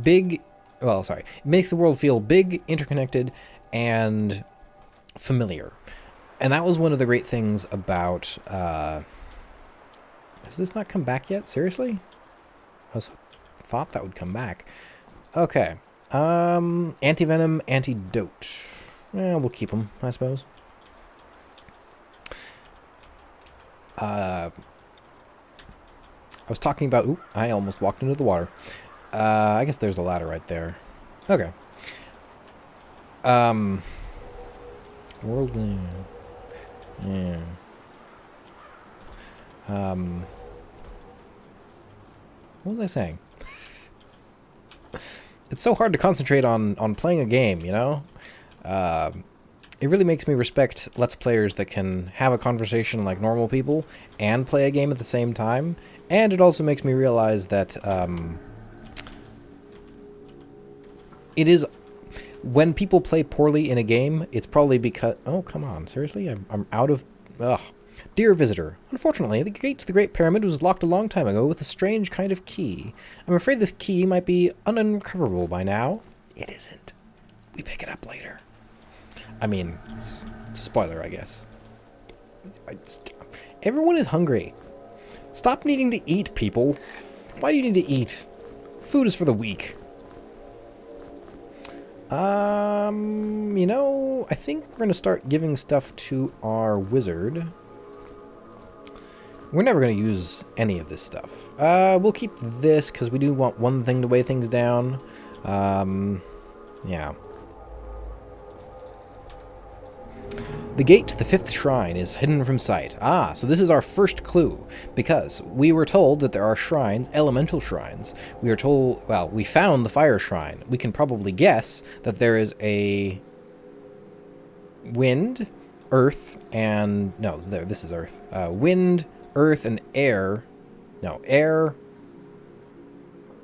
big... Well, sorry. It makes the world feel big, interconnected, and familiar. And that was one of the great things about... has this not come back yet? Seriously? I thought that would come back. Okay. Anti-venom, antidote. We'll keep them, I suppose. I was talking about... Ooh, I almost walked into the water. I guess there's a ladder right there. Okay. World... Yeah. What was I saying? It's so hard to concentrate on playing a game, you know? It really makes me respect Let's Players that can have a conversation like normal people and play a game at the same time. And it also makes me realize that it is... When people play poorly in a game, it's probably because... Oh, come on. Seriously? I'm out of... Ugh. Dear visitor, unfortunately, the gate to the Great Pyramid was locked a long time ago with a strange kind of key. I'm afraid this key might be ununcoverable by now. It isn't. We pick it up later. I mean, it's a spoiler, I guess. Everyone is hungry. Stop needing to eat, people. Why do you need to eat? Food is for the weak. You know, I think we're going to start giving stuff to our wizard. We're never going to use any of this stuff. We'll keep this because we do want one thing to weigh things down. Yeah. The gate to the 5th shrine is hidden from sight. Ah, so this is our first clue, because we were told that there are shrines, elemental shrines. We are told, well, we found the fire shrine. We can probably guess that there is a wind, earth, and, no, there, this is earth. Wind, earth, and air, no, air,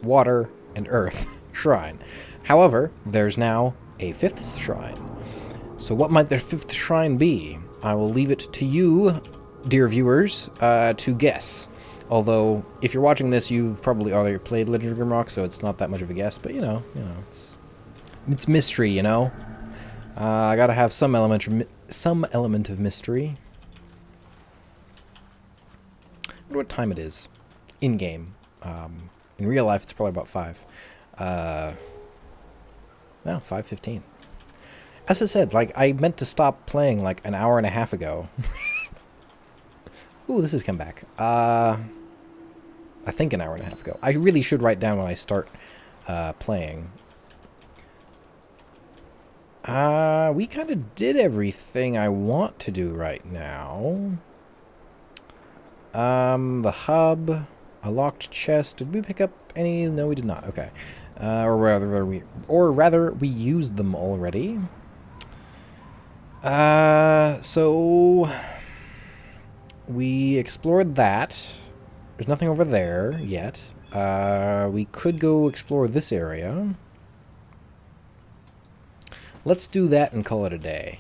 water, and earth shrine. However, there's now a 5th shrine. So what might their 5th shrine be? I will leave it to you, dear viewers, to guess. Although, if you're watching this, you've probably already played Legend of Grimrock, so it's not that much of a guess. But, you know, it's mystery, you know? I gotta have some element of mystery. I wonder what time it is. In-game. In real life, it's probably about 5. Well, 5:15. As I said, like, I meant to stop playing, like, an hour and a half ago. Ooh, this has come back. I think an hour and a half ago. I really should write down when I start playing. We kind of did everything I want to do right now. The hub, a locked chest. Did we pick up any? No, we did not. Okay. Or rather, we used them already. So we explored that. There's nothing over there yet. We could go explore this area. Let's do that and call it a day.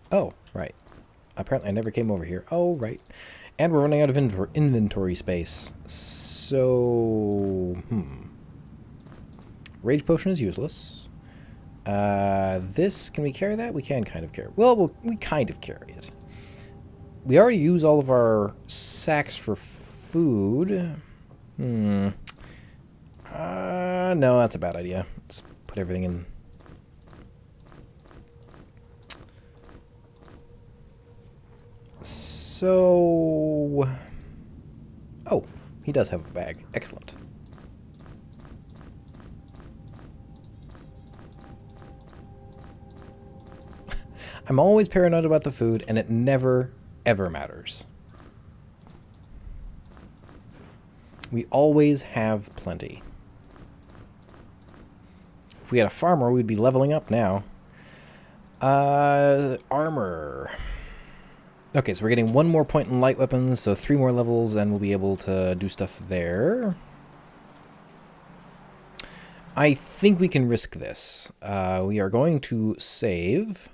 Oh, right. Apparently I never came over here. Oh, right. And we're running out of inventory space. So, Rage potion is useless. This, can we carry that? We can kind of carry it. Well, we kind of carry it. We already use all of our sacks for food. No, that's a bad idea. Let's put everything in. So... Oh, he does have a bag. Excellent. I'm always paranoid about the food, and it never, ever matters. We always have plenty. If we had a farmer, we'd be leveling up now. Armor. Okay, so we're getting 1 more point in light weapons, so 3 more levels, and we'll be able to do stuff there. I think we can risk this. We are going to save.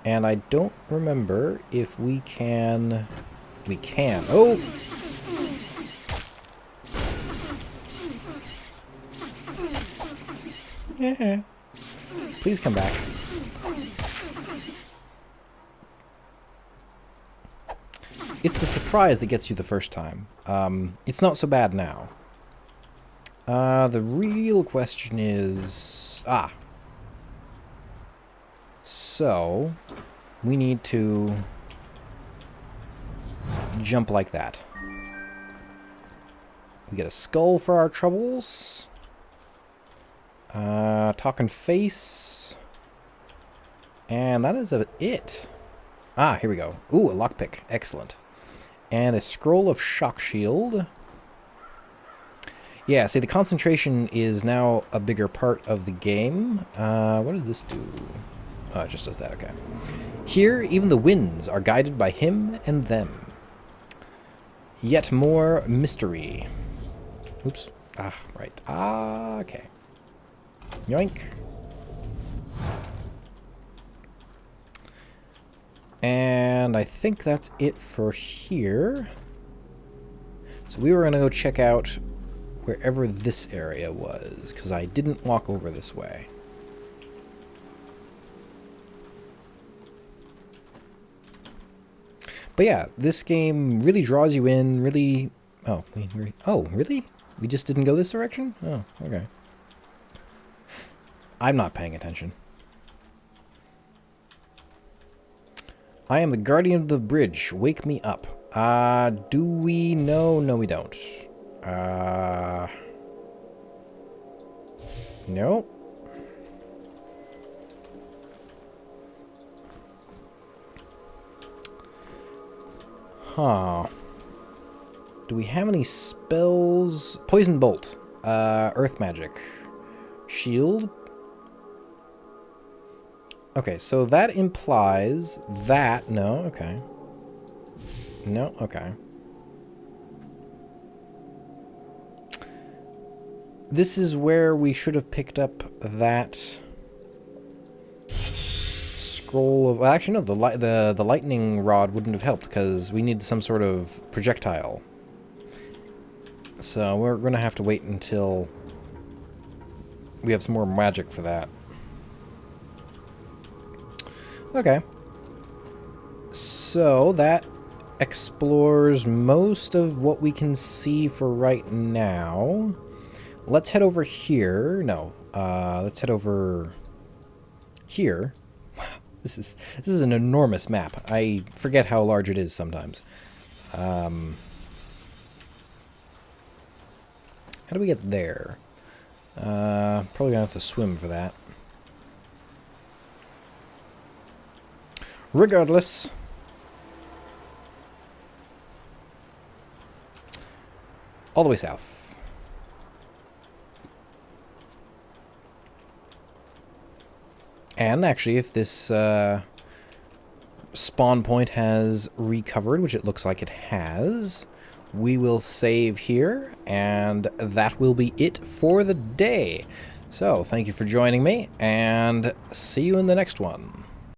And I don't remember if we can... We can. Oh! Yeah. Please come back. It's the surprise that gets you the first time. It's not so bad now. The real question is... So, we need to jump like that. We get a skull for our troubles. Talking face. And that is it. Here we go. Ooh, a lockpick. Excellent. And a scroll of shock shield. Yeah, see, the concentration is now a bigger part of the game. What does this do? Oh, it just does that, okay. Here, even the winds are guided by him and them. Yet more mystery. Oops. Right. Okay. Yoink. And I think that's it for here. So we were going to go check out wherever this area was, because I didn't walk over this way. But yeah, this game really draws you in, really... Oh, oh, really? We just didn't go this direction? Oh, okay. I'm not paying attention. I am the guardian of the bridge. Wake me up. Do we know? No, we don't. No. Huh. Do we have any spells? Poison Bolt. Earth Magic. Shield. Okay, so that implies that... No, okay. No, okay. This is where we should have picked up that scroll of... Well, actually, no, the lightning rod wouldn't have helped because we need some sort of projectile. So we're going to have to wait until we have some more magic for that. Okay. So that explores most of what we can see for right now. Let's head over here. No, let's head over here. Wow, this is an enormous map. I forget how large it is sometimes. How do we get there? Probably gonna have to swim for that. Regardless. All the way south. And actually, if this spawn point has recovered, which it looks like it has, we will save here, and that will be it for the day. So, thank you for joining me, and see you in the next one.